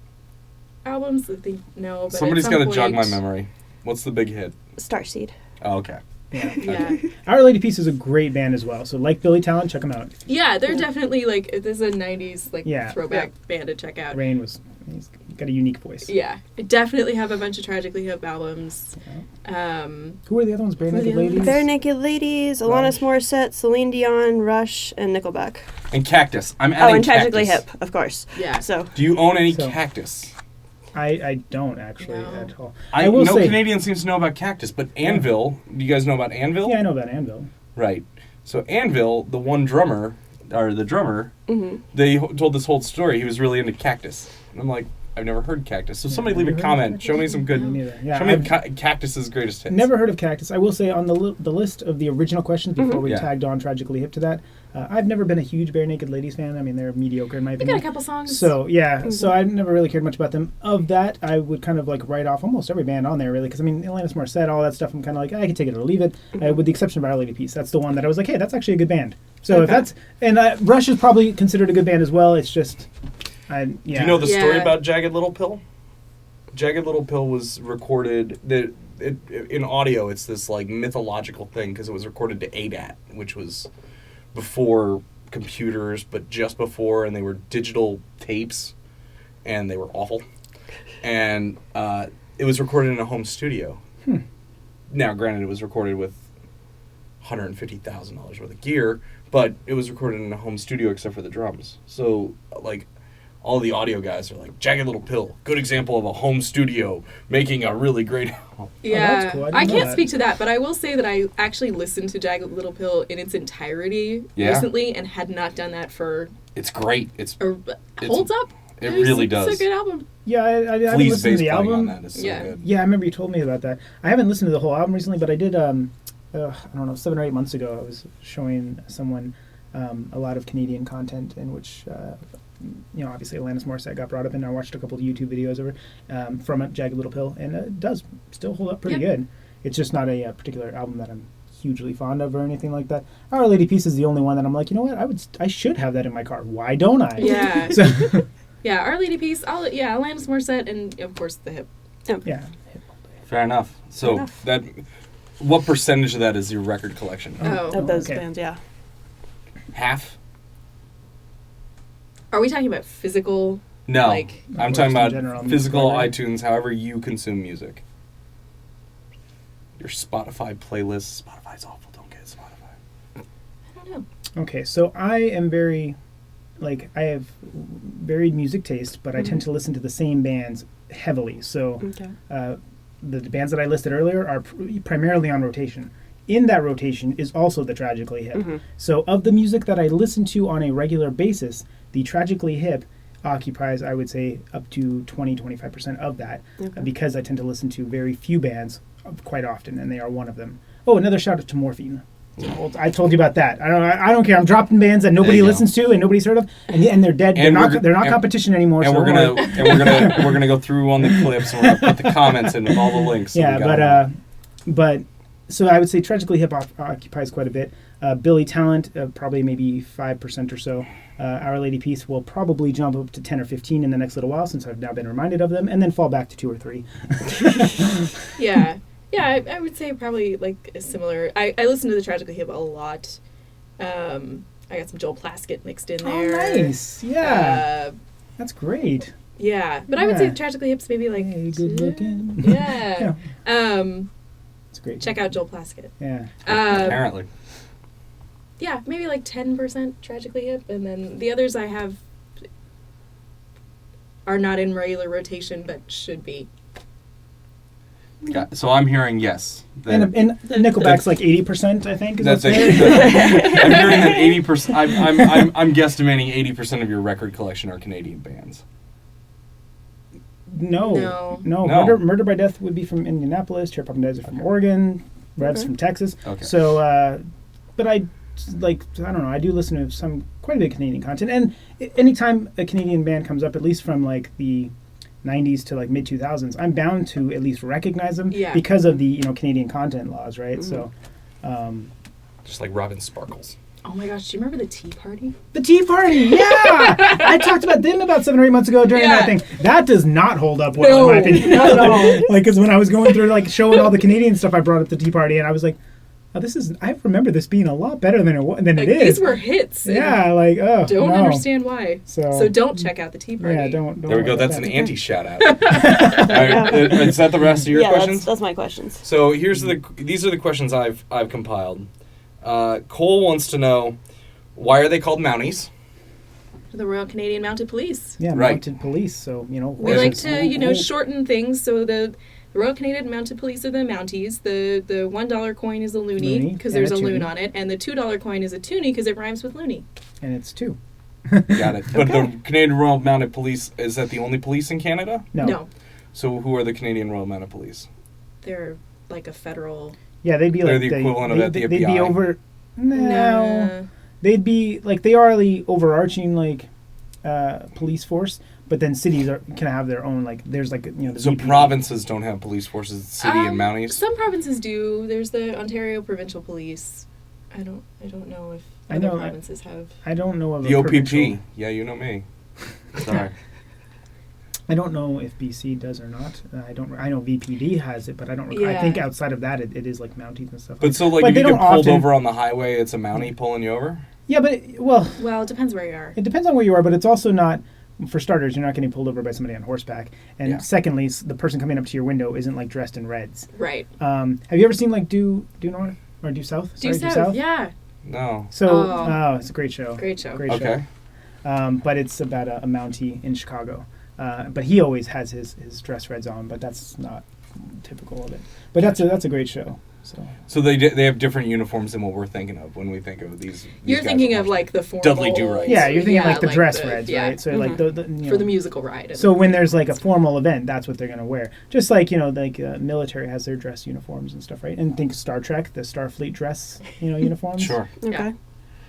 albums. I think no, but Somebody's at got some to jog my point- memory. What's the big hit? Starseed. Oh, okay. Yeah. Yeah. Our Lady Peace is a great band as well. So like Billy Talent, check them out. Yeah, they're definitely like, this is a 90s like Yeah. throwback band to check out. Rain he's got a unique voice. Yeah. I definitely have a bunch of Tragically Hip albums. Who are the other ones? Bare Who are the Naked other Ladies? ones? Bare Naked Ladies, Alanis Morissette, Celine Dion, Rush, and Nickelback. And Cactus. I'm Oh, adding and Tragically Cactus. Hip, of course. Yeah. So, Do you own any So- Cactus? I don't actually No. at all. I will no say, Canadian seems to know about Cactus, but Anvil. Do you guys know about Anvil? Yeah, I know about Anvil. Right. So Anvil, the one drummer, or the drummer, mhm. they told this whole story. He was really into Cactus, and I'm like, I've never heard Cactus. So somebody Have leave you a heard comment. of Show me some good. Me neither. Yeah, show me I've Cactus's greatest hits. never heard of Cactus. I will say on the list of the original questions before we Yeah. tagged on Tragically Hip to that, I've never been a huge Bare Naked Ladies fan. I mean, they're mediocre in my We got opinion. a couple songs. So yeah, so I've never really cared much about them. Of that, I would kind of like write off almost every band on there, really, because I mean, Alanis Morissette, all that stuff. I'm kind of like, I can take it or leave it, with the exception of Our Lady Peace. That's the one that I was like, hey, that's actually a good band. So if Okay. that's and Rush is probably considered a good band as well. It's just, yeah. Do you know the story Yeah. about Jagged Little Pill? Jagged Little Pill was recorded in audio. It's this like mythological thing because it was recorded to ADAT, which was before computers, but just before, and they were digital tapes, and they were awful. And it was recorded in a home studio. Now, granted, it was recorded with $150,000 worth of gear, but it was recorded in a home studio except for the drums. So, like, all the audio guys are like, Jagged Little Pill, good example of a home studio making a really great album. Yeah, that's cool. I didn't I know can't that. speak to that, but I will say that I actually listened to Jagged Little Pill in its entirety Yeah. recently, and had not done that for It's great. It's holds up. it really does. It's a good album. Yeah, I haven't Flea's listened bass to the playing on album. that is so Yeah. good. Yeah, I remember you told me about that. I haven't listened to the whole album recently, but I did. I don't know, 7 or 8 months ago, I was showing someone a lot of Canadian content in which, obviously Alanis Morissette got brought up, and I watched a couple of YouTube videos of her from a Jagged Little Pill, and it does still hold up pretty Yeah. good. It's just not a particular album that I'm hugely fond of or anything like that. Our Lady Peace is the only one that I'm like, you know what, I should have that in my car. Why don't I? Yeah. So, Yeah, Our Lady Peace. Alanis Morissette, and of course the hip. yeah. Fair enough. So enough. what percentage of that is your record collection? Oh. Of those okay. bands, yeah. Half? Are we talking about physical? No. Like- I'm Or talking just in about general, physical music, right? iTunes, however you consume music. Your Spotify playlist. Spotify's awful. Don't get Spotify. I don't know. Okay, so I am very, I have varied music taste, but I tend to listen to the same bands heavily. So Okay. the bands that I listed earlier are primarily on rotation. In that rotation is also the Tragically Hip. So of the music that I listen to on a regular basis, the Tragically Hip occupies, I would say, up to 20-25% of that, Okay. because I tend to listen to very few bands quite often, and they are one of them. Oh, another shout out to Morphine. So I told you about that. I don't care. I'm dropping bands that nobody you go. listens to and nobody's heard of, and they're dead. And they're not and- competition anymore. And so we're don't gonna worry. we're gonna go through on the clips and we're gonna put the comments in with all the links. So Yeah, we got them all. but so I would say Tragically Hip occupies quite a bit. Billy Talent, probably maybe 5% or so. Our Lady Peace will probably jump up to 10 or 15 in the next little while, since I've now been reminded of them, and then fall back to 2 or 3. Yeah. Yeah, I would say probably like a similar. I listen to the Tragically Hip a lot. I got some Joel Plaskett mixed in Oh, there. nice. Yeah. That's great. Yeah, but I would say Yeah. Tragically Hip's maybe like Hey, good looking. Yeah. It's great. Check out Joel Plaskett. Yeah. Apparently. Yeah, maybe like 10% Tragically Hip, and then the others I have are not in regular rotation, but should be. Yeah, so I'm hearing yes. And Nickelback's like 80%, I think. Is That's that it. fair? I'm hearing that 80%. I'm guesstimating 80% of your record collection are Canadian bands. No. No. Murder by Death would be from Indianapolis. Cherry Pop and Dies are from Oregon. Revs Okay. from Texas. Okay. So, but I don't know. I do listen to quite a bit of Canadian content, and anytime a Canadian band comes up, at least from like the 90s to like mid 2000s, I'm bound to at least recognize them Yeah. because of the Canadian content laws, right? So, Just like Robin Sparkles. Oh my gosh, do you remember the Tea Party? the Tea Party, yeah, I talked about them about 7 or 8 months ago during Yeah. that thing. That does not hold up well, in my No, opinion. not at all. Like, because when I was going through like showing all the Canadian stuff, I brought up the Tea Party, and I was like, oh, I remember this being a lot better than it Like, is. these were hits. and Yeah, like, oh, Don't no. understand why. So- So don't check out the Tea Party. Yeah, don't. There we go. let That's that- an anti shout out. Is that the rest of your yeah, questions? that's my questions. So these are the questions I've compiled. Cole wants to know, why are they called Mounties? The Royal Canadian Mounted Police. Yeah, Right. mounted police. So We Yes. like to, shorten things. So the Royal Canadian Mounted Police are the Mounties. The $1 coin is a Loonie, loonie because and there's a a loon toonie. on it, and the $2 coin is a toonie because it rhymes with loony. and it's 2. Got it. But Okay. the Canadian Royal Mounted Police, is that the only police in Canada? No. So who are the Canadian Royal Mounted Police? They're like a federal. Yeah, they'd be They're like the equivalent of the they'd be FBI. over. No, Nah. they'd be like they are the overarching like police force, but then cities can have their own like there's like the So VPD. provinces don't have police forces, it's city and Mounties? Some provinces do. There's the Ontario Provincial Police. I don't know if I other know, provinces have. I don't know of The a OPP. provincial- Yeah, you know me. Sorry. I don't know if BC does or not. I know VPD has it, but I don't. I Yeah. think outside of that, it is like Mounties and stuff. But so, like, But if they you get don't pulled often- over on the highway, it's a Mountie pulling you over? yeah, but well, Well, it depends where you are. it depends on where you are, but it's also not. For starters, you're not getting pulled over by somebody on horseback, and Yeah. secondly, the person coming up to your window isn't like dressed in reds. Right. Have you ever seen like Due North or Due South? Due Sorry, South. Yeah. No. So, Oh. it's a great show. Great show. Great Okay. show. But it's about a Mountie in Chicago. But he always has his dress reds on, but that's not typical of it. But that's a great show. So they have different uniforms than what we're thinking of when we think of these. You're guys thinking on of horseback. like the formal. Dudley Do-Right. Yeah, you're thinking like the dress the- reds, yeah. right? So like Mhm. the For the musical ride. So when there's like a formal event, that's what they're gonna wear. Just like military has their dress uniforms and stuff, right? And think Star Trek, the Starfleet dress, uniforms. Sure. Okay. Yeah.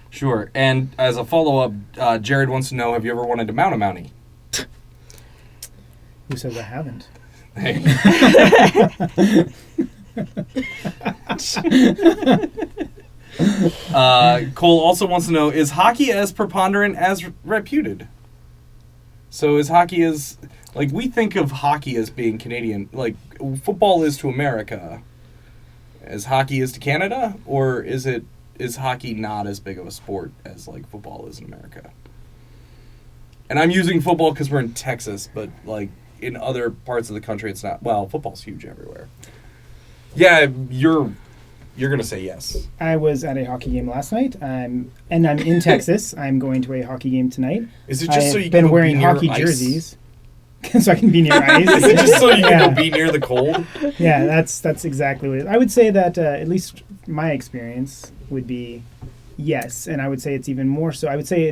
Sure. And as a follow-up, Jared wants to know, have you ever wanted to mount a Mountie? Who says I haven't? Hey. Cole also wants to know, is hockey as preponderant as reputed? So is hockey as, like, we think of hockey as being Canadian, like football is to America, as hockey is to Canada, or is hockey not as big of a sport as like football is in America? And I'm using football because we're in Texas, but like in other parts of the country, it's not. Well, football's huge everywhere. Yeah, you're gonna say yes. I was at a hockey game last night, and I'm in Texas. I'm going to a hockey game tonight. Is it just so you I've been can go wearing be near hockey ice? jerseys, so I can be near ice. Is it just so you can Yeah. go be near the cold? Yeah, that's exactly what it is. I would say that at least my experience would be yes, and I would say it's even more so. I would say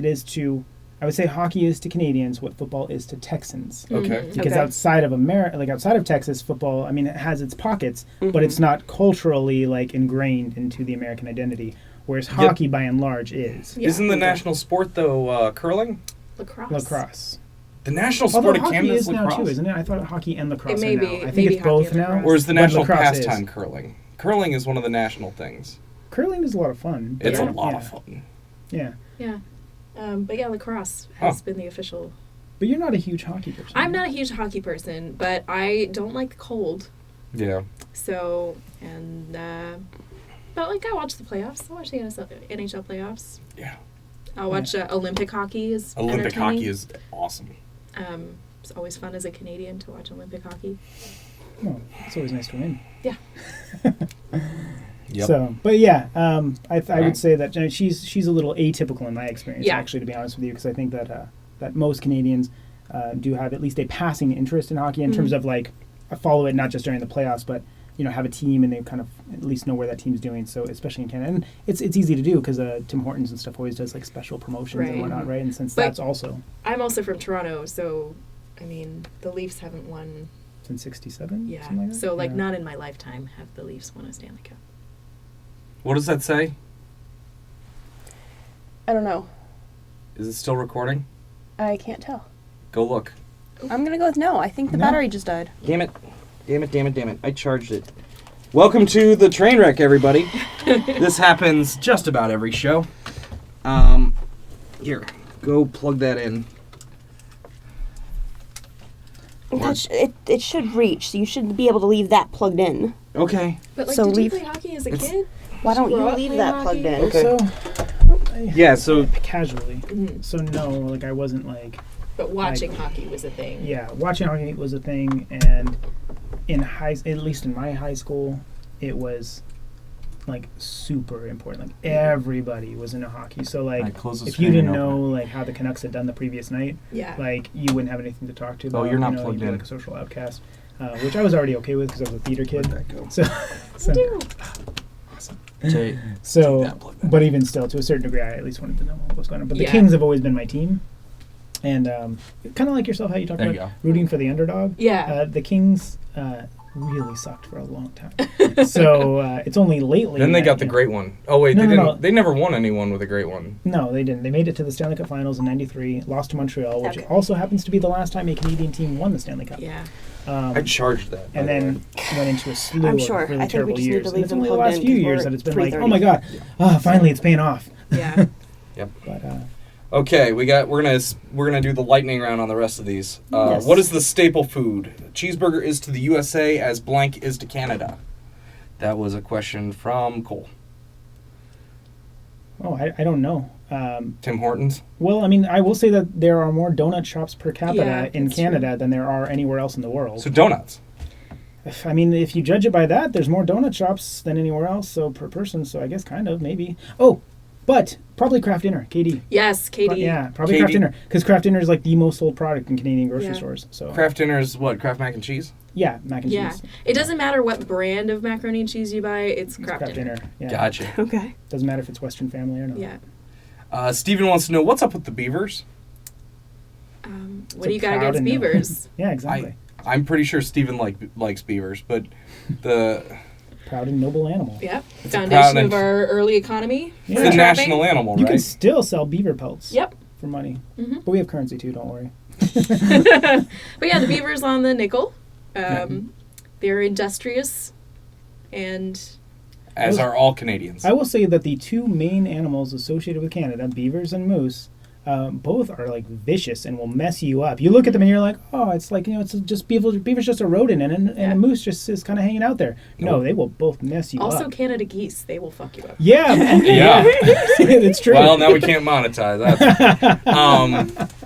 hockey is to Canadians what football is to Texans. Okay. Because Okay. outside of America, like outside of Texas, football, I mean, it has its pockets, but Mhm. it's not culturally like ingrained into the American identity. Whereas hockey, by and large, is Yeah. Isn't the national sport though curling? lacrosse. lacrosse. The national Although sport of hockey Canada is is now lacrosse, too, isn't it? I thought hockey and lacrosse It may are be- now. I think maybe it's both hockey and now. lacrosse. or is the but national lacrosse is. pastime curling? Curling is one of the national things. Curling is a lot of fun. It's Yeah. a lot Yeah. of fun. Yeah, Yeah. But yeah, lacrosse has been the official. but you're not a huge hockey person. I'm not a huge hockey person, but I don't like the cold. Yeah. So, and But like, I watch the playoffs. I watch the NHL playoffs. Yeah. I'll watch Olympic hockey. Is Olympic entertaining. hockey is awesome. It's always fun as a Canadian to watch Olympic hockey. Well, it's always nice to win. Yeah. Yep. So, but yeah, I would say that she's a little atypical in my experience, Yeah. actually, to be honest with you, because I think that that most Canadians do have at least a passing interest in hockey in terms of like follow it not just during the playoffs, but have a team and they kind of at least know where that team's doing. So especially in Canada, and it's easy to do because Tim Hortons and stuff always does like special promotions Right. and whatnot, right? And since But- that's also I'm also from Toronto, so I mean, the Leafs haven't won. since '67, Yeah. something like that? So like, Yeah. not in my lifetime have the Leafs won a Stanley Cup. What does that say? I don't know. Is it still recording? I can't tell. Go look. I'm gonna go with no. I think the No. battery just died. Damn it. Damn it, damn it, damn it. I charged it. Welcome to the train wreck, everybody. This happens just about every show. Here, go plug that in. It should reach, so you should be able to leave that plugged in. Okay. But like, So did you leave- play hockey as a It's- kid? Why don't Grow you up leave playing that hockey? plugged in? Okay. So Yeah, so casually. Mhm. So no, like I wasn't like But watching hockey was a thing. yeah, watching hockey was a thing, and at least in my high school, it was like super important. Like everybody was into hockey. So like Alright, close the if you screen didn't and open know like how the Canucks had done the previous night, Yeah. like you wouldn't have anything to talk to about. you're not you'd plugged be in. like a social outcast, which I was already okay with because I was a theater kid. Where'd that go? So, Do. Take so that plug back. but even still, to a certain degree, I at least wanted to know what was going on. But the Yeah. Kings have always been my team, and kind of like yourself, how you talk There you about go. rooting for the underdog. Yeah. The Kings really sucked for a long time. So it's only lately. Then they that, got the you know- great one. Oh wait, No, they no, didn't. no. They never won anyone with a great one. No, they didn't. They made it to the Stanley Cup Finals in '93, lost to Montreal, which Okay. also happens to be the last time a Canadian team won the Stanley Cup. Yeah. I charged that. by And the then way. went into a slew I'm of sure. really I think we terrible just need years. to And leave it's them only the plugged last in few 'cause years we're that it's been at like, 3:30. oh my god, finally it's paying off. Yeah. But Okay, we're gonna do the lightning round on the rest of these. Yes. What is the staple food? Cheeseburger is to the USA as blank is to Canada. That was a question from Cole. I don't know. Tim Hortons. Well, I mean, I will say that there are more donut shops per capita Yeah, in that's Canada than there are anywhere else in the world. So donuts. I mean, if you judge it by that, there's more donut shops than anywhere else, so per person. So I guess kind of maybe. Oh, but probably Kraft Dinner, KD. Yes, Katie. Yeah, probably KD. Kraft Dinner, because Kraft Dinner is like the most sold product in Canadian grocery Yeah. stores. So Kraft dinner is what? Kraft mac and cheese. yeah, mac and Yeah. cheese. It doesn't matter what brand of macaroni and cheese you buy, it's It's Kraft Dinner. Yeah. Gotcha. Okay. Doesn't matter if it's Western Family or not. Yeah. Steven wants to know what's up with the Beavers. What do you got proud against and noble- beavers? Yeah, exactly. I'm pretty sure Steven likes beavers, but the Proud and noble animal. Yeah. a Foundation proud of and- our early economy. Yeah. it's for the trapping. national animal, You can right? still sell beaver pelts. Yep. For money. Mhm. But we have currency too. Don't worry. But yeah, the beavers on the nickel. They're industrious and As are all Canadians. I will say that the two main animals associated with Canada, beavers and moose, both are like vicious and will mess you up. You look at them and you're like, oh, it's like, it's just beaver's just a rodent and Yeah. a moose just is kind of hanging out there. No, Nope. they will both mess you also up. Canada geese. They will fuck you up. Yeah, Yeah. it's true. Well, now we can't monetize that.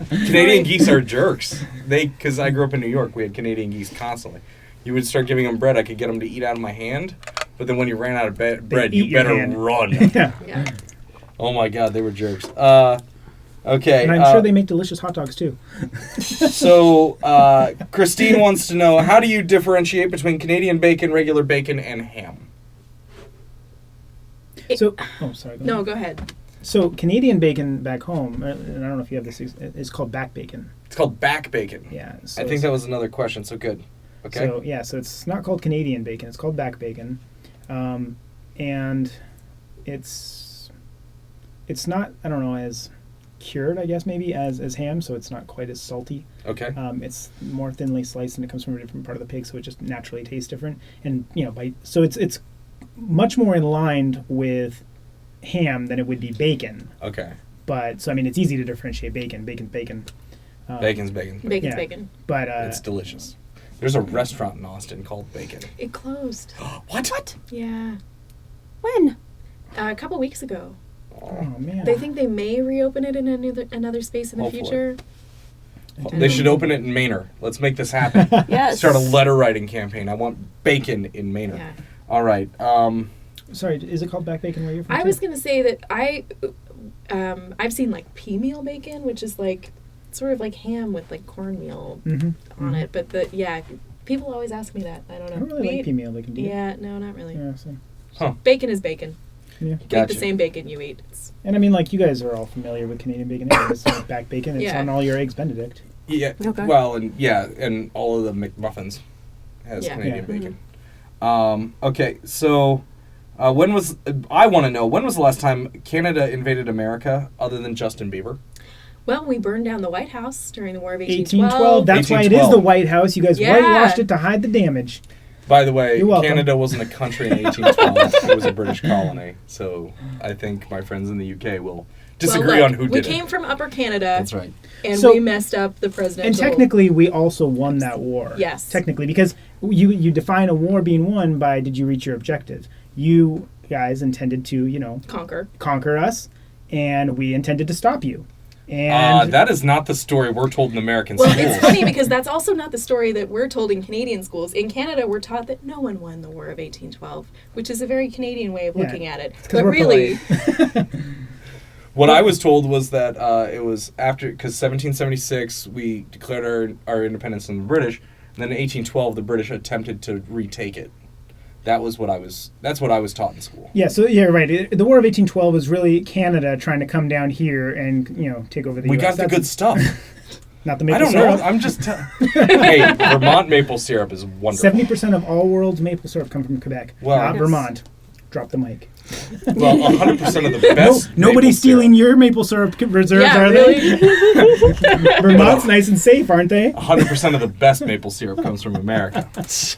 Canadian geese are jerks. Because I grew up in New York, we had Canadian geese constantly. You would start giving them bread, I could get them to eat out of my hand, but then when you ran out of bread, eat you your better hand. run. Yeah. Yeah. Oh my God, they were jerks. Okay. And I'm sure they make delicious hot dogs too. So, Christine wants to know, how do you differentiate between Canadian bacon, regular bacon, and ham? So, oh, sorry. No, go ahead. So Canadian bacon back home, and I don't know if you have this, is called back bacon. It's called back bacon. Yeah. So I think that was another question, so good. Okay. So yeah, so it's not called Canadian bacon; it's called back bacon, and it's not, I don't know, as cured, I guess maybe as ham, so it's not quite as salty. Okay. It's more thinly sliced, and it comes from a different part of the pig, so it just naturally tastes different. And so it's much more in line with ham than it would be bacon. Okay. But so I mean, it's easy to differentiate bacon. Bacon's bacon. Bacon's bacon. Bacon's yeah. bacon. But It's delicious. There's a restaurant in Austin called Bacon. It closed. What? Yeah. When? A couple weeks ago. Oh man. They think they may reopen it in another space in the Hopefully. future. They should open it in Manor. Let's make this happen. Yes. Start a letter writing campaign. I want bacon in Manor. Yeah. All right. Sorry, is it called back bacon where you're from? I too? was gonna say that I've seen like pea meal bacon, which is like sort of like ham with like cornmeal on it. But people always ask me that. I don't know. I don't really like pea meal bacon. Do you? Yeah, no, not really. Yeah, so. Bacon is bacon. Yeah. Eat Gotcha. the same bacon you eat. It's, And I mean, like, you guys are all familiar with Canadian bacon. It's like back bacon. It's Yeah. on all your eggs Benedict. Yeah. Okay. Well, and all of the McMuffins has Yeah. Canadian Yeah. bacon. Okay, so I want to know, when was the last time Canada invaded America other than Justin Bieber? well, we burned down the White House during the War of 1812. 1812. That's why it is 1812. the White House. You guys Yeah. whitewashed it to hide the damage. By the way, You're welcome. Canada wasn't a country in 1812. It was a British colony. So I think my friends in the UK will disagree Well, look, on who we did came it. from Upper Canada, That's right. and So- we messed up the presidential. And technically, we also won that war. Yes. Technically, because you define a war being won by did you reach your objective? You guys intended to, conquer us, and we intended to stop you. And That is not the story we're told in American Well, schools. it's funny because that's also not the story that we're told in Canadian schools. In Canada, we're taught that no one won the War of 1812, which is a very Canadian way of Yeah, looking at it. 'cause But we're really, What I was told was that it was after, because 1776 we declared our independence from the British, and then in 1812 the British attempted to retake it. That's what I was taught in school. yeah, so yeah, right. The War of 1812 was really Canada trying to come down here and take over the We U.S. got the That's good stuff. Not the I maple don't know. syrup. I'm just. Hey, Vermont maple syrup is wonderful. 70% of all world's maple syrup come from Quebec, Well- not Yes. Vermont. Drop the mic. Well, 100% of the best. Nobody's maple stealing syrup, your maple syrup reserves, yeah, are really. they? Vermont's nice and safe, aren't they? 100% of the best maple syrup comes from America.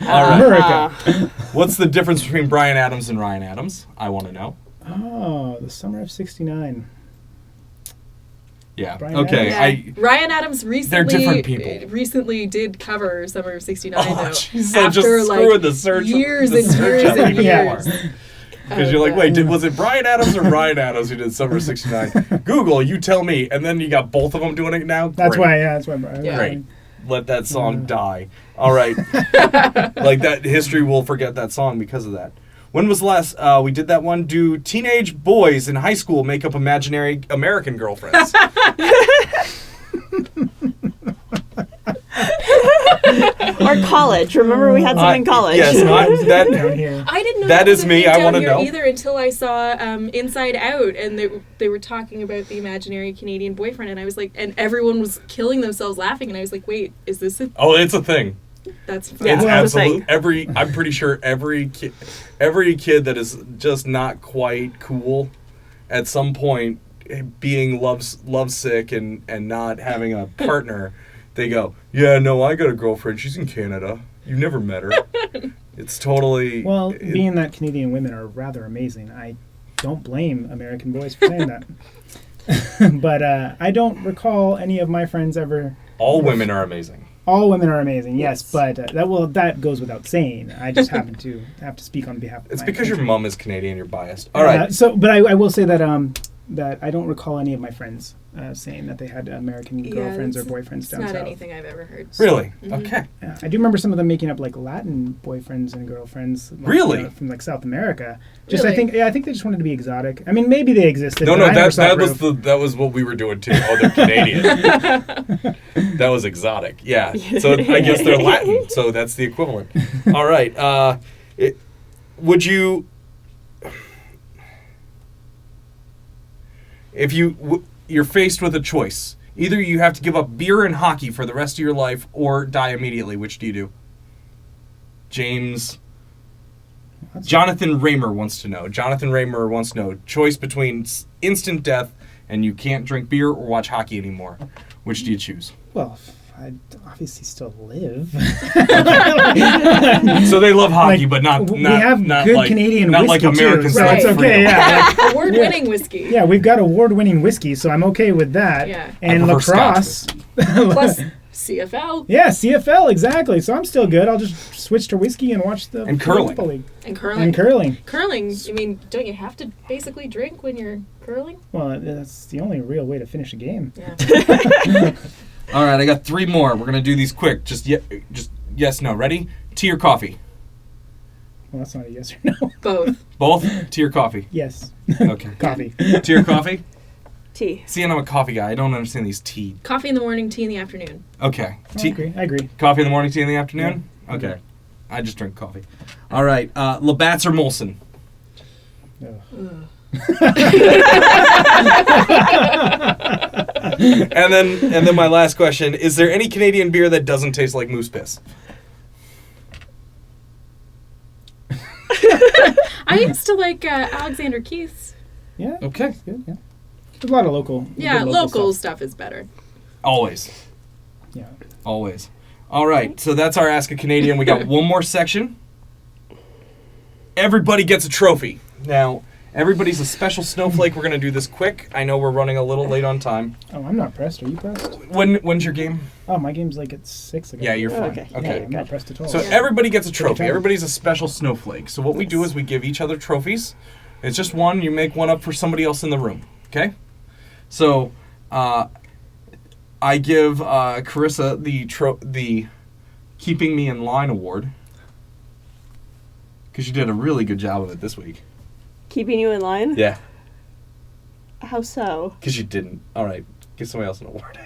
All right. America. What's the difference between Bryan Adams and Ryan Adams? I want to know. Oh, the summer of '69. Yeah. Bryan Okay. Yeah. Ryan Adams recently different people. recently did cover Summer of '69 Oh, though. jeez, so just after screwing the search. years the and search years and up even years. more. Because you're like, wait, was it Bryan Adams or Ryan Adams who did Summer '69? Google, you tell me, and then you got both of them doing it now. That's Great. why. Yeah, that's why. Brian. Yeah. Great. Let that song die. All right. Like that, history will forget that song because of that. When was the last we did that one? Do teenage boys in high school make up imaginary American girlfriends? Or college. Remember we had some in college. Yes, that Down here. I didn't know That was is a me, thing I down wanna here know. either until I saw Inside Out, and they were talking about the imaginary Canadian boyfriend, and I was like, and everyone was killing themselves laughing, and I was like, wait, is this a? Oh, it's a thing. That's fun. It's Well, that's the absolute. thing. I'm pretty sure every kid that is just not quite cool, at some point, being lovesick and not having a partner, they go, yeah, no, I got a girlfriend. She's in Canada. You've never met her. It's totally. Well, being that Canadian women are rather amazing, I don't blame American boys for saying that. But I don't recall any of my friends ever. all women are amazing. All women are amazing, yes, Yes. but that goes without saying. I just happen to have to speak on behalf of It's my because your country. mom is Canadian. You're biased. All right. But I will say that that I don't recall any of my friends saying that they had American girlfriends or boyfriends It's down not south. anything I've ever heard. Really? Mhm. Okay. Yeah, I do remember some of them making up like Latin boyfriends and girlfriends. Like, Really? from like South America. Really? I think they just wanted to be exotic. I mean, maybe they existed. No, but no, I never saw that was proof. that was what we were doing too. Oh, they're Canadian. That was exotic. Yeah. So I guess they're Latin. So that's the equivalent. All right. Would you, if you're faced with a choice, either you have to give up beer and hockey for the rest of your life, or die immediately. Which do you do? Jonathan Raymer wants to know. Jonathan Raymer wants to know. Choice between instant death and you can't drink beer or watch hockey anymore. Which do you choose? Well, I'd obviously still live. So they love hockey, Like, but not we have not good like, Canadian not whiskey like American too, so Right. it's Side okay. Freedom. Yeah, like, Award-winning whiskey. yeah, we've got award-winning whiskey, so I'm okay with that. Yeah. And I prefer lacrosse. Plus, CFL Yeah, CFL, exactly. So I'm still good. I'll just switch to whiskey and watch the And curling. football league. and curling. And curling. Curling. I mean, don't you have to basically drink when you're curling? Well, that's the only real way to finish a game. Yeah. All right, I got 3 more. We're gonna do these quick. Just yes, no. Ready? Tea or coffee? Well, that's not a yes or no. Both. Both. Tea or coffee? Yes. Okay. Coffee. Tea or coffee? Tea. See, and I'm a coffee guy. I don't understand these tea. Coffee in the morning, tea in the afternoon. Okay. I agree. I agree. Coffee in the morning, tea in the afternoon? Yeah. Okay. I just drink coffee. All right. Labatt's or Molson? Ugh. And then my last question, is there any Canadian beer that doesn't taste like moose piss? I used to like Alexander Keith's. Yeah. Okay. Good. Yeah. There's a lot of local. Yeah, good local stuff. stuff is better. Always. Yeah. Always. All right. So that's our Ask a Canadian. We got one more section. Everybody gets a trophy. Now, everybody's a special snowflake. We're going to do this quick. I know we're running a little late on time. Oh, I'm not pressed. Are you pressed? When's your game? Oh, my game's like at 6 o'clock. Yeah, you're fine. Okay. Okay. Yeah, I'm not pressed at all. So Yeah. everybody gets a trophy. time. Everybody's a special snowflake. So what we do is we give each other trophies. It's just one. You make one up for somebody else in the room. Okay? So I give Carissa the Keeping Me in Line award because you did a really good job of it this week. Keeping you in line? Yeah. How so? Because you didn't. All right. Give somebody else an award.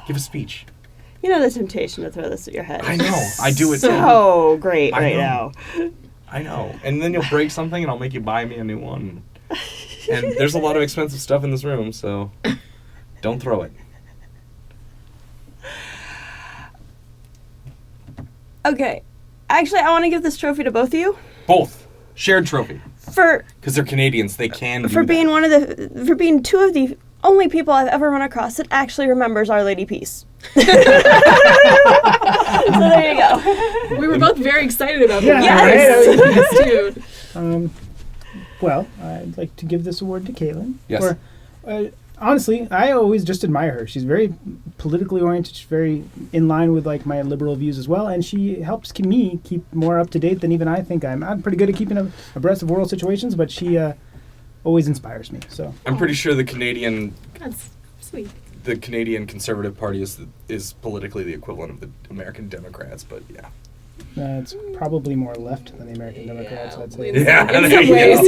Give a speech. You know the temptation to throw this at your head. I know. I do it too. So great I right know. now. I know. And then you'll break something and I'll make you buy me a new one. And there's a lot of expensive stuff in this room, so don't throw it. Okay. Actually, I want to give this trophy to both of you Both. Shared trophy. for Because they're Canadians. They can for do being that. for being 2 of the only people I've ever run across that actually remembers Our Lady Peace. So there you go. We were both very excited about Yeah, that. right? Yes, too. Well, I'd like to give this award to Caitlin. Yes. For, honestly, I always just admire her. She's very politically oriented. She's very in line with like my liberal views as well, and she helps me keep more up to date than even I think I am. I'm pretty good at keeping abreast of world situations, but she always inspires me. So I'm pretty sure the Canadian That's sweet. Conservative Party is politically the equivalent of the American Democrats, but yeah. it's probably more left than the American Democrats, I'd say. In Yeah, some there you ways.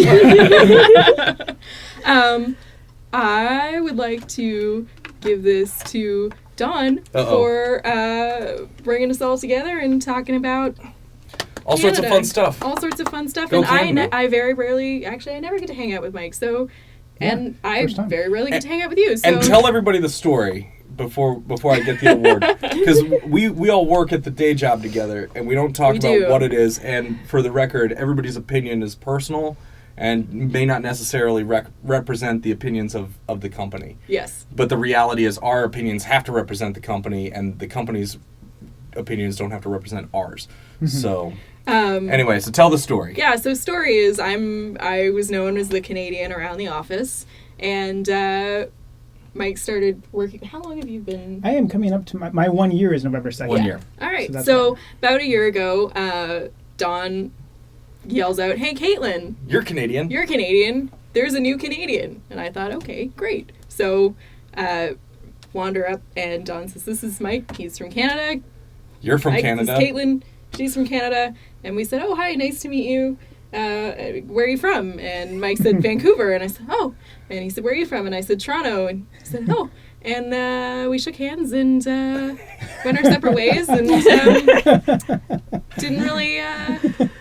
I would like to give this to Dawn for bringing us all together and talking about All sorts of Canada. fun stuff. All sorts of fun stuff. Go And Canada. I very rarely, actually, I never get to hang out with Mike. So, and I first time. very rarely get to hang out with you. So And tell everybody the story before I get the award, because we all work at the day job together and we don't talk We about do. what it is. And for the record, everybody's opinion is personal and may not necessarily represent the opinions of the company. yes. But the reality is, our opinions have to represent the company, and the company's opinions don't have to represent ours. So anyway, so tell the story. Yeah, so story is I was known as the Canadian around the office, and Mike started working. How long have you been? I am coming up to my 1 year is November 2nd. 1 year. All right, So that's so about a year ago, Dawn yells out, "Hey, Caitlin, You're Canadian. you're Canadian. There's a new Canadian." And I thought, okay, great. So wander up, and Dawn says, "This is Mike. He's from Canada. You're from Mike, Canada. This is Caitlin. She's from Canada." And we said, "Oh, hi, nice to meet you. Where are you from?" And Mike said, "Vancouver." And I said, "Oh." And he said, "Where are you from?" And I said, "Toronto." And he said, "Oh." And we shook hands and went our separate ways, and didn't really.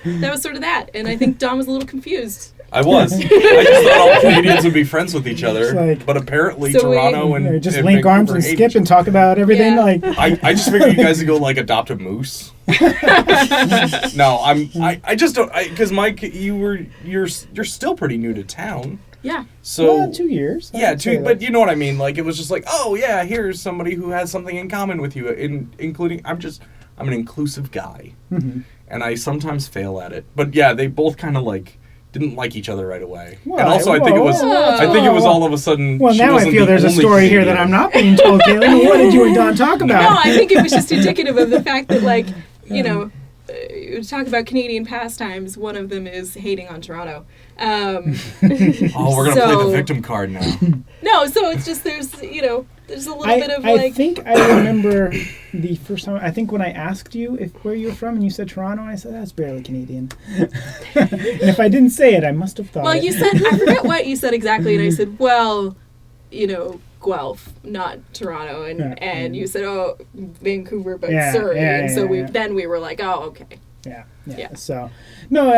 That was sort of that. And I think Dawn was a little confused. I was. I just thought all Canadians would be friends with each other, It's like- but apparently So we- Toronto and just and link arms Vancouver and hate skip each and talk about everything. Yeah. Like I just figured you guys would go like adopt a moose. No, I just don't, because Mike, you're still pretty new to town, Yeah. so 2 years. I yeah, would say, but like, you know what I mean. Like it was just like, oh yeah, here's somebody who has something in common with you, including I'm an inclusive guy, mhm. and I sometimes fail at it. But yeah, they both kind of like didn't like each other right away. Why? And also, I think it was all of a sudden. Well, she now I wasn't feel the there's a only story here Canadian. that I'm not being told, Caitlin. What did you and Don talk about? No, I think it was just indicative of the fact that, like, you know, you talk about Canadian pastimes. One of them is hating on Toronto. Oh, we're gonna play the So- victim card now. No, so it's just there's a little bit of I like. think I remember the first time. I think when I asked you where you were from, and you said Toronto, and I said that's barely Canadian. And if I didn't say it, I must have thought. Well, it. you said I forget what you said exactly, and I said, well, you know, Guelph, not Toronto, and Yeah. and you said, oh, Vancouver, but Yeah, Surrey, yeah, and yeah, so yeah. we were like, oh, okay. Yeah. Yeah. So, no,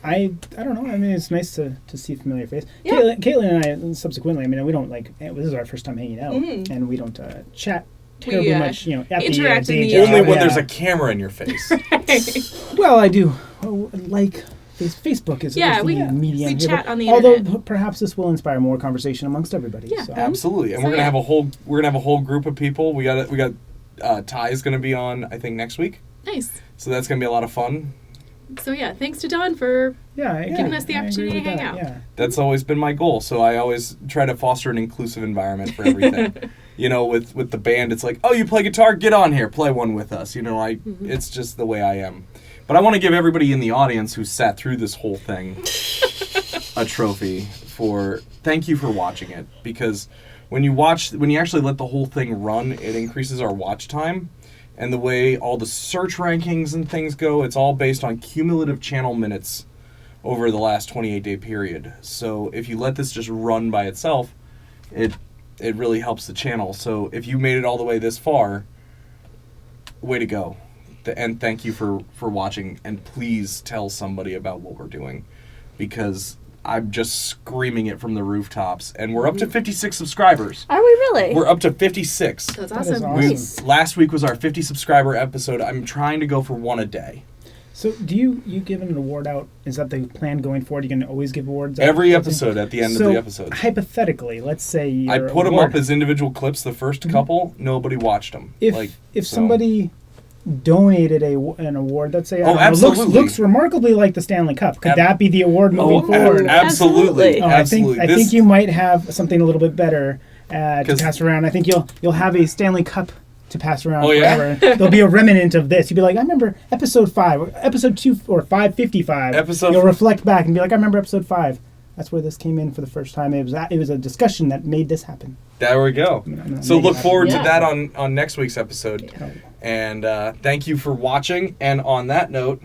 I don't know. I mean, it's nice to see a familiar face. Yeah. Caitlin and I subsequently. I mean, we don't like. This is our first time hanging out, Mhm. and we don't chat We, terribly much. You know, at interact the in day the job. Only when Yeah. there's a camera in your face. Well, I do like Facebook is Yeah, the we medium here, chat but on the although internet. Perhaps this will inspire more conversation amongst everybody. Yeah. So. Absolutely, and So, we're gonna yeah. have a whole group of people. We got Ty's gonna be on, I think, next week, Nice. so that's gonna be a lot of fun. So yeah, thanks to Don for Giving us the I agree opportunity with to hang that, out. Yeah. That's always been my goal. So I always try to foster an inclusive environment for everything. You know, with the band, it's like, oh, you play guitar, get on here, play one with us. You know, it's just the way I am. But I want to give everybody in the audience who sat through this whole thing a trophy for thank you for watching it, because when you actually let the whole thing run, it increases our watch time. And the way all the search rankings and things go, it's all based on cumulative channel minutes over the last 28-day period. So if you let this just run by itself, it really helps the channel. So if you made it all the way this far, way to go. And thank you for watching. And please tell somebody about what we're doing, because I'm just screaming it from the rooftops. And we're up to 56 subscribers. Are we really? We're up to 56. That's That is awesome. awesome. Nice. Last week was our 50 subscriber episode. I'm trying to go for one a day. So, do you give an award out? Is that the plan going forward? You can always give awards out? Every episode at the end So, of the episode. hypothetically, let's say I your put them award- up as individual clips the first couple. Nobody watched them. if somebody donated an award, let's say, I Oh, don't know, absolutely. looks remarkably like the Stanley Cup. Could Ab- that be the award moving forward? Absolutely. Absolutely. Oh, Absolutely. I think you might have something a little bit better to 'Cause- pass around. I think you'll have a Stanley Cup to pass around Oh, yeah? forever. There'll be a remnant of this. You'll be like, I remember episode 5, or episode 2, or 555. You'll reflect back and be like, I remember episode 5. That's where this came in for the first time. It was a discussion that made this happen. There we go. I'm gonna So make look it forward to happen. that on next week's episode. Oh. And thank you for watching. And on that note,